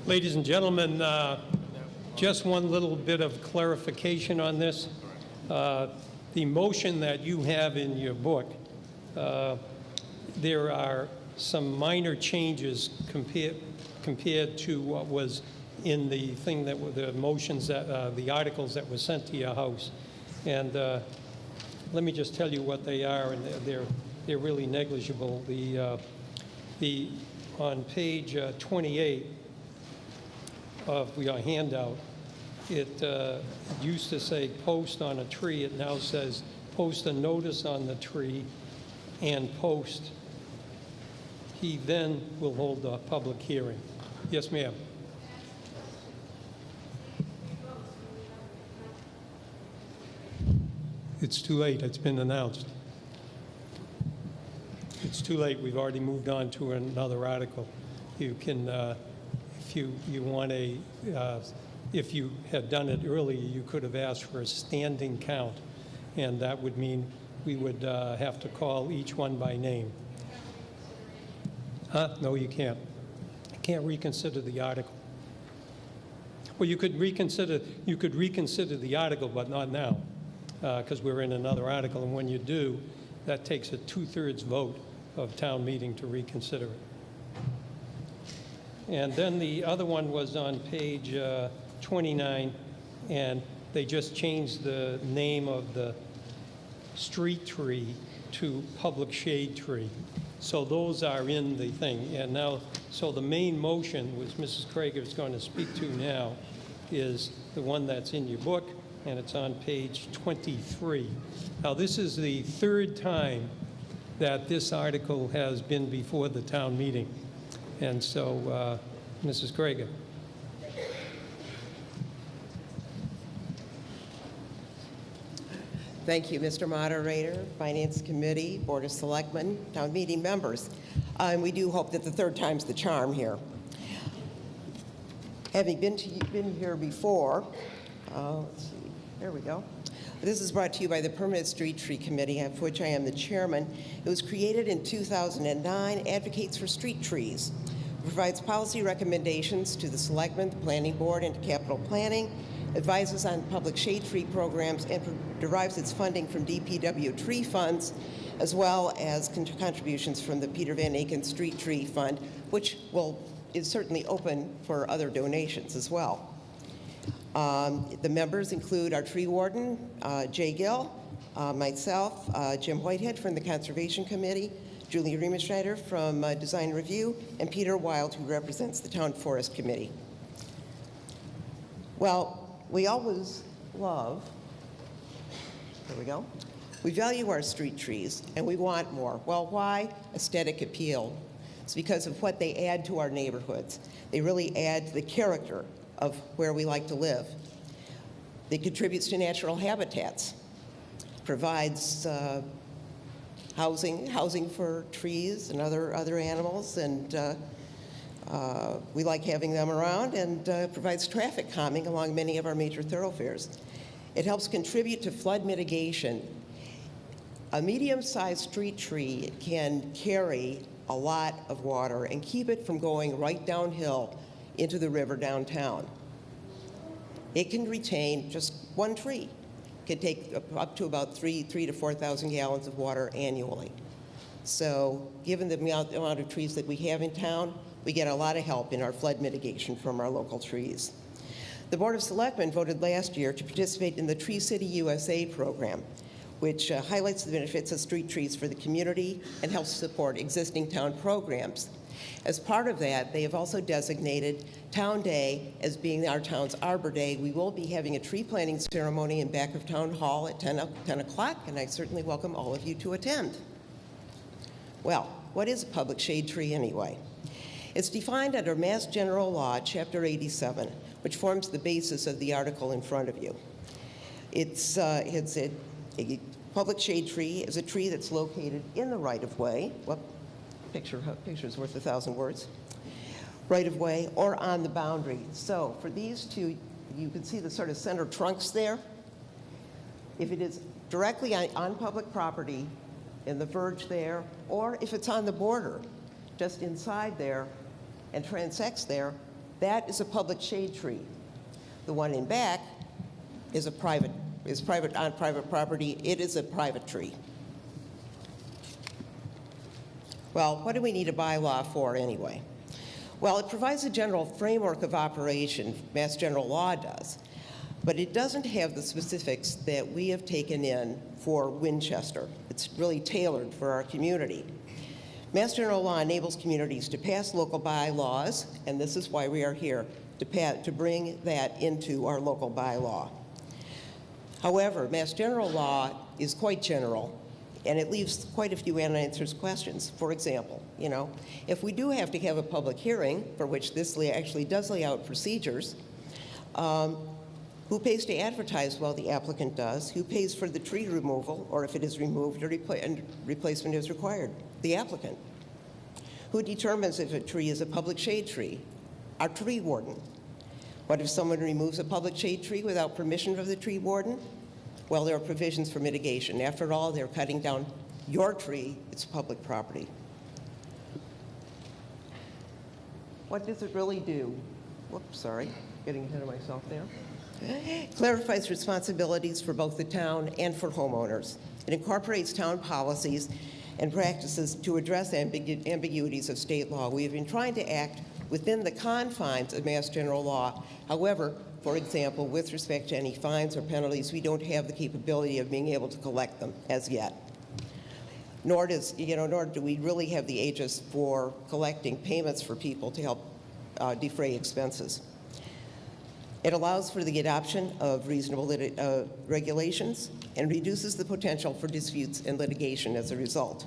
Ladies and gentlemen, just one little bit of clarification on this. The motion that you have in your book, there are some minor changes compared to what was in the thing that were the motions that the articles that were sent to your house. And let me just tell you what they are, and they're really negligible. On page 28 of your handout, it used to say post on a tree. It now says post a notice on the tree and post. He then will hold a public hearing. Yes, ma'am. It's too late. It's been announced. It's too late. We've already moved on to another article. You can, if you want if you had done it earlier, you could have asked for a standing count, and that would mean we would have to call each one by name. No, you can't. You can't reconsider the article. Well, you could reconsider the article, but not now, because we're in another article, and when you do, that takes a 2/3 vote of town meeting to reconsider it. And then the other one was on page 29, and they just changed the name of the street tree to public shade tree. So those are in the thing. And now, so the main motion, which Mrs. Krager is going to speak to now, is the one that's in your book, and it's on page 23. Now, this is the third time that this article has been before the town meeting. And so, Mrs. Krager. Thank you, Mr. Moderator, Finance Committee, Board of Selectmen, town meeting members. And we do hope that the third time's the charm here. Having been here before, let's see, there we go. This is brought to you by the Permanent Street Tree Committee, of which I am the chairman. It was created in 2009, advocates for street trees. provides policy recommendations to the Selectmen, the Planning Board, and to Capital Planning, advises on public shade tree programs, and derives its funding from DPW tree funds, as well as contributions from the Peter Van Aken Street Tree Fund, which is certainly open for other donations as well. The members include our tree warden, Jay Gill, myself, Jim Whitehead from the Conservation Committee, Julie Riemenschneider from Design Review, and Peter Wild, who represents the Town Forest Committee. Well, we always love, there we go, we value our street trees, and we want more. Well, why? Aesthetic appeal. It's because of what they add to our neighborhoods. They really add to the character of where we like to live. They contribute to natural habitats, provides housing for trees and other animals, and we like having them around, and provides traffic calming along many of our major thoroughfares. It helps contribute to flood mitigation. A medium-sized street tree can carry a lot of water and keep it from going right downhill into the river downtown. It can retain, just one tree can take up to about 3,000 to 4,000 gallons of water annually. So given the amount of trees that we have in town, we get a lot of help in our flood mitigation from our local trees. The Board of Selectmen voted last year to participate in the Tree City USA program, which highlights the benefits of street trees for the community and helps support existing town programs. As part of that, they have also designated Town Day as being our town's Arbor Day. We will be having a tree planting ceremony in back of Town Hall at 10 o'clock, and I certainly welcome all of you to attend. Well, what is a public shade tree anyway? It's defined under Mass General Law, Chapter 87, which forms the basis of the article in front of you. A public shade tree is a tree that's located in the right-of-way. Well, picture's worth 1,000 words. Right-of-way or on the boundary. So for these two, you can see the sort of center trunks there. If it is directly on public property in the verge there, or if it's on the border, just inside there and transects there, that is a public shade tree. The one in back is on private property. It is a private tree. Well, what do we need a bylaw for anyway? Well, it provides a general framework of operation, Mass General Law does, but it doesn't have the specifics that we have taken in for Winchester. It's really tailored for our community. Mass General Law enables communities to pass local bylaws, and this is why we are here, to bring that into our local bylaw. However, Mass General Law is quite general, and it leaves quite a few unanswered questions. For example, if we do have to have a public hearing, for which this actually does lay out procedures, who pays to advertise? Well, the applicant does. Who pays for the tree removal, or if it is removed and replacement is required? The applicant. Who determines if a tree is a public shade tree? Our tree warden. What if someone removes a public shade tree without permission of the tree warden? Well, there are provisions for mitigation. After all, they're cutting down your tree. It's public property. What does it really do? Whoops, sorry, getting ahead of myself there. Clarifies responsibilities for both the town and for homeowners. It incorporates town policies and practices to address ambiguities of state law. We have been trying to act within the confines of Mass General Law. However, for example, with respect to any fines or penalties, we don't have the capability of being able to collect them as yet. Nor do we really have the aegis for collecting payments for people to help defray expenses. It allows for the adoption of reasonable regulations and reduces the potential for disputes and litigation as a result.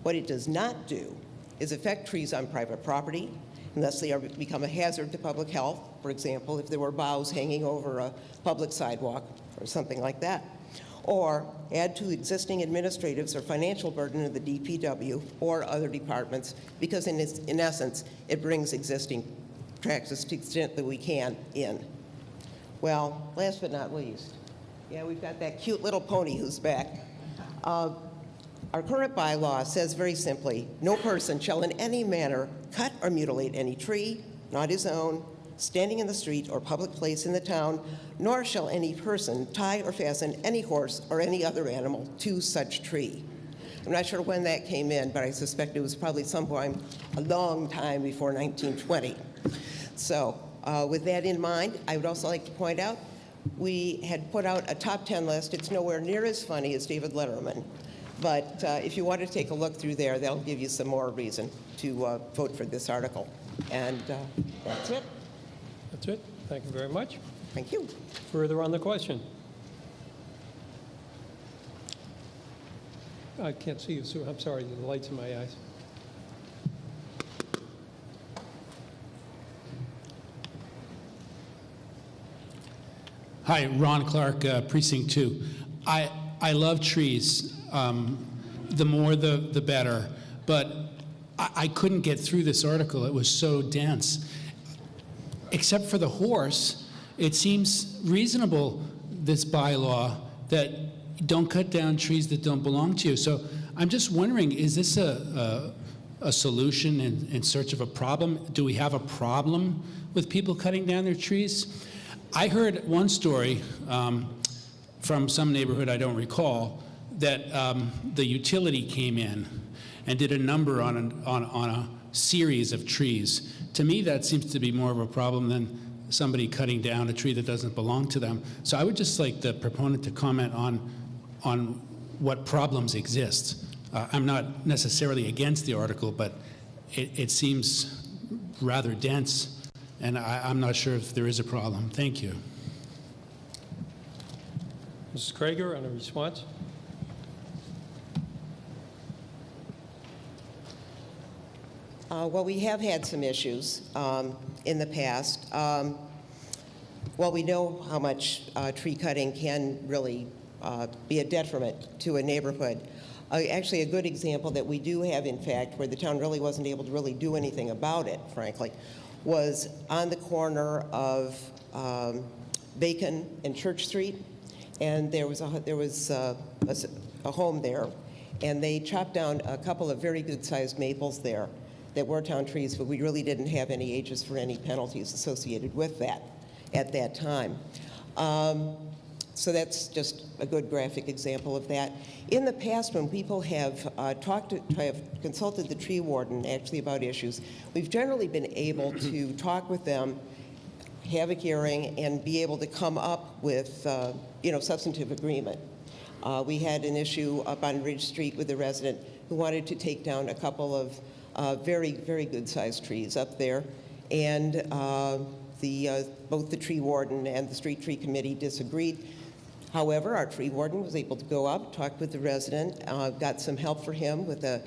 What it does not do is affect trees on private property unless they become a hazard to public health. For example, if there were boughs hanging over a public sidewalk or something like that, or add to existing administrative or financial burden of the DPW or other departments, because in essence, it brings existing practice to the extent that we can in. Well, last but not least, yeah, we've got that cute little pony who's back. Our current bylaw says very simply, no person shall in any manner cut or mutilate any tree, not his own, standing in the street or public place in the town, nor shall any person tie or fasten any horse or any other animal to such tree. I'm not sure when that came in, but I suspect it was probably sometime a long time before 1920. So with that in mind, I would also like to point out we had put out a top 10 list. It's nowhere near as funny as David Letterman. But if you want to take a look through there, that'll give you some more reason to vote for this article. And that's it. That's it. Thank you very much. Thank you. Further on the question? I can't see you, Sue. I'm sorry. The light's in my eyes. Hi, Ron Clark, Precinct 2. I love trees. The more, the better. But I couldn't get through this article. It was so dense. Except for the horse, it seems reasonable, this bylaw, that don't cut down trees that don't belong to you. So I'm just wondering, is this a solution in search of a problem? Do we have a problem with people cutting down their trees? I heard one story from some neighborhood I don't recall that the utility came in and did a number on a series of trees. To me, that seems to be more of a problem than somebody cutting down a tree that doesn't belong to them. So I would just like the proponent to comment on what problems exist. I'm not necessarily against the article, but it seems rather dense, and I'm not sure if there is a problem. Thank you. Mrs. Krager, on a response? Well, we have had some issues in the past. Well, we know how much tree cutting can really be a detriment to a neighborhood. Actually, a good example that we do have, in fact, where the town really wasn't able to really do anything about it, frankly, was on the corner of Bacon and Church Street, and there was a home there, and they chopped down a couple of very good-sized maples there that were town trees, but we really didn't have any ages for any penalties associated with that at that time. So that's just a good graphic example of that. In the past, when people have have consulted the tree warden actually about issues, we've generally been able to talk with them, have a hearing, and be able to come up with substantive agreement. We had an issue up on Ridge Street with a resident who wanted to take down a couple of very, very good-sized trees up there, and both the tree warden and the street tree committee disagreed. However, our tree warden was able to go up, talk with the resident, got some help for him with a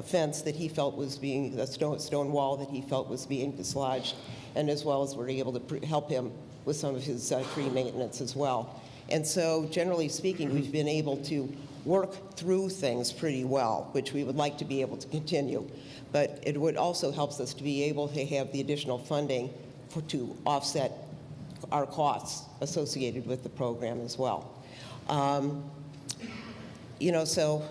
fence that he felt was being, a stone wall that he felt was being dislodged, and as well as were able to help him with some of his tree maintenance as well. And so, generally speaking, we've been able to work through things pretty well, which we would like to be able to continue. But it would also help us to be able to have the additional funding to offset our costs associated with the program as well. So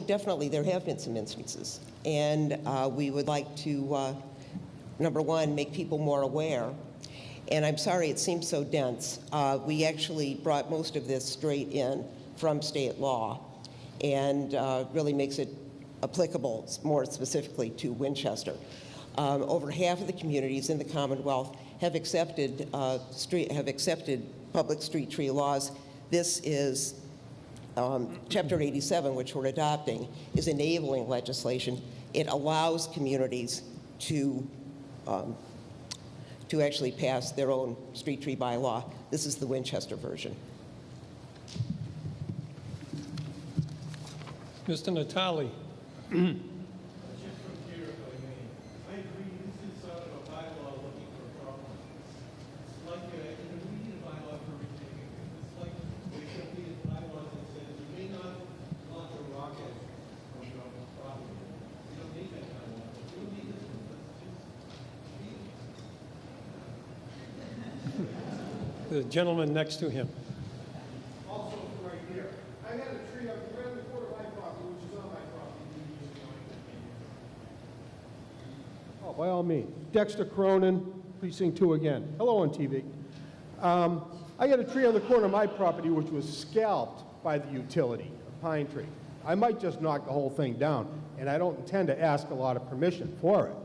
definitely there have been some instances. And we would like to, number one, make people more aware. And I'm sorry it seems so dense. We actually brought most of this straight in from state law, and really makes it applicable more specifically to Winchester. Over half of the communities in the Commonwealth have accepted public street tree laws. This is Chapter 87, which we're adopting, is enabling legislation. It allows communities to actually pass their own street tree bylaw. This is the Winchester version. Mr. Natale. The gentleman next to him. Also right here. I had a tree up right in the corner of my property, which is on my property. town meeting. Dexter Cronin, Precinct 2 again. Hello on TV. I got a tree on the corner of my property which was scalped by the utility, a pine tree. I might just knock the whole thing down, and I don't intend to ask a lot of permission for it.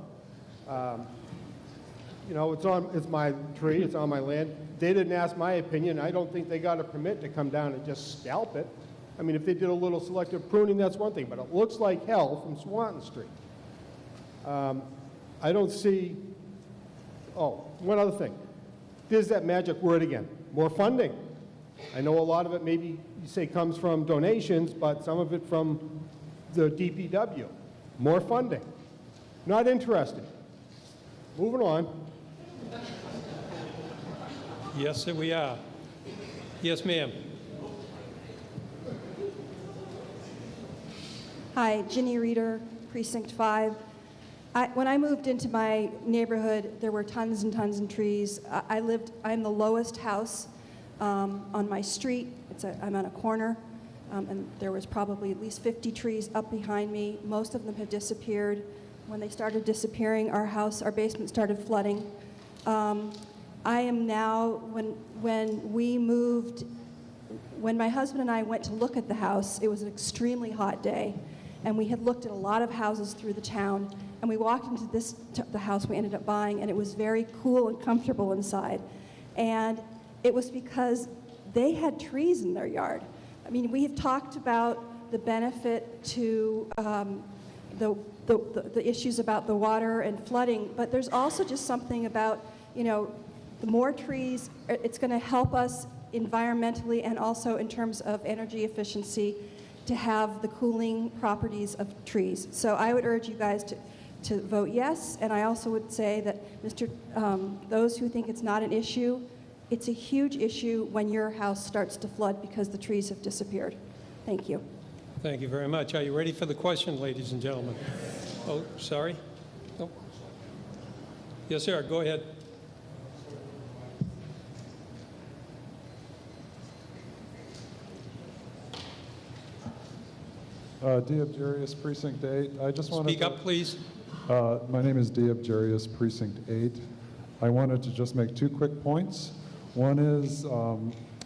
You know, it's my tree, it's on my land. They didn't ask my opinion. I don't think they got a permit to come down and just scalp it. I mean, if they did a little selective pruning, that's one thing, but it looks like hell from Swanton Street. I don't see, oh, one other thing. There's that magic word again, more funding. I know a lot of it maybe you say comes from donations, but some of it from the DPW. More funding. Not interested. Moving on. Yes, sir, we are. Yes, ma'am. Hi, Ginny Reeder, Precinct 5. When I moved into my neighborhood, there were tons and tons of trees. I'm the lowest house on my street. I'm on a corner, and there was probably at least 50 trees up behind me. Most of them have disappeared. When they started disappearing, our basement started flooding. I am now, when we moved, when my husband and I went to look at the house, it was an extremely hot day, and we had looked at a lot of houses through the town, and we walked into the house we ended up buying, and it was very cool and comfortable inside. And it was because they had trees in their yard. I mean, we have talked about the benefit to the issues about the water and flooding, but there's also just something about, you know, the more trees, it's going to help us environmentally and also in terms of energy efficiency to have the cooling properties of trees. So I would urge you guys to vote yes, and I also would say that those who think it's not an issue, it's a huge issue when your house starts to flood because the trees have disappeared. Thank you. Thank you very much. Are you ready for the question, ladies and gentlemen? Oh, sorry. Oh. Yes, sir. Go ahead. Diab Jarius, Precinct 8. I just wanted Speak up, please. My name is Diab Jarius, Precinct 8. I wanted to just make 2 quick points. One is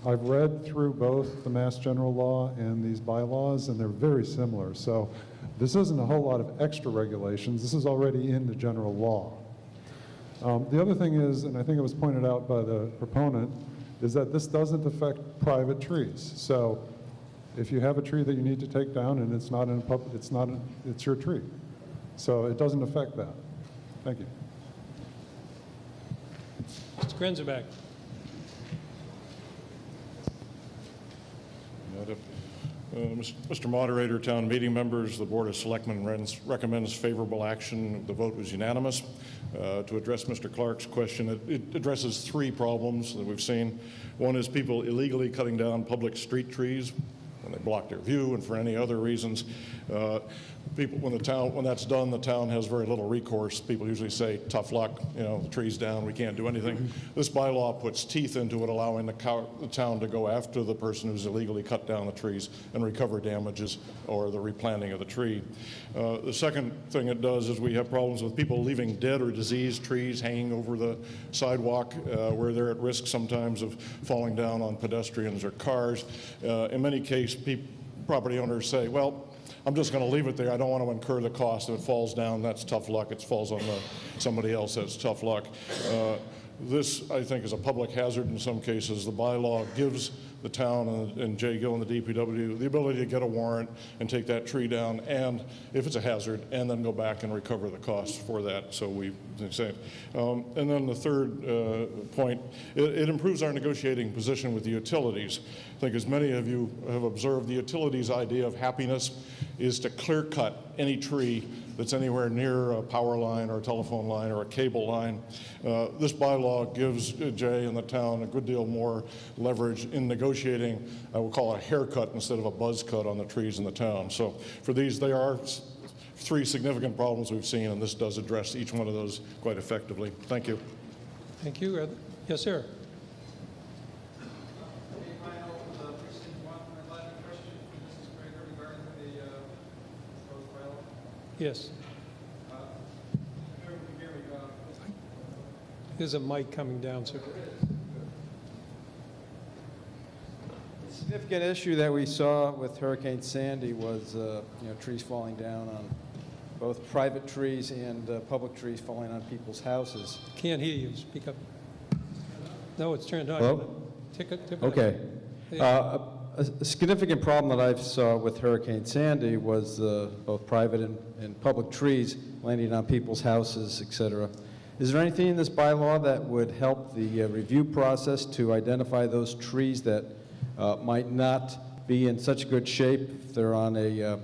I've read through both the Mass General Law and these bylaws, and they're very similar. So this isn't a whole lot of extra regulations. This is already in the general law. The other thing is, and I think it was pointed out by the proponent, is that this doesn't affect private trees. So if you have a tree that you need to take down and it's not in public, it's your tree. So it doesn't affect that. Thank you. Mr. Grenzerbeck. Mr. Moderator, town meeting members, the Board of Selectmen recommends favorable action. The vote was unanimous. To address Mr. Clark's question, it addresses 3 problems that we've seen. One is people illegally cutting down public street trees when they block their view and for any other reasons. When that's done, the town has very little recourse. People usually say, tough luck, you know, the tree's down, we can't do anything. This bylaw puts teeth into it, allowing the town to go after the person who's illegally cut down the trees and recover damages or the replanting of the tree. The second thing it does is we have problems with people leaving dead or diseased trees hanging over the sidewalk where they're at risk sometimes of falling down on pedestrians or cars. In many cases, property owners say, well, I'm just going to leave it there. I don't want to incur the cost. If it falls down, that's tough luck. If it falls on somebody else, that's tough luck. This, I think, is a public hazard in some cases. The bylaw gives the town and Jay Gill and the DPW the ability to get a warrant and take that tree down, and if it's a hazard, and then go back and recover the costs for that. So we say, and then the third point, it improves our negotiating position with the utilities. I think, as many of you have observed, the utilities' idea of happiness is to clear cut any tree that's anywhere near a power line or a telephone line or a cable line. This bylaw gives Jay and the town a good deal more leverage in negotiating, I will call it a haircut instead of a buzz cut on the trees in the town. So for these, there are 3 significant problems we've seen, and this does address each one of those quite effectively. Thank you. Thank you. Yes, sir. Yes. Yes. There's a mic coming down, sir. A significant issue that we saw with Hurricane Sandy was trees falling down on both private trees and public trees falling on people's houses. Can't hear you. Speak up. No, it's turned on. Hello? Tip it Okay. Yeah. A significant problem that I saw with Hurricane Sandy was both private and public trees landing on people's houses, et cetera. Is there anything in this bylaw that would help the review process to identify those trees that might not be in such good shape if they're on a,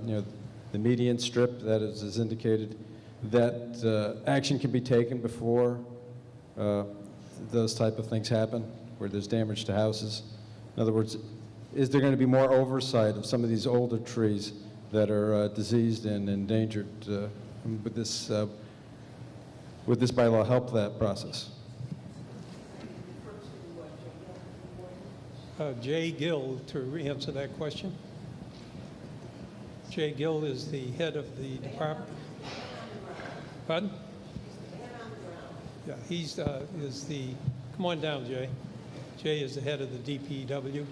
the median strip that is indicated, that action can be taken before those type of things happen, where there's damage to houses? In other words, is there going to be more oversight of some of these older trees that are diseased and endangered? Would this bylaw help that process? Jay Gill to answer that question. Jay Gill is the head of the department. Pardon? Yeah, he's is the. Come on down, Jay. Jay is the head of the DPW.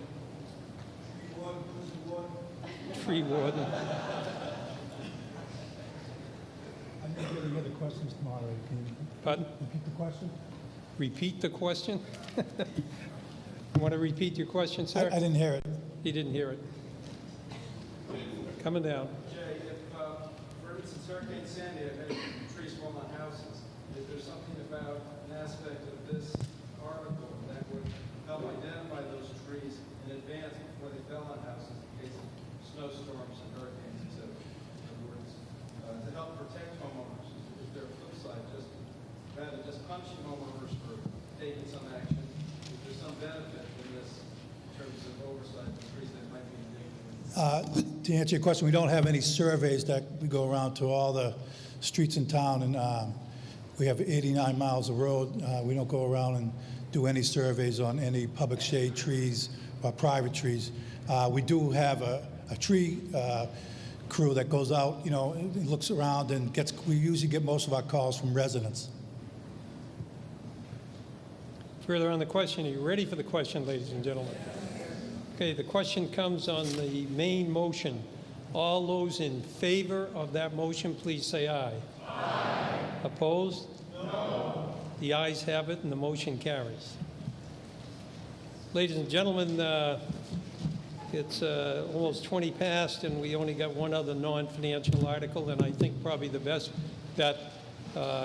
Tree warden. I didn't really hear the questions, moderator. Can you Pardon? repeat the question? Repeat the question? You want to repeat your question, sir? I didn't hear it. He didn't hear it. Coming down. Jay, if, for instance, Hurricane Sandy had trees fall on houses, is there something about an aspect of this article that would help identify those trees in advance before they fell on houses in case of snowstorms and hurricanes, et cetera? In other words, to help protect homeowners. Is there a flip side, rather than just punishing homeowners for taking some action? Is there some benefit in this in terms of oversight of trees that might be endangered? To answer your question, we don't have any surveys that we go around to all the streets in town, and we have 89 miles of road. We don't go around and do any surveys on any public shade trees or private trees. We do have a tree crew that goes out, looks around and we usually get most of our calls from residents. Further on the question, are you ready for the question, ladies and gentlemen? Okay, the question comes on the main motion. All those in favor of that motion, please say aye. Aye. Opposed? No. The ayes have it, and the motion carries. Ladies and gentlemen, it's almost 20 past, and we only got one other non-financial article, and I think probably the best bet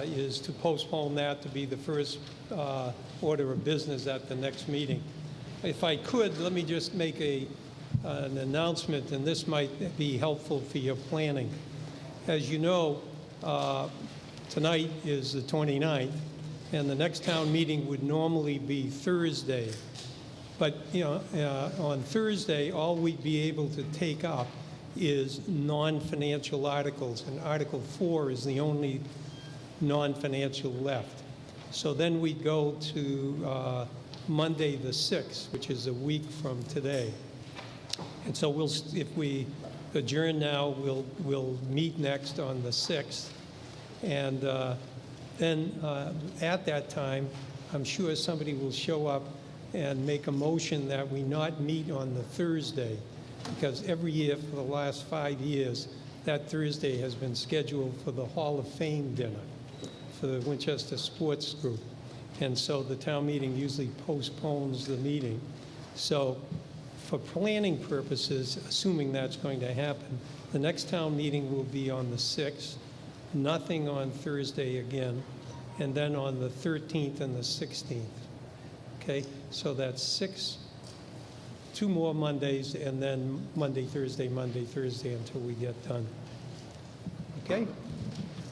is to postpone that to be the first order of business at the next meeting. If I could, let me just make an announcement, and this might be helpful for your planning. As you know, tonight is the 29th, and the next town meeting would normally be Thursday. But, on Thursday, all we'd be able to take up is non-financial articles, and Article 4 is the only non-financial left. So then we'd go to Monday the 6th, which is a week from today. And so if we adjourn now, we'll meet next on the 6th. And then at that time, I'm sure somebody will show up and make a motion that we not meet on the Thursday, because every year for the last 5 years, that Thursday has been scheduled for the Hall of Fame dinner for the Winchester Sports Group. And so the town meeting usually postpones the meeting. So for planning purposes, assuming that's going to happen, the next town meeting will be on the 6th, nothing on Thursday again, and then on the 13th and the 16th. Okay, so that's 2 more Mondays, and then Monday, Thursday until we get done. Okay?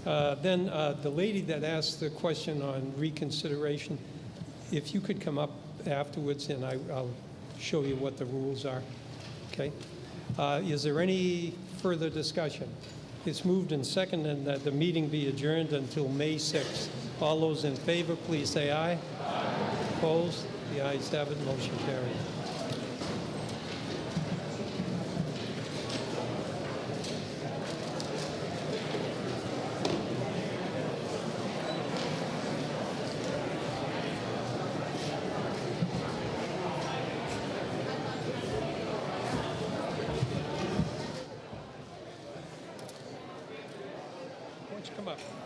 Then the lady that asked the question on reconsideration, if you could come up afterwards and I'll show you what the rules are. Okay? Is there any further discussion? It's moved and seconded that the meeting be adjourned until May 6th. All those in favor, please say aye. Aye. Opposed? The ayes have it. Motion carried. up.